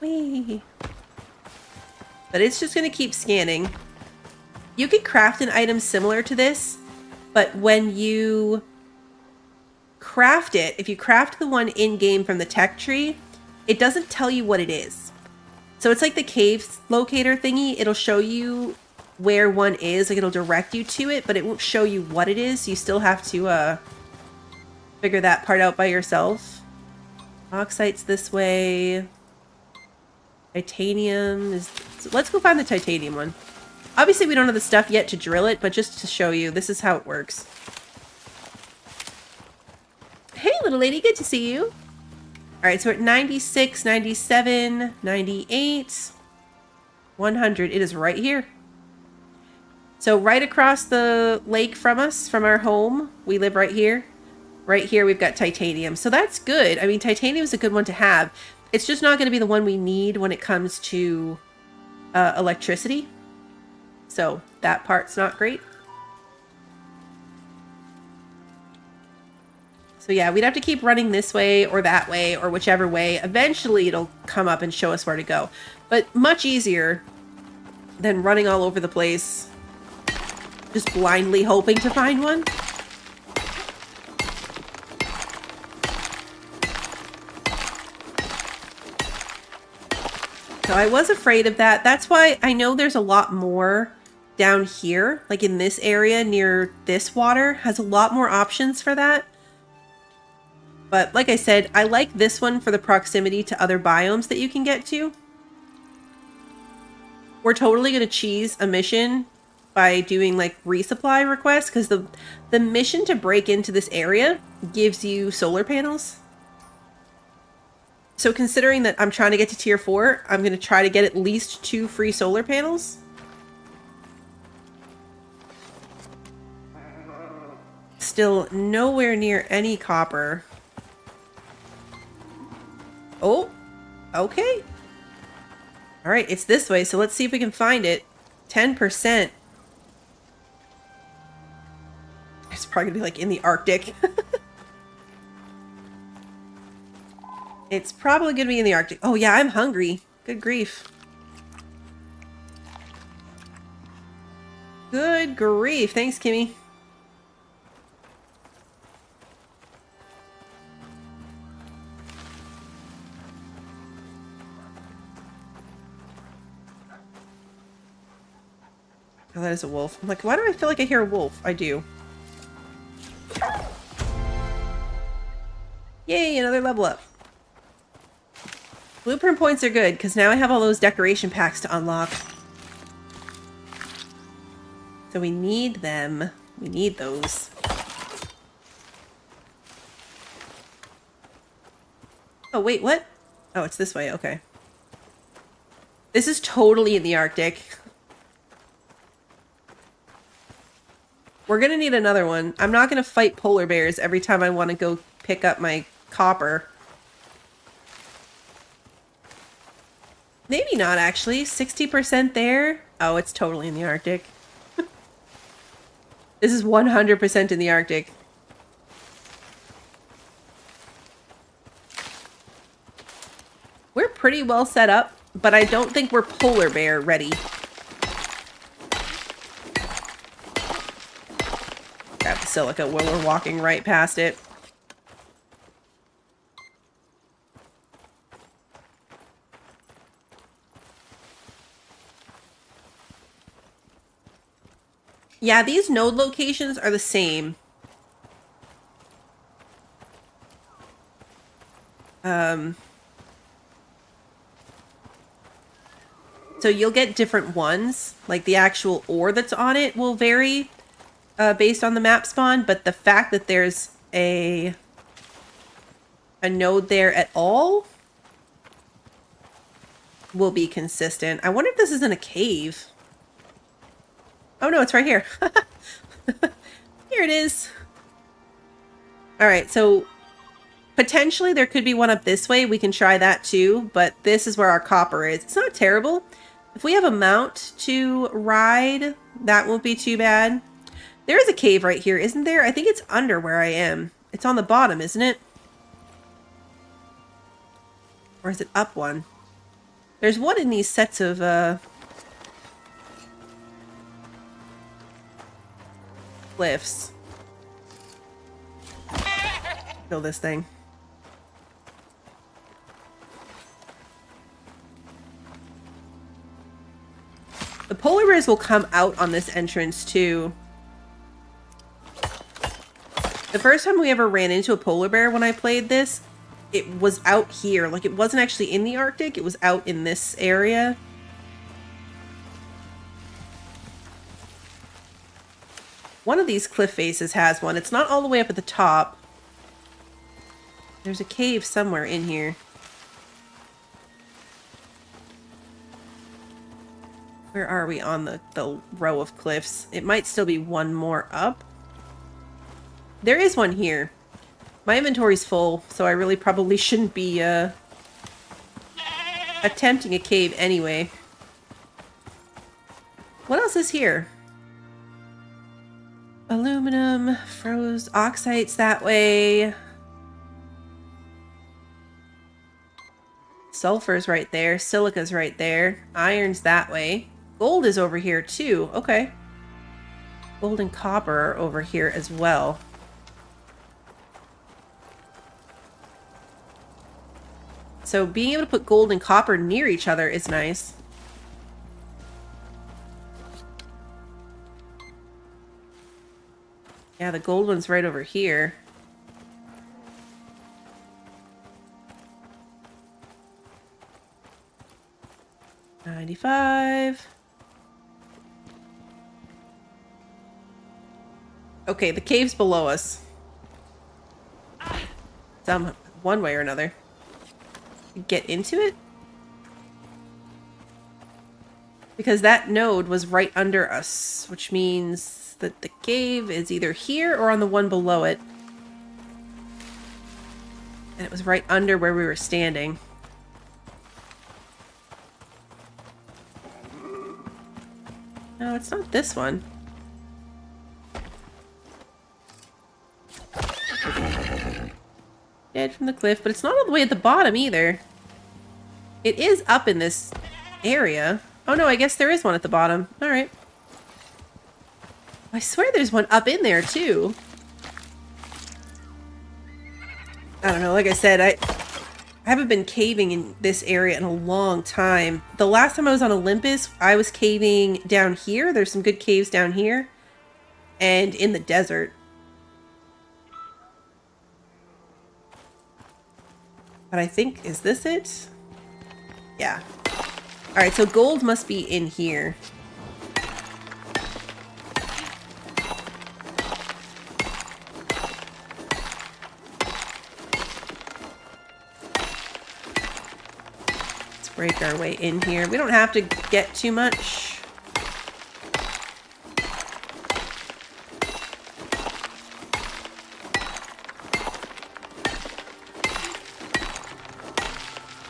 Whee! But it's just going to keep scanning. You could craft an item similar to this, but when you craft it, if you craft the one in-game from the tech tree, it doesn't tell you what it is. So it's like the cave locator thingy. It'll show you where one is, like it'll direct you to it, but it won't show you what it is. You still have to figure that part out by yourself. Bauxite's this way. Titanium is... So let's go find the titanium one. Obviously, we don't have the stuff yet to drill it, but just to show you, this is how it works. Hey, little lady, good to see you. All right, so we're at 96, 97, 98, 100. It is right here. So right across the lake from us, from our home, we live right here. Right here, we've got titanium. So that's good. I mean, titanium is a good one to have. It's just not going to be the one we need when it comes to electricity. So that part's not great. So yeah, we'd have to keep running this way or that way or whichever way. Eventually it'll come up and show us where to go. But much easier than running all over the place, just blindly hoping to find one. So I was afraid of that. That's why I know there's a lot more down here, like in this area near this water, has a lot more options for that. But like I said, I like this one for the proximity to other biomes that you can get to. We're totally going to cheese a mission by doing like resupply requests, because the mission to break into this area gives you solar panels. So considering that I'm trying to get to tier 4, I'm going to try to get at least 2 free solar panels. Still nowhere near any copper. Oh, okay. All right, it's this way, so let's see if we can find it. 10%. It's probably going to be like in the Arctic. It's probably going to be in the Arctic. Oh yeah, I'm hungry. Good grief. Good grief. Thanks, Kimmy. Oh, that is a wolf. I'm like, why do I feel like I hear a wolf? I do. Yay, another level up. Blueprint points are good, because now I have all those decoration packs to unlock. So we need them. We need those. Oh, wait, what? Oh, it's this way. Okay. This is totally in the Arctic. We're going to need another one. I'm not going to fight polar bears every time I want to go pick up my copper. Maybe not, actually. 60% there. Oh, it's totally in the Arctic. This is 100% in the Arctic. pretty well set up, but I don't think we're polar bear ready. Grab the silica while we're walking right past it. Yeah, these node locations are the same. So you'll get different ones. Like the actual ore that's on it will vary based on the map spawn, but the fact that there's a node there at all will be consistent. I wonder if this is in a cave. Oh no, it's right here. Here it is. Alright, so potentially there could be one up this way. We can try that too, but this is where our copper is. It's not terrible. If we have a mount to ride, that won't be too bad. There is a cave right here, isn't there? I think it's under where I am. It's on the bottom, isn't it? Or is it up one? There's one in these sets of, cliffs. Kill this thing. The polar bears will come out on this entrance too. The first time we ever ran into a polar bear when I played this, it was out here. Like, it wasn't actually in the Arctic, it was out in this area. One of these cliff faces has one. It's not all the way up at the top. There's a cave somewhere in here. Where are we on the row of cliffs? It might still be one more up. There is one here. My inventory's full, so I really probably shouldn't be attempting a cave anyway. What else is here? Aluminum, froze, oxides that way. Sulfur's right there, silica's right there, iron's that way. Gold is over here too, okay. Gold and copper are over here as well. So being able to put gold and copper near each other is nice. Yeah, the gold one's right over here. $95. Okay, the cave's below us. One way or another. Get into it? Because that node was right under us, which means that the cave is either here or on the one below it. And it was right under where we were standing. No, it's not this one. Dead from the cliff, but it's not all the way at the bottom either. It is up in this area. Oh no, I guess there is one at the bottom. Alright. I swear there's one up in there too. I don't know, like I said, I haven't been caving in this area in a long time. The last time I was on Olympus, I was caving down here. There's some good caves down here. And in the desert. But I think, is this it? Yeah. Alright, so gold must be in here. Let's break our way in here. We don't have to get too much.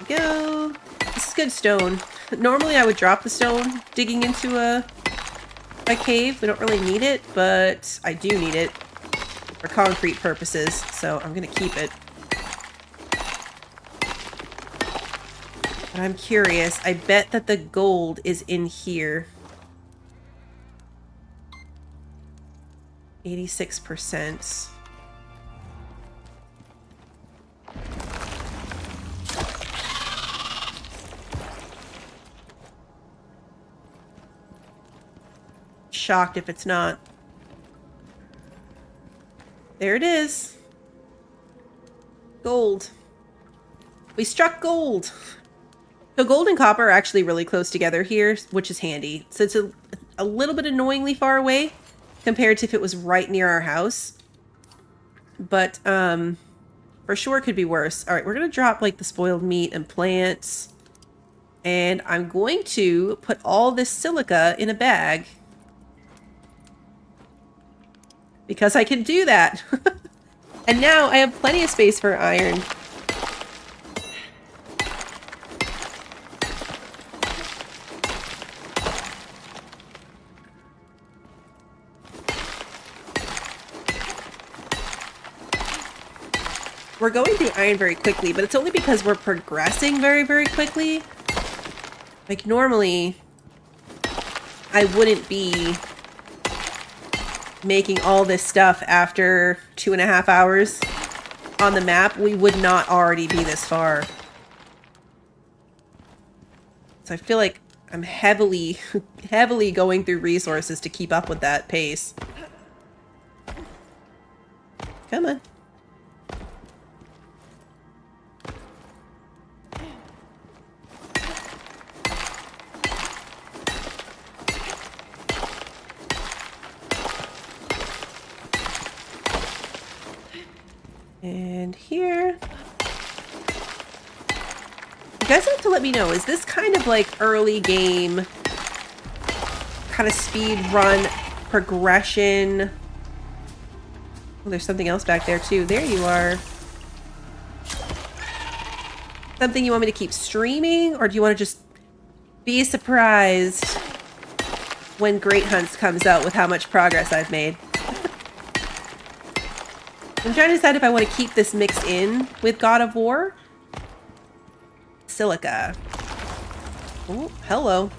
Go. This is good stone. Normally I would drop the stone digging into a cave. We don't really need it, but I do need it for concrete purposes, so I'm gonna keep it. But I'm curious. I bet that the gold is in here. 86%. Shocked if it's not. There it is. Gold. We struck gold. So gold and copper are actually really close together here, which is handy. So it's a little bit annoyingly far away compared to if it was right near our house. But for sure could be worse. All right, we're going to drop like the spoiled meat and plants. And I'm going to put all this silica in a bag. Because I can do that. And now I have plenty of space for iron. We're going through iron very quickly, but it's only because we're progressing very, very quickly. Like, normally, I wouldn't be making all this stuff after 2.5 hours on the map. We would not already be this far. So I feel like I'm heavily going through resources to keep up with that pace. Come on. And here. You guys have to let me know, is this kind of like early game, kind of speed run progression? Oh, there's something else back there too. There you are. Something you want me to keep streaming, or do you want to just be surprised when Great Hunts comes out with how much progress I've made? I'm trying to decide if I want to keep this mixed in with God of War. Silica. Oh, hello.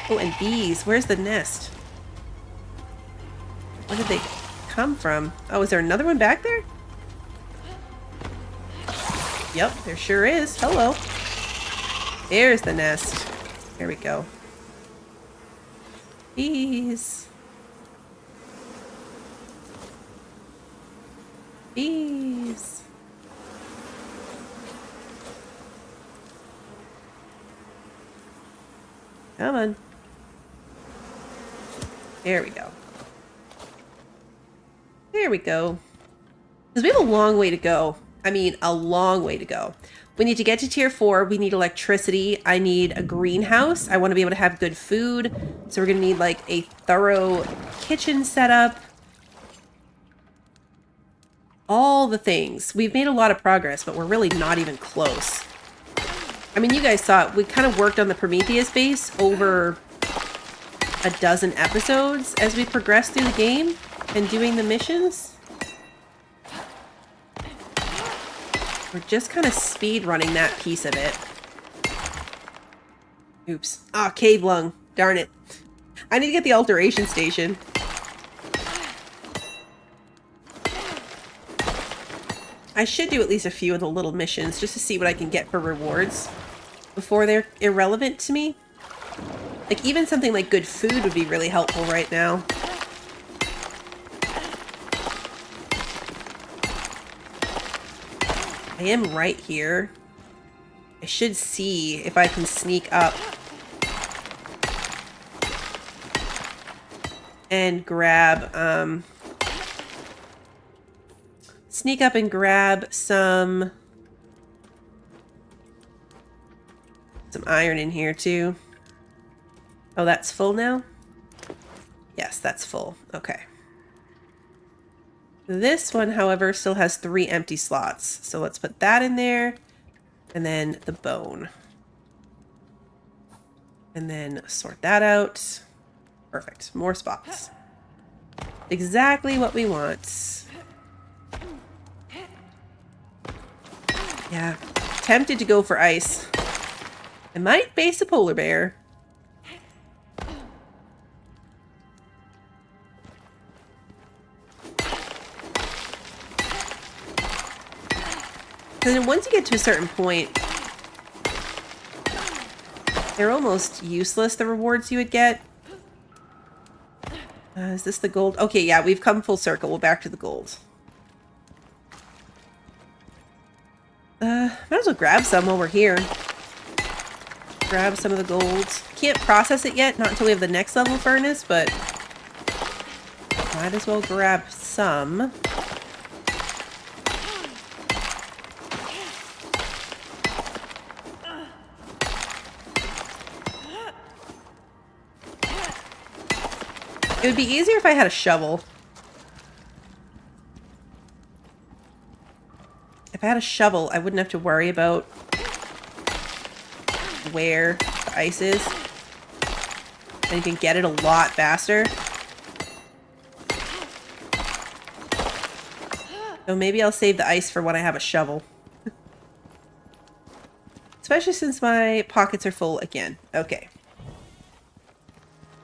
Oh, and bees. Where's the nest? Where did they come from? Oh, is there another one back there? Yep, there sure is. Hello. There's the nest. There we go. Bees. Bees. Come on. There we go. There we go. Because we have a long way to go. I mean, a long way to go. We need to get to tier 4. We need electricity. I need a greenhouse. I want to be able to have good food. So we're going to need like a thorough kitchen setup. All the things. We've made a lot of progress, but we're really not even close. I mean, you guys saw it. We kind of worked on the Prometheus base over a dozen episodes as we progressed through the game and doing the missions. We're just kind of speed running that piece of it. Oops. Ah, cave lung. Darn it. I need to get the alteration station. I should do at least a few of the little missions just to see what I can get for rewards before they're irrelevant to me. Like, even something like good food would be really helpful right now. I am right here. I should see if I can sneak up and grab, sneak up and grab some iron in here too. Oh, that's full now? Yes, that's full. Okay. This one, however, still has 3 empty slots. So let's put that in there. And then the bone. And then sort that out. Perfect. More spots. Exactly what we want. Yeah. tempted to go for ice. I might face a polar bear. And then once you get to a certain point, they're almost useless, the rewards you would get. Is this the gold? Okay, yeah, we've come full circle. We're back to the gold. Might as well grab some while we're here. Grab some of the gold. Can't process it yet, not until we have the next level furnace, but might as well grab some. It would be easier if I had a shovel. If I had a shovel, I wouldn't have to worry about where the ice is. And you can get it a lot faster. So maybe I'll save the ice for when I have a shovel. Especially since my pockets are full again. Okay.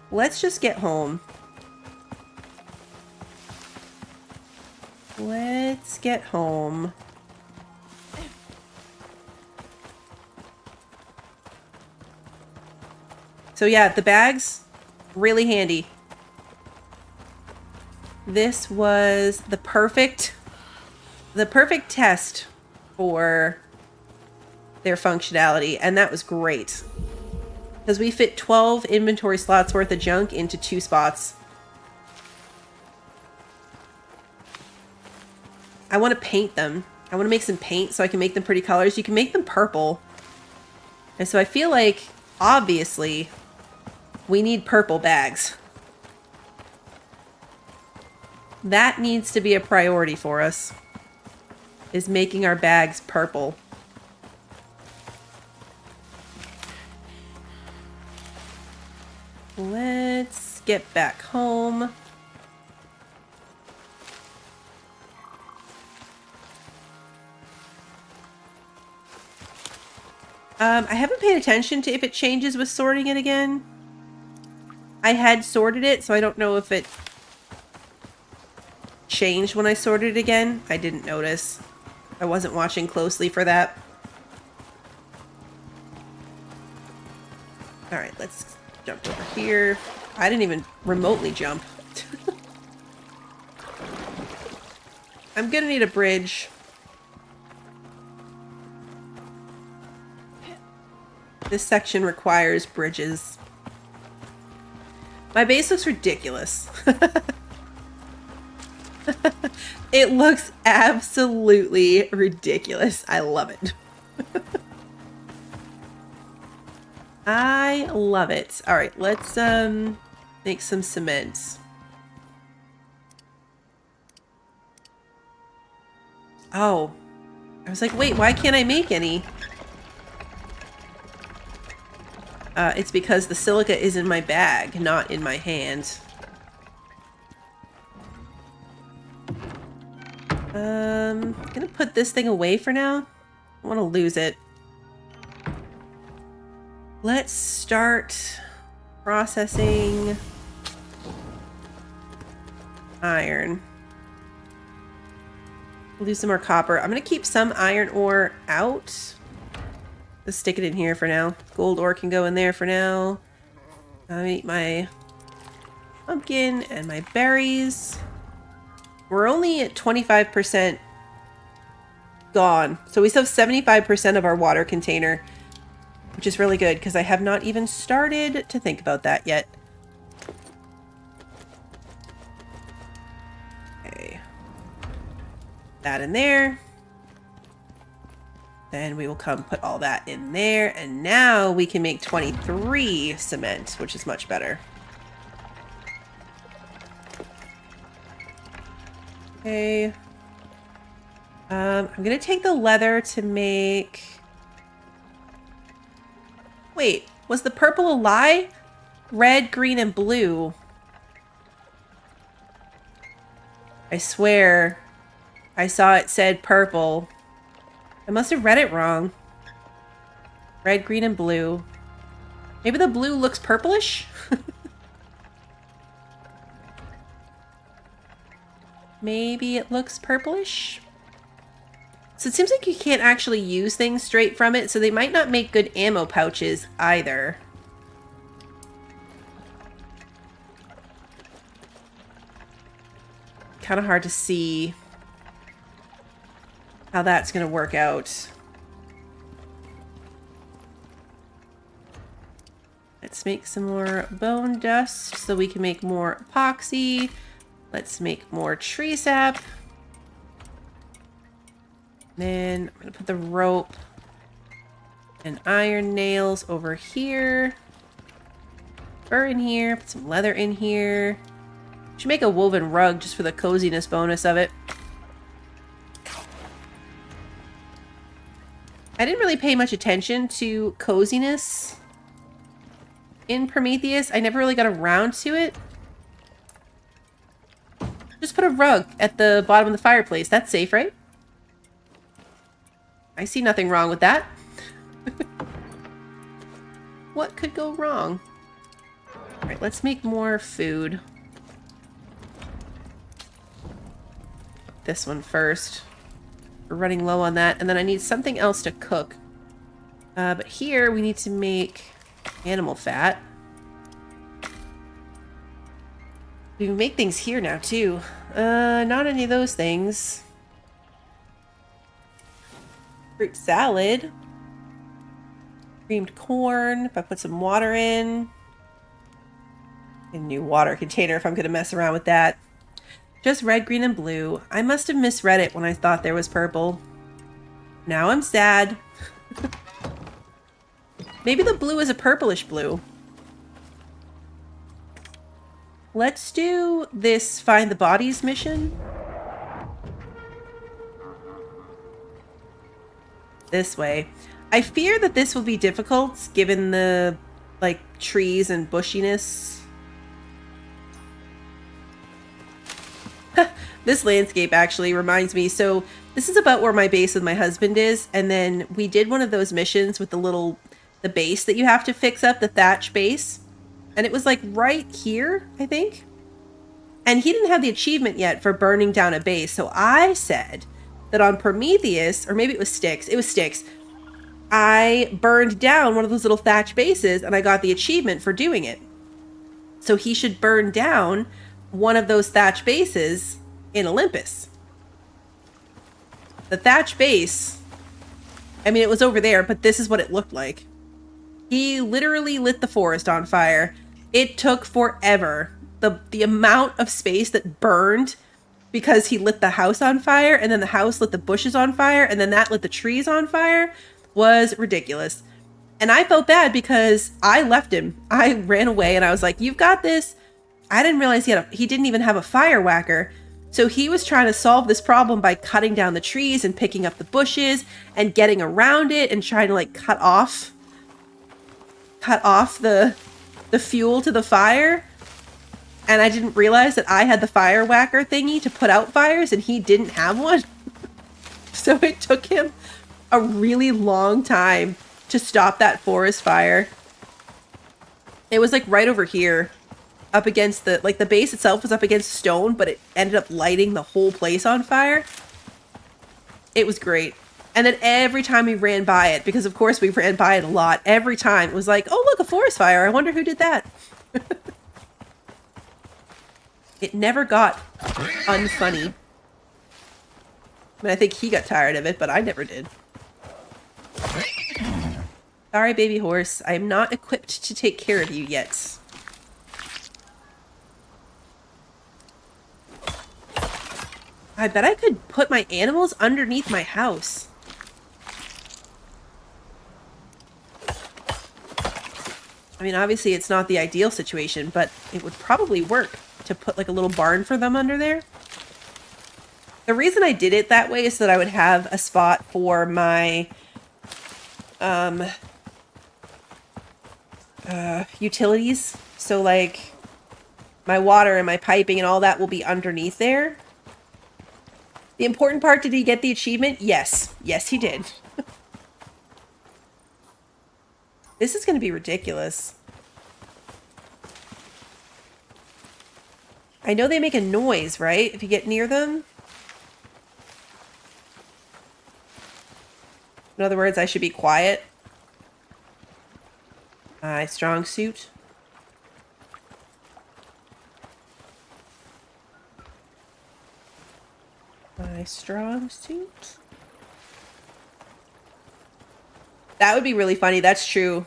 Let's just get home. Let's get home. So yeah, the bags, really handy. This was the perfect test for their functionality, and that was great. Because we fit 12 inventory slots worth of junk into 2 spots. I want to paint them. I want to make some paint so I can make them pretty colors. You can make them purple. And so I feel like, obviously, we need purple bags. That needs to be a priority for us, is making our bags purple. Let's get back home. I haven't paid attention to if it changes with sorting it again. I had sorted it, so I don't know if it changed when I sorted it again. I didn't notice. I wasn't watching closely for that. Alright, let's jump over here. I didn't even remotely jump. I'm gonna need a bridge. This section requires bridges. My base looks ridiculous. It looks absolutely ridiculous. I love it. I love it. All right, let's make some cement. Oh, I was like, wait, why can't I make any? It's because the silica is in my bag, not in my hand. I'm gonna put this thing away for now. I want to lose it. Let's start processing iron. We'll do some more copper. I'm gonna keep some iron ore out. Let's stick it in here for now. Gold ore can go in there for now. I'll eat my pumpkin and my berries. We're only at 25% gone. So we still have 75% of our water container, which is really good because I have not even started to think about that yet. Okay. That in there. Then we will come put all that in there. And now we can make 23 cement, which is much better. Okay. I'm going to take the leather to make... Wait, was the purple a lie? Red, green, and blue. I swear I saw it said purple. I must have read it wrong. Red, green, and blue. Maybe the blue looks purplish? Maybe it looks purplish? So it seems like you can't actually use things straight from it, so they might not make good ammo pouches either. Kind of hard to see how that's going to work out. Let's make some more bone dust so we can make more epoxy. Let's make more tree sap. Then I'm going to put the rope and iron nails over here. Fur in here. Put some leather in here. Should make a woven rug just for the coziness bonus of it. I didn't really pay much attention to coziness in Prometheus. I never really got around to it. Just put a rug at the bottom of the fireplace. That's safe, right? I see nothing wrong with that. What could go wrong? Alright, let's make more food. This one first. We're running low on that. And then I need something else to cook. But here we need to make animal fat. We can make things here now too. Not any of those things. Fruit salad. Creamed corn. If I put some water in. A new water container if I'm going to mess around with that. Just red, green, and blue. I must have misread it when I thought there was purple. Now I'm sad. Maybe the blue is a purplish blue. Let's do this find the bodies mission. This way. I fear that this will be difficult given the, like, trees and bushiness. This landscape actually reminds me. So this is about where my base with my husband is. And then we did one of those missions with the base that you have to fix up, the thatch base. And it was like right here, I think. And he didn't have the achievement yet for burning down a base. So I said that on Prometheus, or maybe it was Styx. It was Styx. I burned down one of those little thatch bases and I got the achievement for doing it. So he should burn down one of those thatch bases in Olympus. The thatch base, I mean, it was over there, but this is what it looked like. He literally lit the forest on fire. It took forever. The amount of space that burned because he lit the house on fire, and then the house lit the bushes on fire, and then that lit the trees on fire was ridiculous. And I felt bad because I left him. I ran away and I was like, you've got this. I didn't realize he didn't even have a fire whacker. So he was trying to solve this problem by cutting down the trees and picking up the bushes and getting around it and trying to like cut off the fuel to the fire. And I didn't realize that I had the fire whacker thingy to put out fires and he didn't have one. So it took him a really long time to stop that forest fire. It was like right over here. Up against the base itself was up against stone, but it ended up lighting the whole place on fire. It was great. And then every time we ran by it, because of course we ran by it a lot, every time it was like, oh look, a forest fire. I wonder who did that. It never got unfunny. I mean, I think he got tired of it, but I never did. Sorry, baby horse. I am not equipped to take care of you yet. I bet I could put my animals underneath my house. I mean, obviously it's not the ideal situation, but it would probably work to put like a little barn for them under there. The reason I did it that way is so that I would have a spot for my utilities. So like my water and my piping and all that will be underneath there. The important part, did he get the achievement? Yes. Yes, he did. This is going to be ridiculous. I know they make a noise, right? If you get near them. In other words, I should be quiet. My strong suit. My strong suit. That would be really funny. That's true.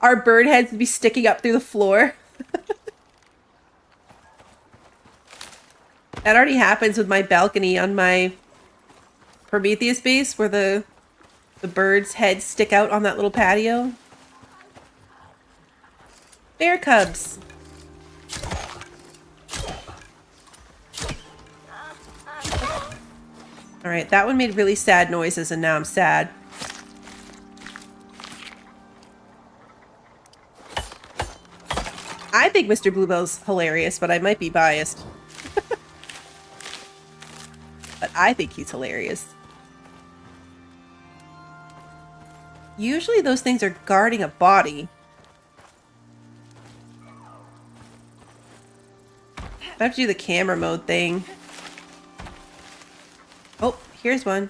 Our bird heads would be sticking up through the floor. That already happens with my balcony on my Prometheus base, where the birds' heads stick out on that little patio. Bear cubs. Alright, that one made really sad noises and now I'm sad. I think Mr. Bluebell's hilarious, but I might be biased. But I think he's hilarious. Usually those things are guarding a body. I have to do the camera mode thing. Oh, here's one.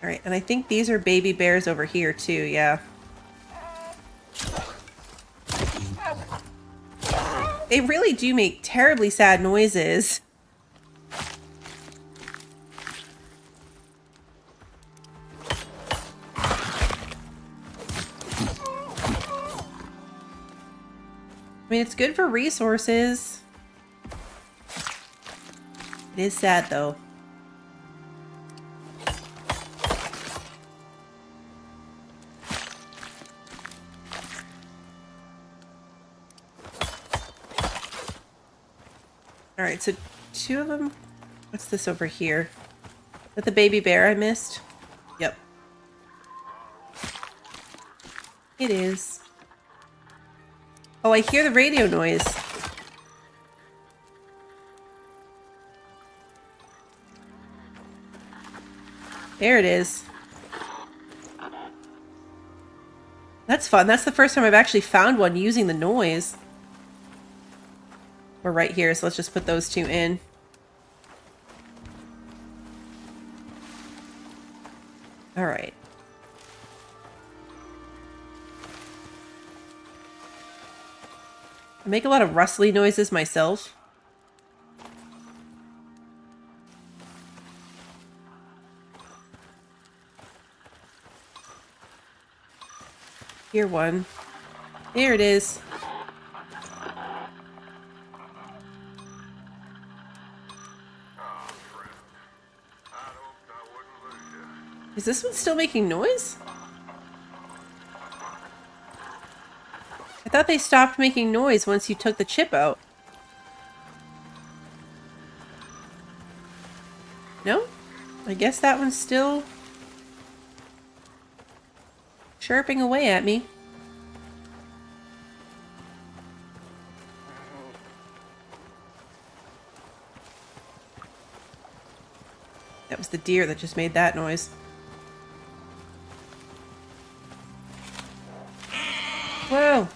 Alright, and I think these are baby bears over here too, yeah. They really do make terribly sad noises. I mean, it's good for resources. It is sad, though. Alright, so 2 of them... What's this over here? Is that the baby bear I missed? Yep. It is. Oh, I hear the radio noise. There it is. That's fun. That's the first time I've actually found one using the noise. We're right here, so let's just put those 2 in. All right. I make a lot of rustly noises myself. Here one. There it is. Is this one still making noise? I thought they stopped making noise once you took the chip out. No? I guess that one's still chirping away at me. That was the deer that just made that noise. Whoa.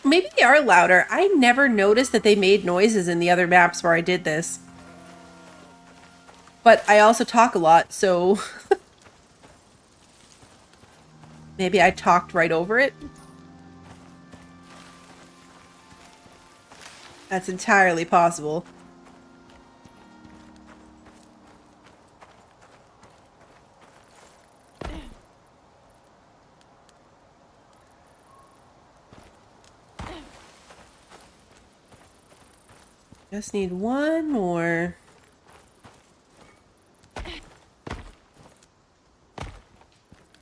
Maybe they are louder. I never noticed that they made noises in the other maps where I did this. But I also talk a lot, so... Maybe I talked right over it? That's entirely possible. Just need one more.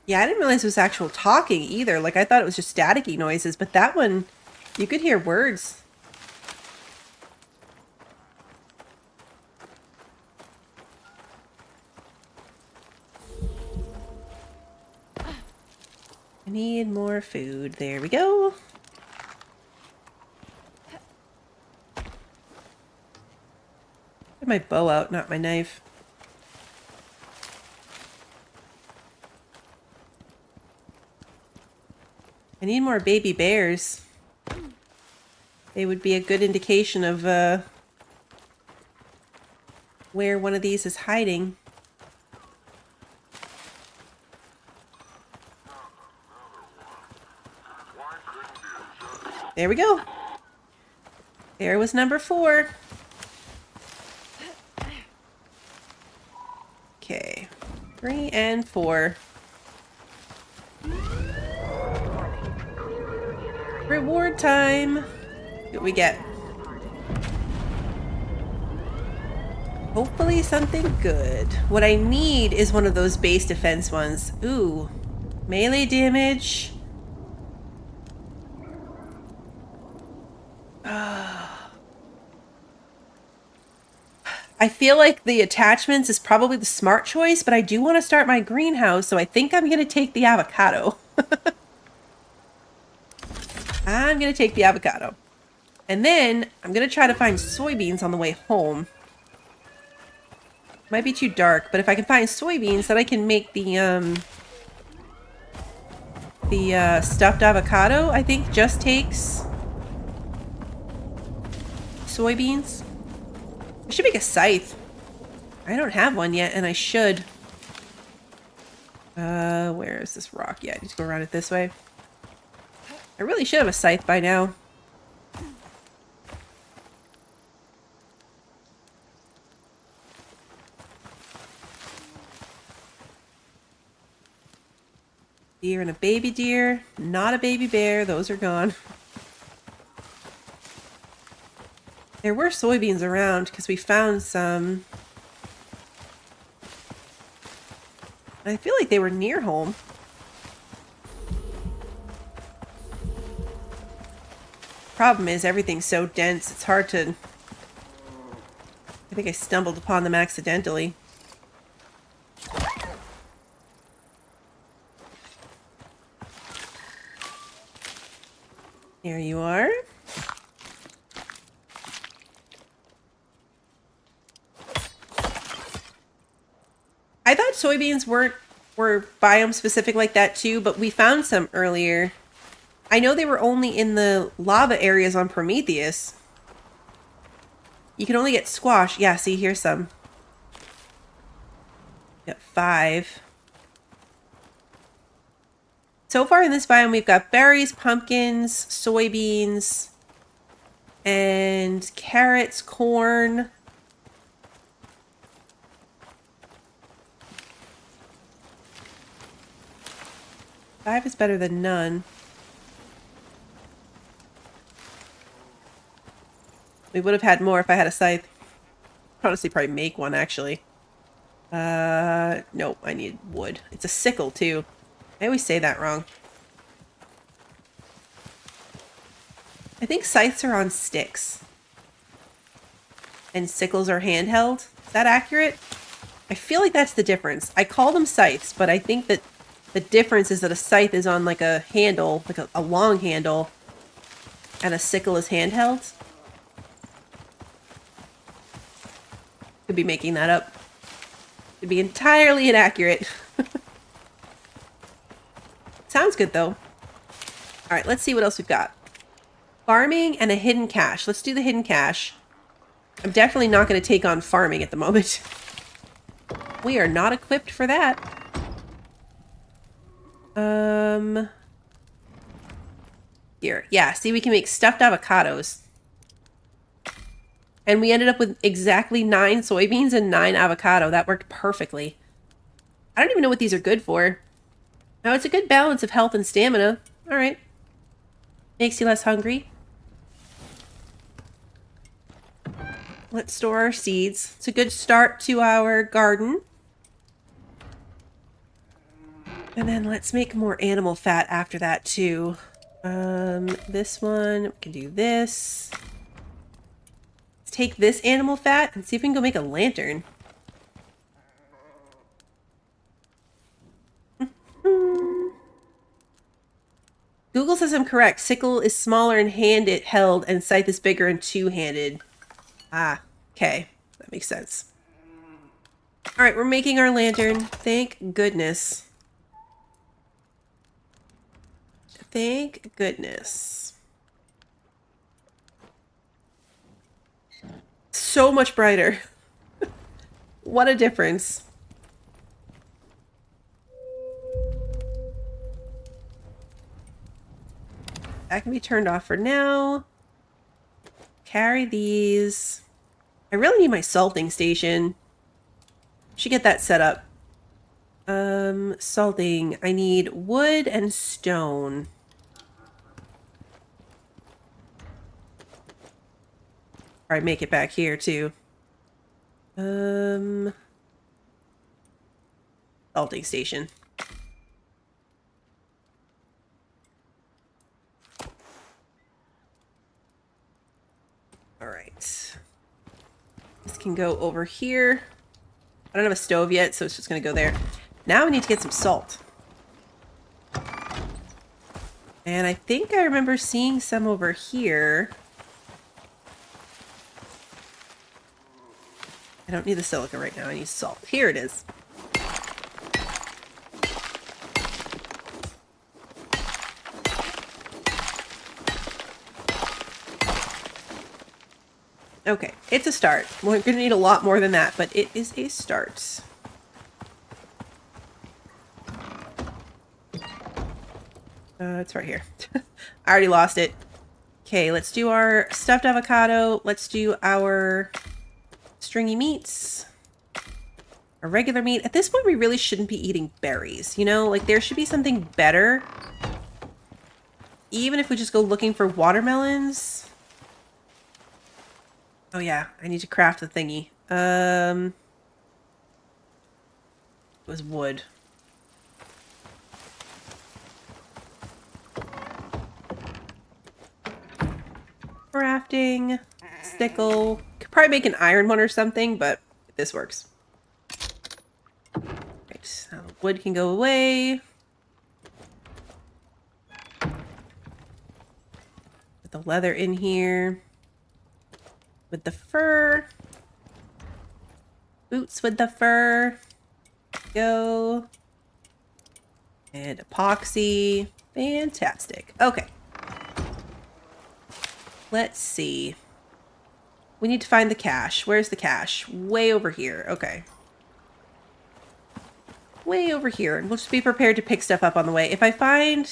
Yeah, I didn't realize it was actual talking either. Like, I thought it was just staticky noises, but that one, you could hear words. I need more food. There we go. Get my bow out, not my knife. I need more baby bears. They would be a good indication of where one of these is hiding. There we go. There was number 4. Okay. 3 and 4. Reward time. What we get? Hopefully something good. What I need is one of those base defense ones. Ooh. Melee damage. I feel like the attachments is probably the smart choice, but I do want to start my greenhouse, so I think I'm going to take the avocado. I'm going to take the avocado. And then I'm going to try to find soybeans on the way home. Might be too dark, but if I can find soybeans, then I can make the stuffed avocado, I think, just takes soybeans. I should make a scythe. I don't have one yet, and I should. Where is this rock? Yeah, I need to go around it this way. I really should have a scythe by now. Deer and a baby deer. Not a baby bear. Those are gone. There were soybeans around because we found some. I feel like they were near home. Problem is, everything's so dense, it's hard to... I think I stumbled upon them accidentally. There you are. I thought soybeans were biome specific like that too, but we found some earlier. I know they were only in the lava areas on Prometheus. You can only get squash. Yeah, see, here's some. Got 5. So far in this biome, we've got berries, pumpkins, soybeans, and carrots, corn. Five is better than none. We would have had more if I had a scythe. Honestly, probably make one, actually. Nope, I need wood. It's a sickle, too. I always say that wrong. I think scythes are on sticks. And sickles are handheld. Is that accurate? I feel like that's the difference. I call them scythes, but I think that the difference is that a scythe is on like a handle, like a long handle, and a sickle is handheld. Could be making that up. Could be entirely inaccurate. Sounds good though. Alright, let's see what else we've got. Farming and a hidden cache. Let's do the hidden cache. I'm definitely not going to take on farming at the moment. We are not equipped for that. Here. Yeah, see, we can make stuffed avocados. And we ended up with exactly 9 soybeans and 9 avocado. That worked perfectly. I don't even know what these are good for. No, it's a good balance of health and stamina. All right. Makes you less hungry. Let's store our seeds. It's a good start to our garden. And then let's make more animal fat after that too. This one, we can do this. Let's take this animal fat and see if we can go make a lantern. Google says I'm correct. Sickle is smaller and hand-held, and scythe is bigger and two-handed. Ah, okay. That makes sense. All right, we're making our lantern. Thank goodness. Thank goodness. So much brighter. What a difference. That can be turned off for now. Carry these. I really need my salting station. Should get that set up. Salting. I need wood and stone. All right, make it back here too. Salting station. All right. This can go over here. I don't have a stove yet, so it's just going to go there. Now we need to get some salt. And I think I remember seeing some over here. I don't need the silica right now. I need salt. Here it is. Okay, it's a start. We're going to need a lot more than that, but it is a start. It's right here. I already lost it. Okay, let's do our stuffed avocado. Let's do our stringy meats. Our regular meat. At this point, we really shouldn't be eating berries. You know, like there should be something better. Even if we just go looking for watermelons. Oh yeah, I need to craft the thingy. It was wood. Crafting, sickle. Could probably make an iron one or something, but this works. Right, so wood can go away. Put the leather in here. With the fur. Boots with the fur. Go. And epoxy. Fantastic. Okay. Let's see. We need to find the cache. Where's the cache? Way over here. Okay. Way over here. And we'll just be prepared to pick stuff up on the way. If I find...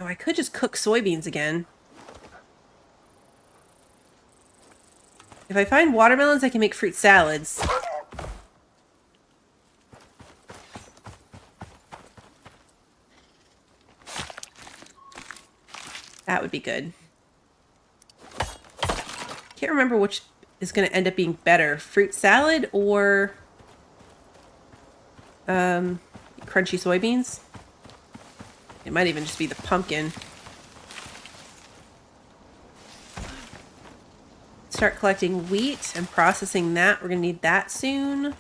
Oh, I could just cook soybeans again. If I find watermelons, I can make fruit salads. That would be good. Can't remember which is going to end up being better. Fruit salad or crunchy soybeans. It might even just be the pumpkin. Start collecting wheat and processing that. We're going to need that soon.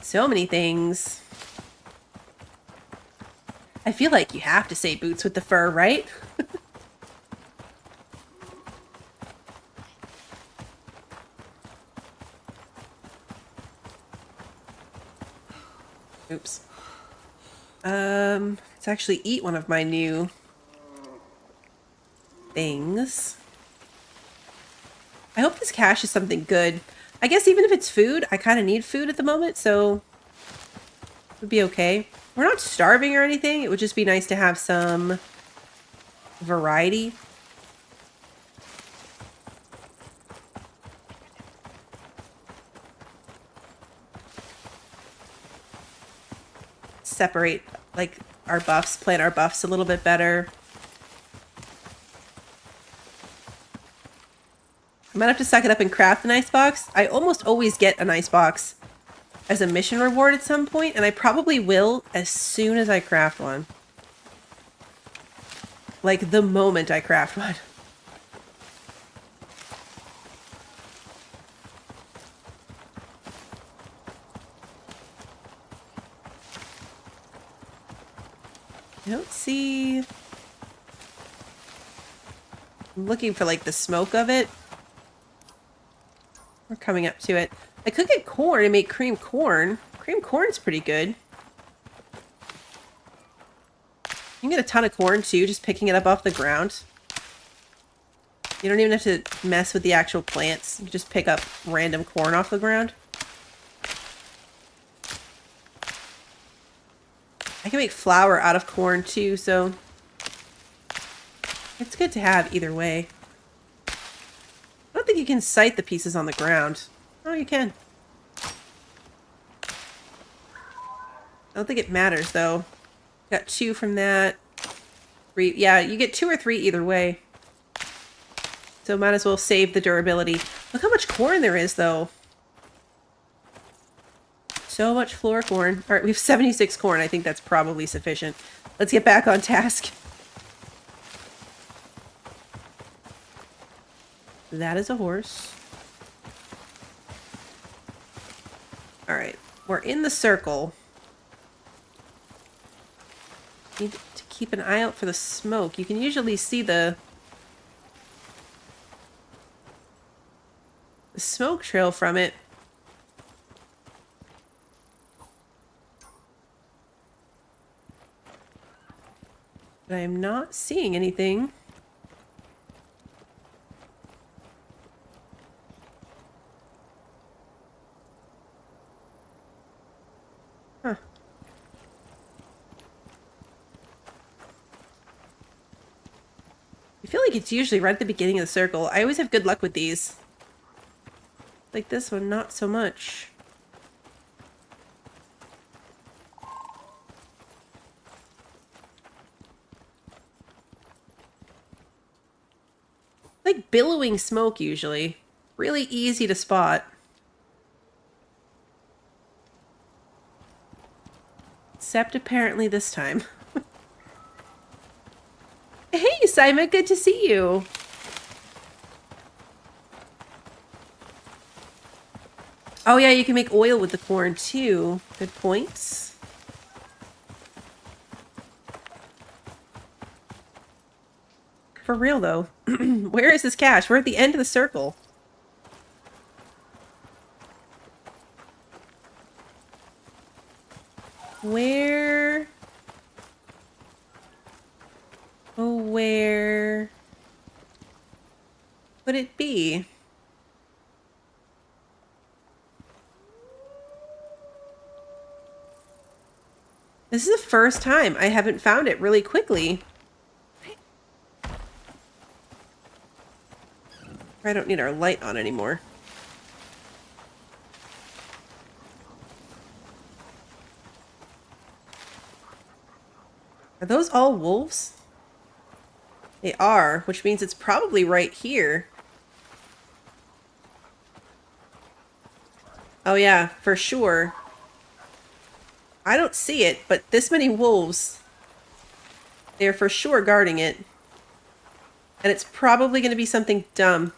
So many things. I feel like you have to say boots with the fur, right? Oops. Let's actually eat one of my new things. I hope this cache is something good. I guess even if it's food, I kind of need food at the moment, so it would be okay. We're not starving or anything. It would just be nice to have some variety. Separate, like, our buffs, plant our buffs a little bit better. I might have to suck it up and craft an ice box. I almost always get an ice box as a mission reward at some point, and I probably will as soon as I craft one. Like, the moment I craft one. I don't see... I'm looking for, like, the smoke of it. We're coming up to it. I could get corn and make cream corn. Cream corn's pretty good. You can get a ton of corn too, just picking it up off the ground. You don't even have to mess with the actual plants. You can just pick up random corn off the ground. I can make flour out of corn too, so it's good to have either way. I don't think you can sight the pieces on the ground. Oh, you can. I don't think it matters though. Got 2 from that. 3. Yeah, you get 2 or 3 either way. So might as well save the durability. Look how much corn there is though. So much floor corn. All right, we have 76 corn. I think that's probably sufficient. Let's get back on task. That is a horse. All right, we're in the circle. Need to keep an eye out for the smoke. You can usually see the smoke trail from it. But I am not seeing anything. Huh. I feel like it's usually right at the beginning of the circle. I always have good luck with these. Like this one, not so much. Like billowing smoke usually. Really easy to spot. Except apparently this time. Hey, Simon, good to see you. Oh yeah, you can make oil with the corn too. Good points. For real though. Where is this cache? We're at the end of the circle. Where? Oh, where would it be? This is the first time I haven't found it really quickly. I don't need our light on anymore. Are those all wolves? They are, which means it's probably right here. Oh yeah, for sure. I don't see it, but this many wolves, they're for sure guarding it. And it's probably going to be something dumb.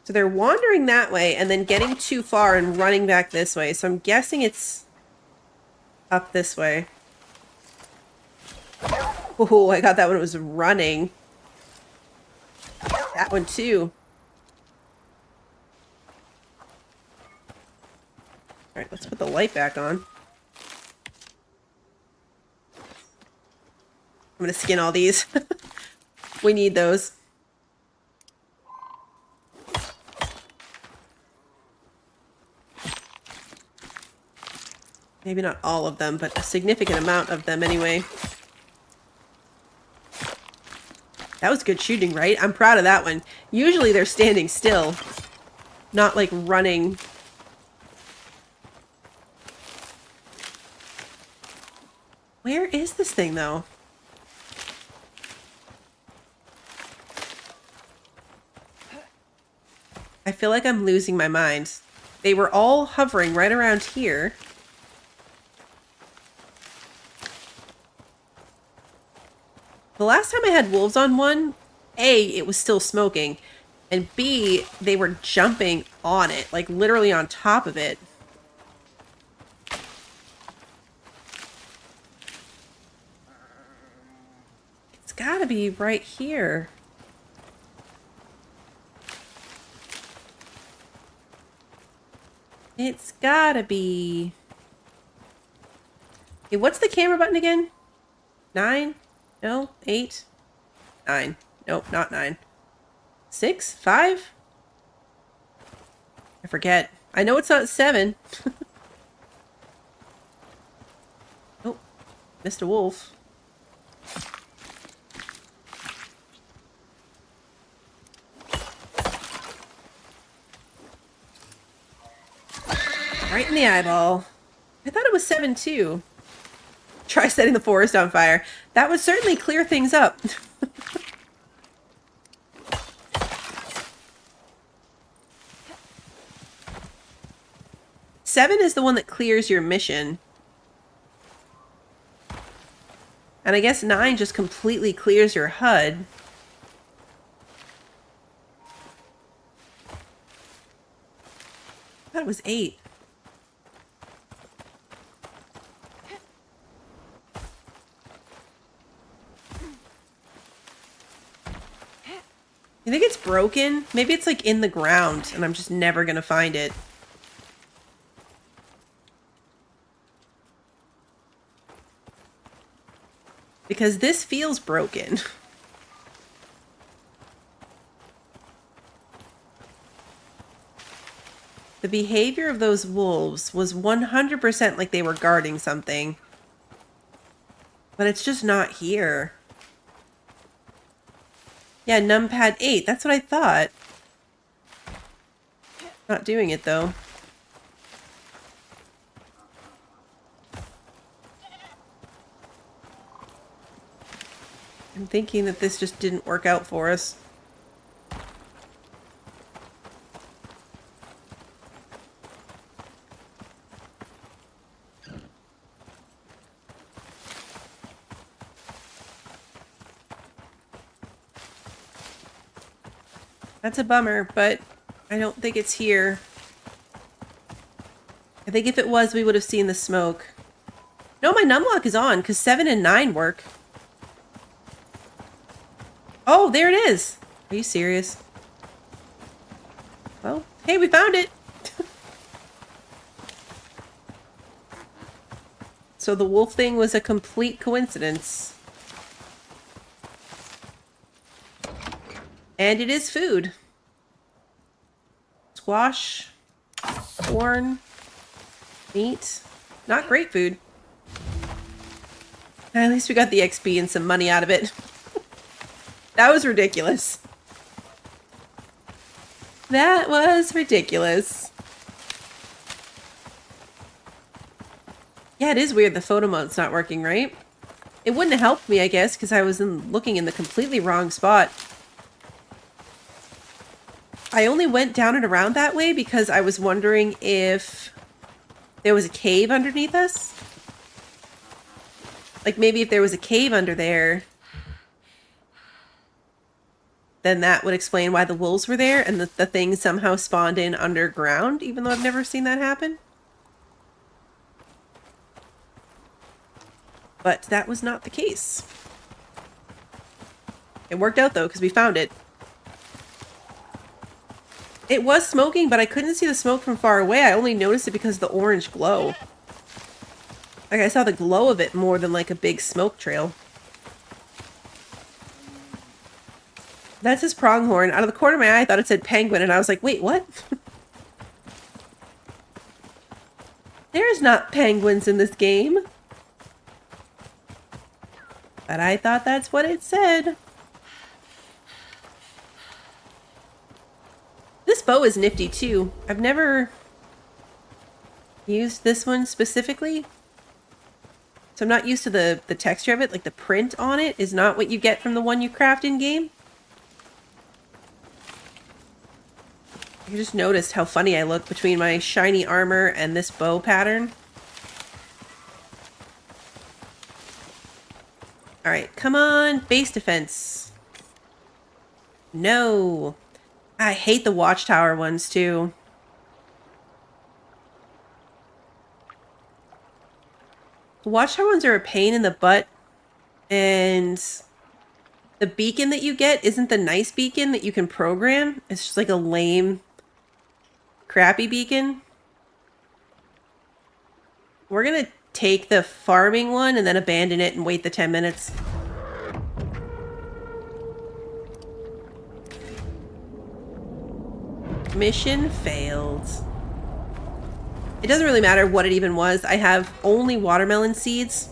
So they're wandering that way and then getting too far and running back this way. So I'm guessing it's up this way. Oh, I got that when it was running. That one too. Alright, let's put the light back on. I'm gonna skin all these. We need those. Maybe not all of them, but a significant amount of them anyway. That was good shooting, right? I'm proud of that one. Usually they're standing still, not like running. Where is this thing though? I feel like I'm losing my mind. They were all hovering right around here. The last time I had wolves on one, A, it was still smoking, and B, they were jumping on it, like literally on top of it. It's gotta be right here. It's gotta be. Okay, what's the camera button again? 9? No? 8? 9. Nope, not 9. 6? 5? I forget. I know it's not 7. Oh, missed a wolf. Right in the eyeball. I thought it was 7 too. Try setting the forest on fire. That would certainly clear things up. Seven is the one that clears your mission. And I guess 9 just completely clears your HUD. I thought it was 8. You think it's broken? Maybe it's like in the ground and I'm just never gonna find it. Because this feels broken. The behavior of those wolves was 100% like they were guarding something. But it's just not here. Yeah, numpad 8. That's what I thought. Not doing it, though. I'm thinking that this just didn't work out for us. That's a bummer, but I don't think it's here. I think if it was, we would have seen the smoke. No, my numlock is on, because 7 and 9 work. Oh, there it is! Are you serious? Well, hey, we found it! So the wolf thing was a complete coincidence. And it is food. Squash, corn, meat. Not great food. At least we got the XP and some money out of it. That was ridiculous. That was ridiculous. Yeah, it is weird the photo mode's not working, right? It wouldn't have helped me, I guess, because I was looking in the completely wrong spot. I only went down and around that way because I was wondering if there was a cave underneath us. Like, maybe if there was a cave under there, then that would explain why the wolves were there and the thing somehow spawned in underground, even though I've never seen that happen. But that was not the case. It worked out, though, because we found it. It was smoking, but I couldn't see the smoke from far away. I only noticed it because of the orange glow. Like, I saw the glow of it more than, like, a big smoke trail. That's his pronghorn. Out of the corner of my eye, I thought it said penguin, and I was like, wait, what? There's not penguins in this game. But I thought that's what it said. This bow is nifty too. I've never used this one specifically. So I'm not used to the texture of it. Like the print on it is not what you get from the one you craft in game. I just noticed how funny I look between my shiny armor and this bow pattern. Alright, come on, base defense. No. I hate the watchtower ones too. The watchtower ones are a pain in the butt, and the beacon that you get isn't the nice beacon that you can program. It's just like a lame, crappy beacon. We're going to take the farming one and then abandon it and wait the 10 minutes. Mission failed. It doesn't really matter what it even was. I have only watermelon seeds.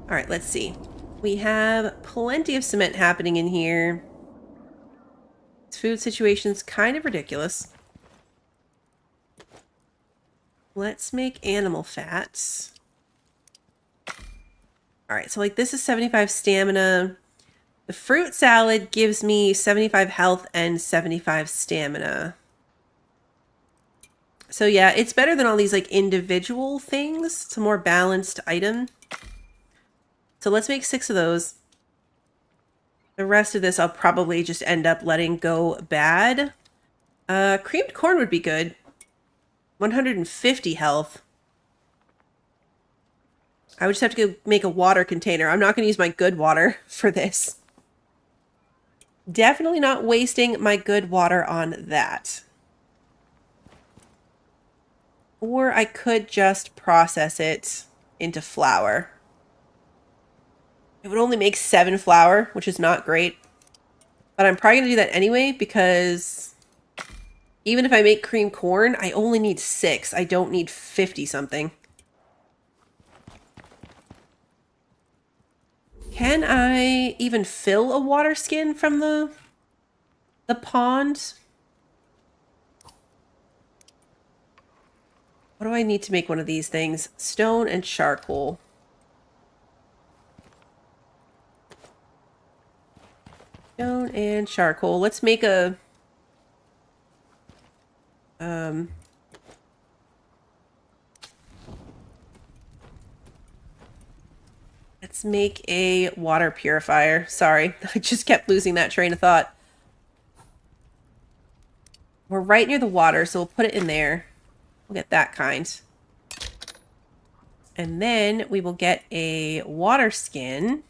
All right, let's see. We have plenty of cement happening in here. This food situation's kind of ridiculous. Let's make animal fats. All right, so like this is 75 stamina. The fruit salad gives me 75 health and 75 stamina. So yeah, it's better than all these like individual things. It's a more balanced item. So let's make 6 of those. The rest of this I'll probably just end up letting go bad. Creamed corn would be good. 150 health. I would just have to go make a water container. I'm not going to use my good water for this. Definitely not wasting my good water on that. Or I could just process it into flour. It would only make 7 flour, which is not great. But I'm probably going to do that anyway because even if I make cream corn, I only need 6. I don't need 50 something. Can I even fill a water skin from the pond? What do I need to make one of these things? Stone and charcoal. Stone and charcoal. Let's make a... Let's make a water purifier. Sorry, I just kept losing that train of thought. We're right near the water, so we'll put it in there. We'll get that kind. And then we will get a water skin.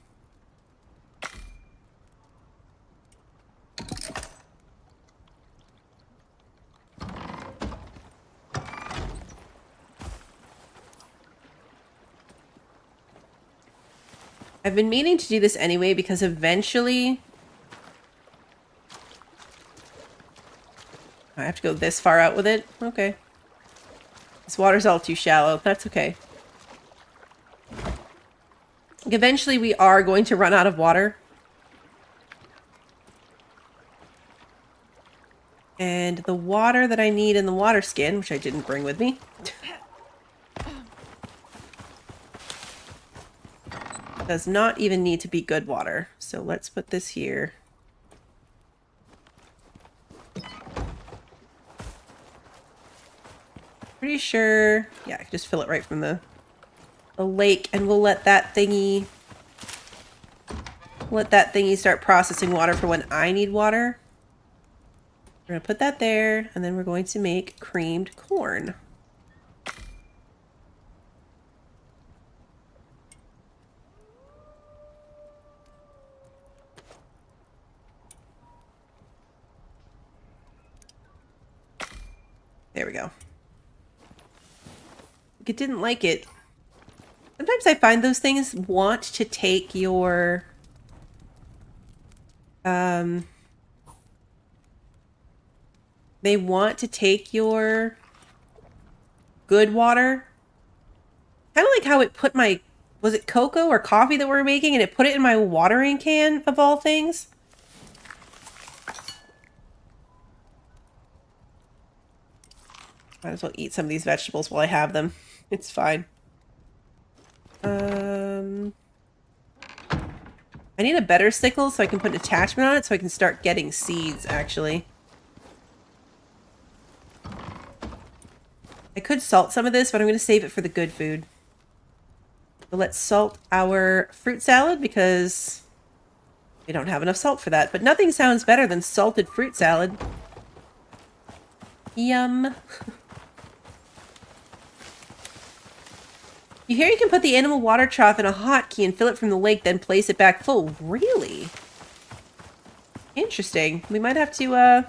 I've been meaning to do this anyway because eventually I have to go this far out with it. Okay. This water's all too shallow. That's okay. Eventually we are going to run out of water. And the water that I need in the water skin, which I didn't bring with me, does not even need to be good water. So let's put this here. Pretty sure, yeah, I can just fill it right from the lake, and we'll let that thingy start processing water for when I need water. We're gonna put that there, and then we're going to make creamed corn. There we go. It didn't like it. Sometimes I find those things want to take your they want to take your good water. Kind of like how it put my, was it cocoa or coffee that we were making, and it put it in my watering can of all things? Might as well eat some of these vegetables while I have them. It's fine. I need a better sickle so I can put an attachment on it so I can start getting seeds, actually. I could salt some of this, but I'm going to save it for the good food. So let's salt our fruit salad because we don't have enough salt for that. But nothing sounds better than salted fruit salad. Yum. You hear you can put the animal water trough in a hotkey and fill it from the lake, then place it back full. Really? Interesting. We might have to,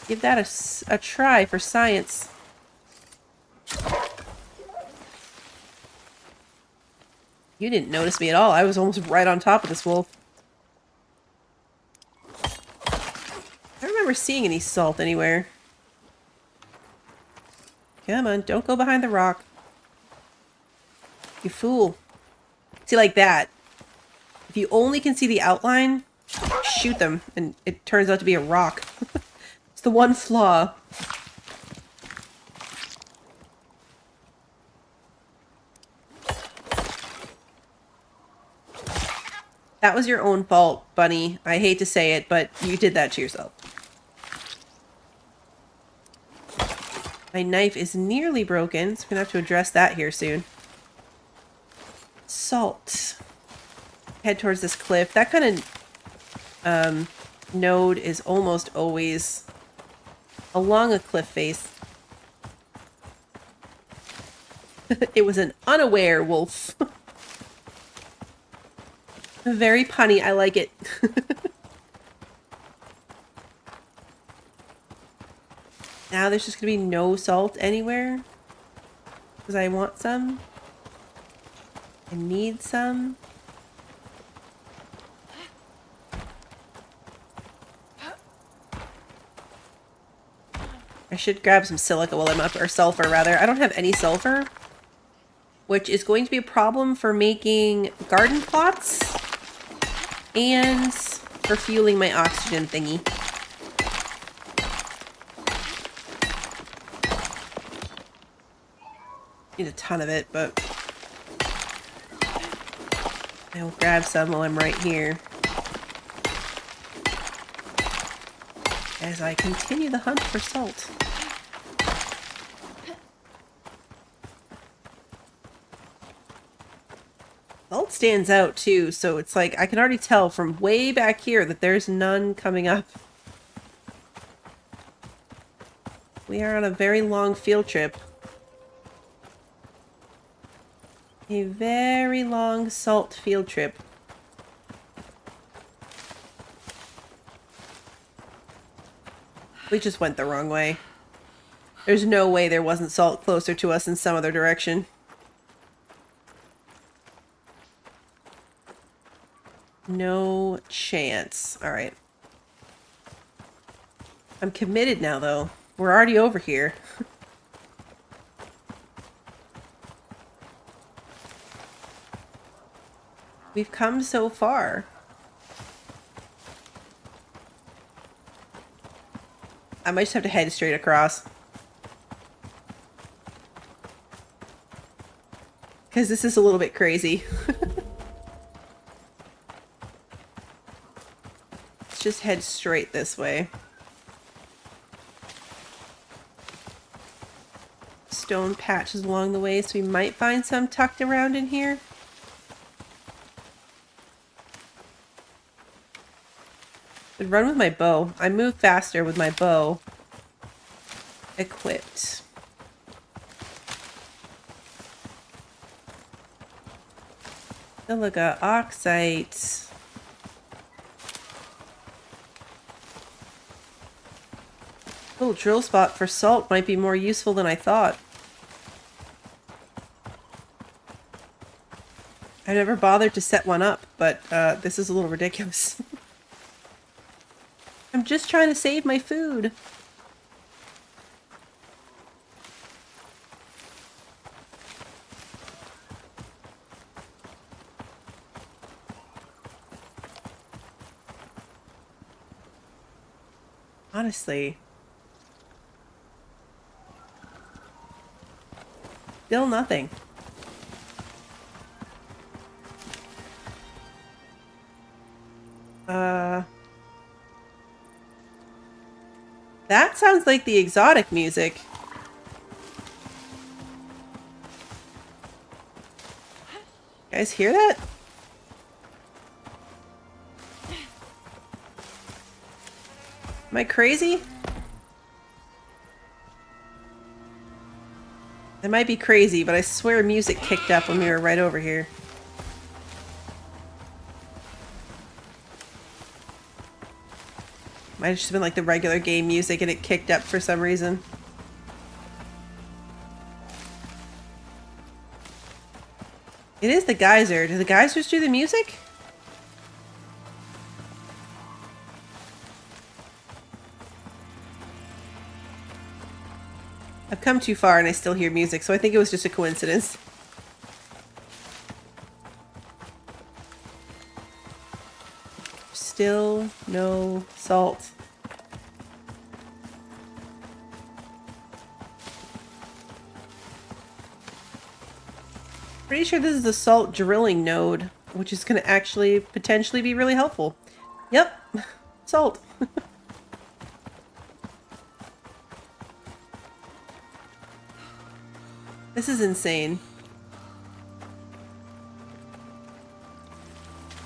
give that a try for science. You didn't notice me at all. I was almost right on top of this wolf. I don't remember seeing any salt anywhere. Come on, don't go behind the rock. You fool. See, like that. If you only can see the outline, shoot them, and it turns out to be a rock. It's the one flaw. That was your own fault, Bunny. I hate to say it, but you did that to yourself. My knife is nearly broken, so we're gonna have to address that here soon. Salt. Head towards this cliff. That kind of node is almost always along a cliff face. It was an unaware wolf. Very punny. I like it. Now there's just gonna be no salt anywhere. Because I want some. I need some. I should grab some silica while I'm up, or sulfur rather. I don't have any sulfur, which is going to be a problem for making garden plots and for fueling my oxygen thingy. Need a ton of it, but I will grab some while I'm right here as I continue the hunt for salt. Salt stands out too, so it's like I can already tell from way back here that there's none coming up. We are on a very long field trip. A very long salt field trip. We just went the wrong way. There's no way there wasn't salt closer to us in some other direction. No chance. Alright. I'm committed now, though. We're already over here. We've come so far. I might just have to head straight across. Because this is a little bit crazy. Let's just head straight this way. Stone patches along the way, so we might find some tucked around in here. I'd run with my bow. I move faster with my bow equipped. Silica, oxite. Little drill spot for salt might be more useful than I thought. I've never bothered to set one up, but this is a little ridiculous. I'm just trying to save my food. Honestly. Still nothing. That sounds like the exotic music. You guys hear that? Am I crazy? I might be crazy, but I swear music kicked up when we were right over here. Might have just been like the regular game music and it kicked up for some reason. It is the geyser. Do the geysers do the music? I've come too far and I still hear music, so I think it was just a coincidence. Still no salt. Pretty sure this is the salt drilling node, which is going to actually potentially be really helpful. Yep, salt. This is insane.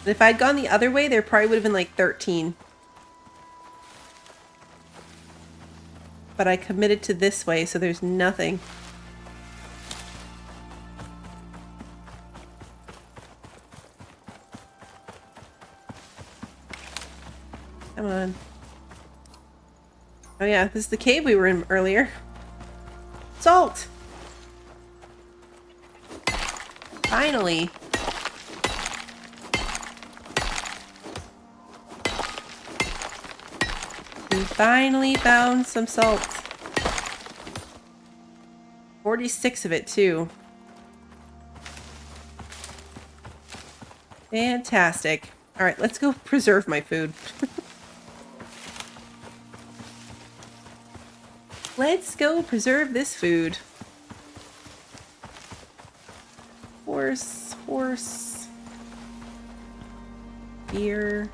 And if I'd gone the other way, there probably would have been like 13. But I committed to this way, so there's nothing. Come on. Oh yeah, this is the cave we were in earlier. Salt! Finally. We finally found some salt. 46 of it too. Fantastic. Alright, let's go preserve my food. Let's go preserve this food. Horse. Deer.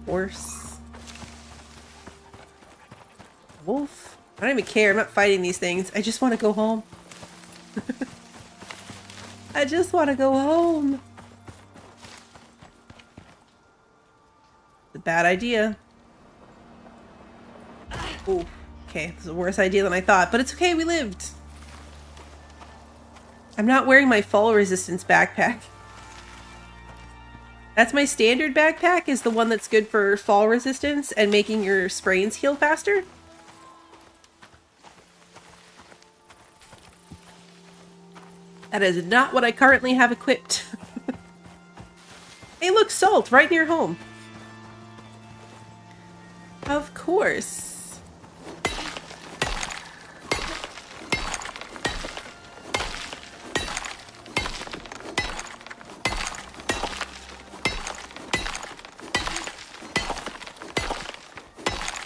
Horse. Wolf. I don't even care. I'm not fighting these things. I just want to go home. I just want to go home. It's a bad idea. Oh, okay. It's a worse idea than I thought, but it's okay. We lived. I'm not wearing my fall resistance backpack. That's my standard backpack, is the one that's good for fall resistance and making your sprains heal faster. That is not what I currently have equipped. Hey, look, salt right near home. Of course.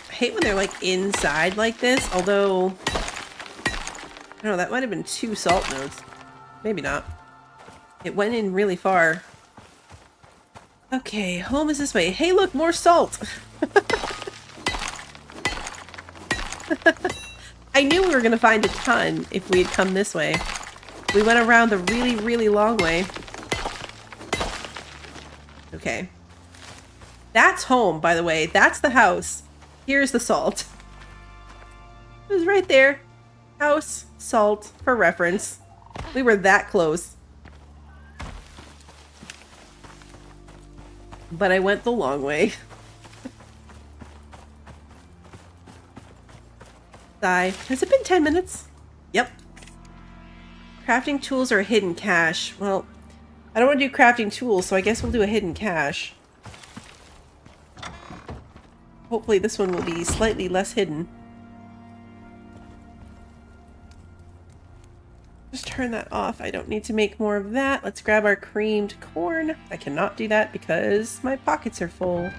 I hate when they're like inside like this, although I don't know, that might have been 2 salt nodes. Maybe not. It went in really far. Okay, home is this way. Hey, look, more salt! I knew we were gonna find a ton if we had come this way. We went around the really, really long way. Okay. That's home, by the way. That's the house. Here's the salt. It was right there. House, salt, for reference. We were that close. But I went the long way. Die. Has it been 10 minutes? Yep. Crafting tools or a hidden cache? Well, I don't want to do crafting tools, so I guess we'll do a hidden cache. Hopefully this one will be slightly less hidden. Just turn that off. I don't need to make more of that. Let's grab our creamed corn. I cannot do that because my pockets are full.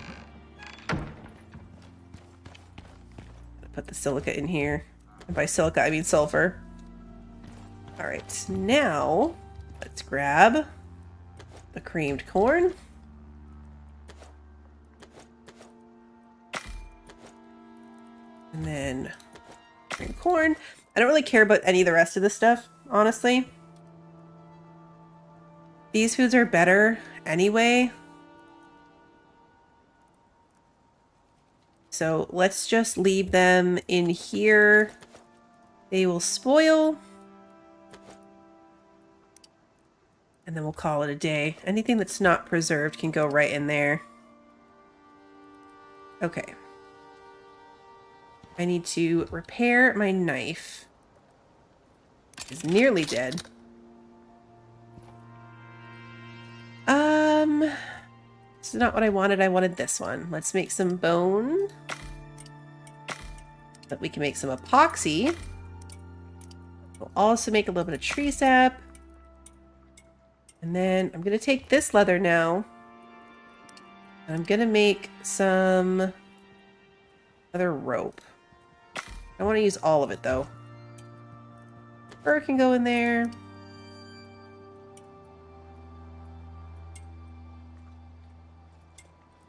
Put the silica in here. And by silica, I mean sulfur. Alright, now let's grab the creamed corn. And then creamed corn. I don't really care about any of the rest of this stuff, honestly. These foods are better anyway. So let's just leave them in here. They will spoil. And And then we'll call it a day. Anything that's not preserved can go right in there. Okay. I need to repair my knife. It's nearly dead. This is not what I wanted. I wanted this one. Let's make some bone. But we can make some epoxy. We'll also make a little bit of tree sap. And then I'm going to take this leather now. And I'm going to make some other rope. I want to use all of it though. Fur can go in there.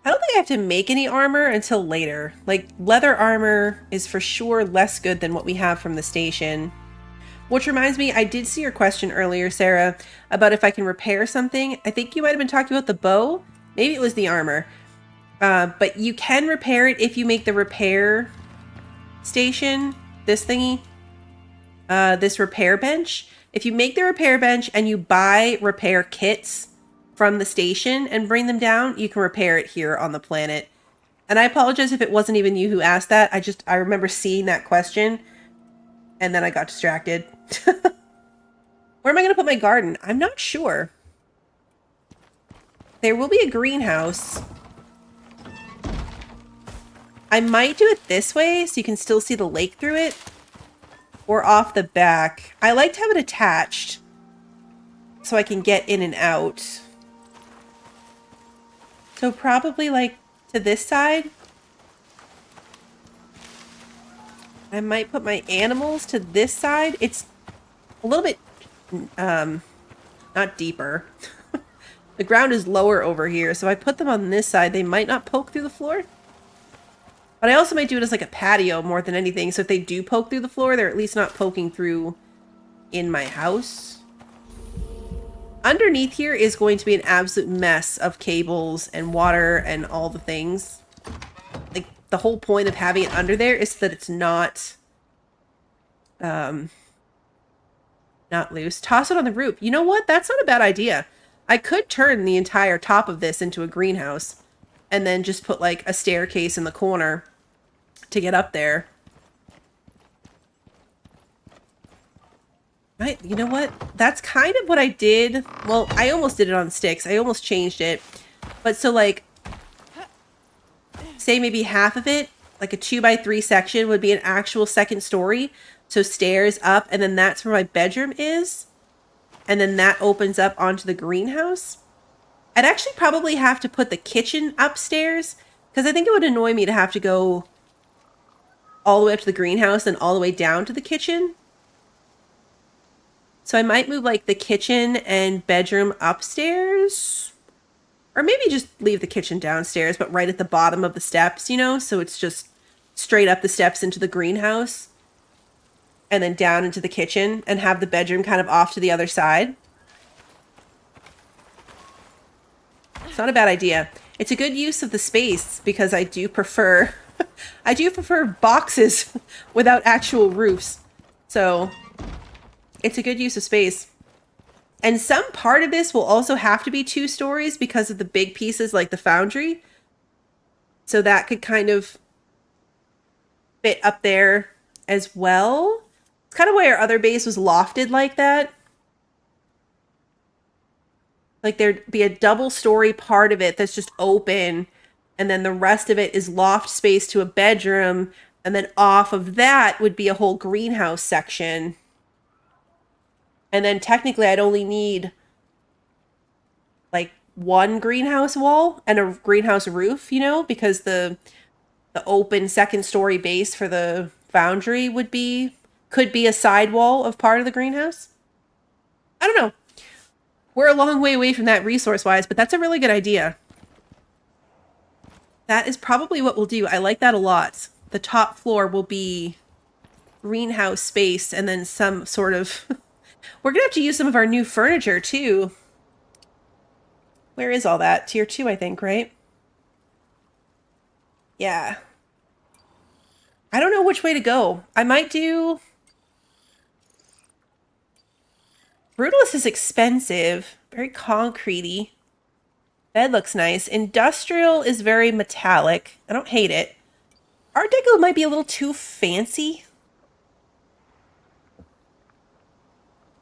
I don't think I have to make any armor until later. Like, leather armor is for sure less good than what we have from the station. Which reminds me, I did see your question earlier, Sarah, about if I can repair something. I think you might have been talking about the bow. Maybe it was the armor. But you can repair it if you make the repair station, this thingy, this repair bench. If you make the repair bench and you buy repair kits from the station and bring them down, you can repair it here on the planet. And I apologize if it wasn't even you who asked that. I remember seeing that question and then I got distracted. Where am I going to put my garden? I'm not sure. There will be a greenhouse. I might do it this way so you can still see the lake through it. Or off the back. I like to have it attached so I can get in and out. So probably like to this side. I might put my animals to this side. It's a little bit, not deeper. The ground is lower over here. So if I put them on this side, they might not poke through the floor. But I also might do it as like a patio more than anything. So if they do poke through the floor, they're at least not poking through in my house. Underneath here is going to be an absolute mess of cables and water and all the things. Like, the whole point of having it under there is so that it's not loose. Toss it on the roof. You know what? That's not a bad idea. I could turn the entire top of this into a greenhouse and then just put like a staircase in the corner to get up there. Right, you know what? That's kind of what I did. Well, I almost did it on sticks. I almost changed it. But so like, say maybe half of it, like a 2x3 section would be an actual second story. So stairs up, and then that's where my bedroom is. And then that opens up onto the greenhouse. I'd actually probably have to put the kitchen upstairs because I think it would annoy me to have to go all the way up to the greenhouse and all the way down to the kitchen. So I might move like the kitchen and bedroom upstairs. Or maybe just leave the kitchen downstairs, but right at the bottom of the steps, you know? So it's just straight up the steps into the greenhouse. And then down into the kitchen and have the bedroom kind of off to the other side. It's not a bad idea. It's a good use of the space because I do prefer boxes without actual roofs. So it's a good use of space. And some part of this will also have to be 2 stories because of the big pieces like the foundry. So that could kind of fit up there as well. It's kind of why our other base was lofted like that. Like there'd be a double story part of it that's just open. And then the rest of it is loft space to a bedroom. And then off of that would be a whole greenhouse section. And then technically I'd only need like 1 greenhouse wall and a greenhouse roof, you know, because the open second story base for the foundry could be a side wall of part of the greenhouse. I don't know. We're a long way away from that resource-wise, but that's a really good idea. That is probably what we'll do. I like that a lot. The top floor will be greenhouse space and then some sort of... We're going to have to use some of our new furniture, too. Where is all that? Tier 2, I think, right? Yeah. I don't know which way to go. I might do... Brutalist is expensive. Very concretey. Bed looks nice. Industrial is very metallic. I don't hate it. Art Deco might be a little too fancy.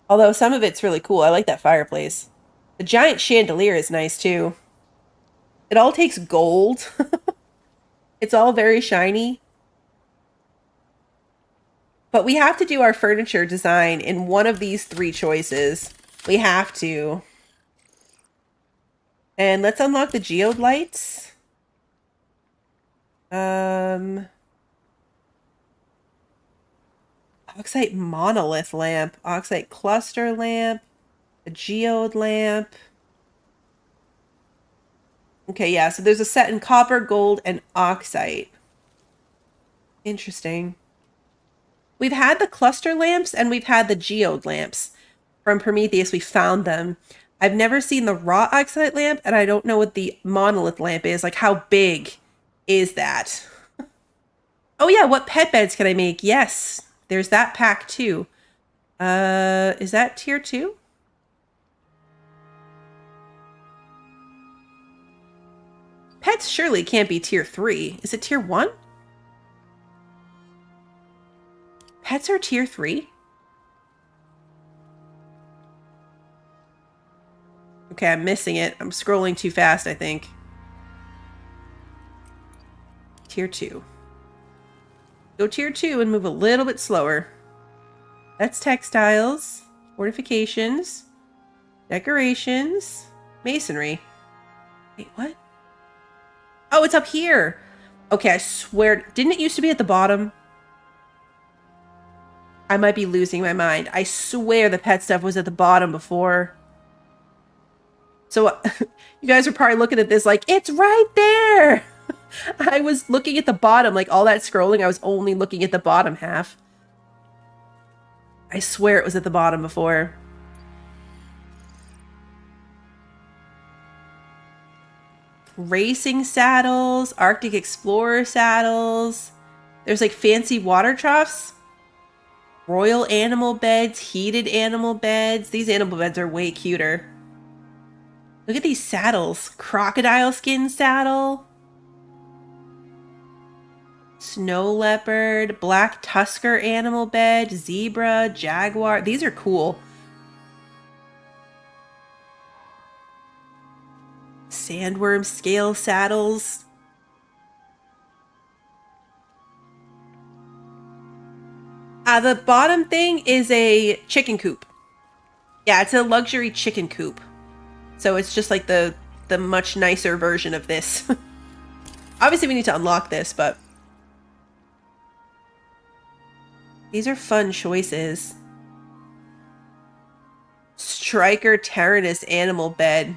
Although some of it's really cool. I like that fireplace. The giant chandelier is nice too. It all takes gold. It's all very shiny. But we have to do our furniture design in one of these three choices. We have to. And let's unlock the geode lights. Oxide monolith lamp, oxide cluster lamp, a geode lamp. Okay, yeah, so there's a set in copper, gold, and oxide. Interesting. We've had the cluster lamps and we've had the geode lamps from Prometheus. We found them. I've never seen the raw oxide lamp, and I don't know what the monolith lamp is. Like, how big is that? Oh yeah, what pet beds can I make? Yes, there's that pack too. Is that tier 2? Pets surely can't be tier 3. Is it tier 1? Pets are tier 3? Okay, I'm missing it. I'm scrolling too fast, I think. Tier 2. Go tier 2 and move a little bit slower. That's textiles, fortifications, decorations, masonry. Wait, what? Oh, it's up here. Okay, I swear. Didn't it used to be at the bottom? I might be losing my mind. I swear the pet stuff was at the bottom before. So you guys are probably looking at this like, it's right there. I was looking at the bottom, like all that scrolling, I was only looking at the bottom half. I swear it was at the bottom before. Racing saddles, Arctic Explorer saddles. There's like fancy water troughs. Royal animal beds, heated animal beds. These animal beds are way cuter. Look at these saddles. Crocodile skin saddle. Snow leopard, black tusker animal bed, zebra, jaguar. These are cool. Sandworm scale saddles. The bottom thing is a chicken coop. Yeah, it's a luxury chicken coop. So it's just like the much nicer version of this. Obviously we need to unlock this, but these are fun choices. Striker Tyrannus animal bed.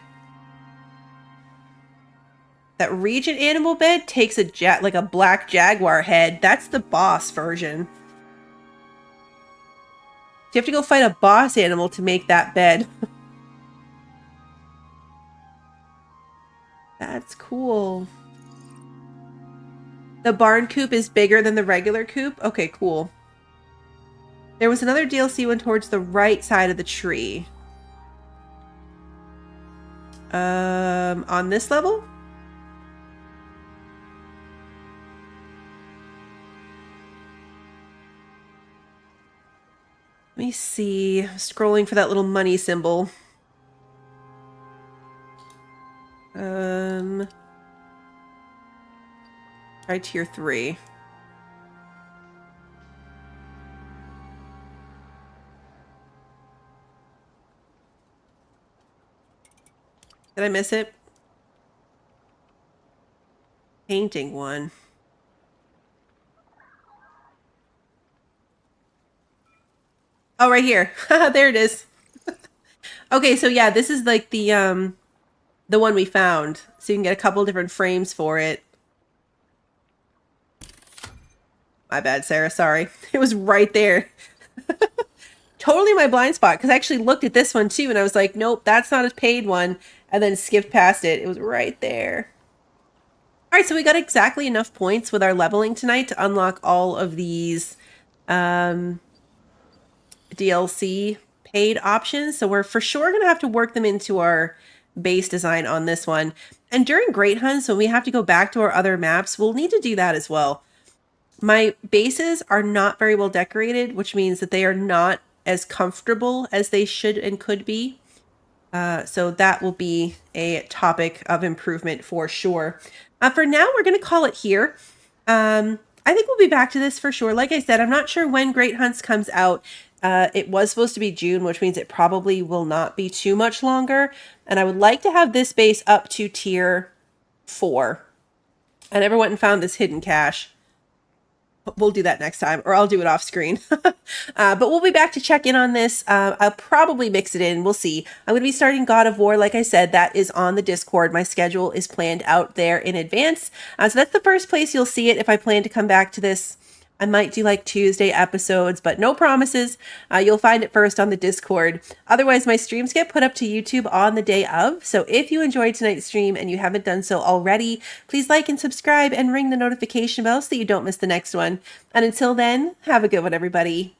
That Regent animal bed takes like a black jaguar head. That's the boss version. You have to go fight a boss animal to make that bed. That's cool. The barn coop is bigger than the regular coop? Okay, cool. There was another DLC one towards the right side of the tree. On this level? Let me see. Scrolling for that little money symbol. Try tier 3. Did I miss it? Painting one. Oh, right here. There it is. Okay, so yeah, this is like the one we found. So you can get a couple different frames for it. My bad, Sarah. Sorry. It was right there. Totally my blind spot, because I actually looked at this one too, and I was like, nope, that's not a paid one, and then skipped past it. It was right there. All right, so we got exactly enough points with our leveling tonight to unlock all of these DLC paid options. So we're for sure going to have to work them into our base design on this one. And during Great Hunts, when we have to go back to our other maps, we'll need to do that as well. My bases are not very well decorated, which means that they are not as comfortable as they should and could be. So that will be a topic of improvement for sure. For now, we're going to call it here. I think we'll be back to this for sure. Like I said, I'm not sure when Great Hunts comes out. It was supposed to be June, which means it probably will not be too much longer. And I would like to have this base up to tier 4. I never went and found this hidden cache. We'll do that next time, or I'll do it off screen. But we'll be back to check in on this. I'll probably mix it in. We'll see. I'm going to be starting God of War. Like I said, that is on the Discord. My schedule is planned out there in advance. So that's the first place you'll see it if I plan to come back to this. I might do like Tuesday episodes, but no promises. You'll find it first on the Discord. Otherwise, my streams get put up to YouTube on the day of. So if you enjoyed tonight's stream and you haven't done so already, please like and subscribe and ring the notification bell so that you don't miss the next one. And until then, have a good one, everybody.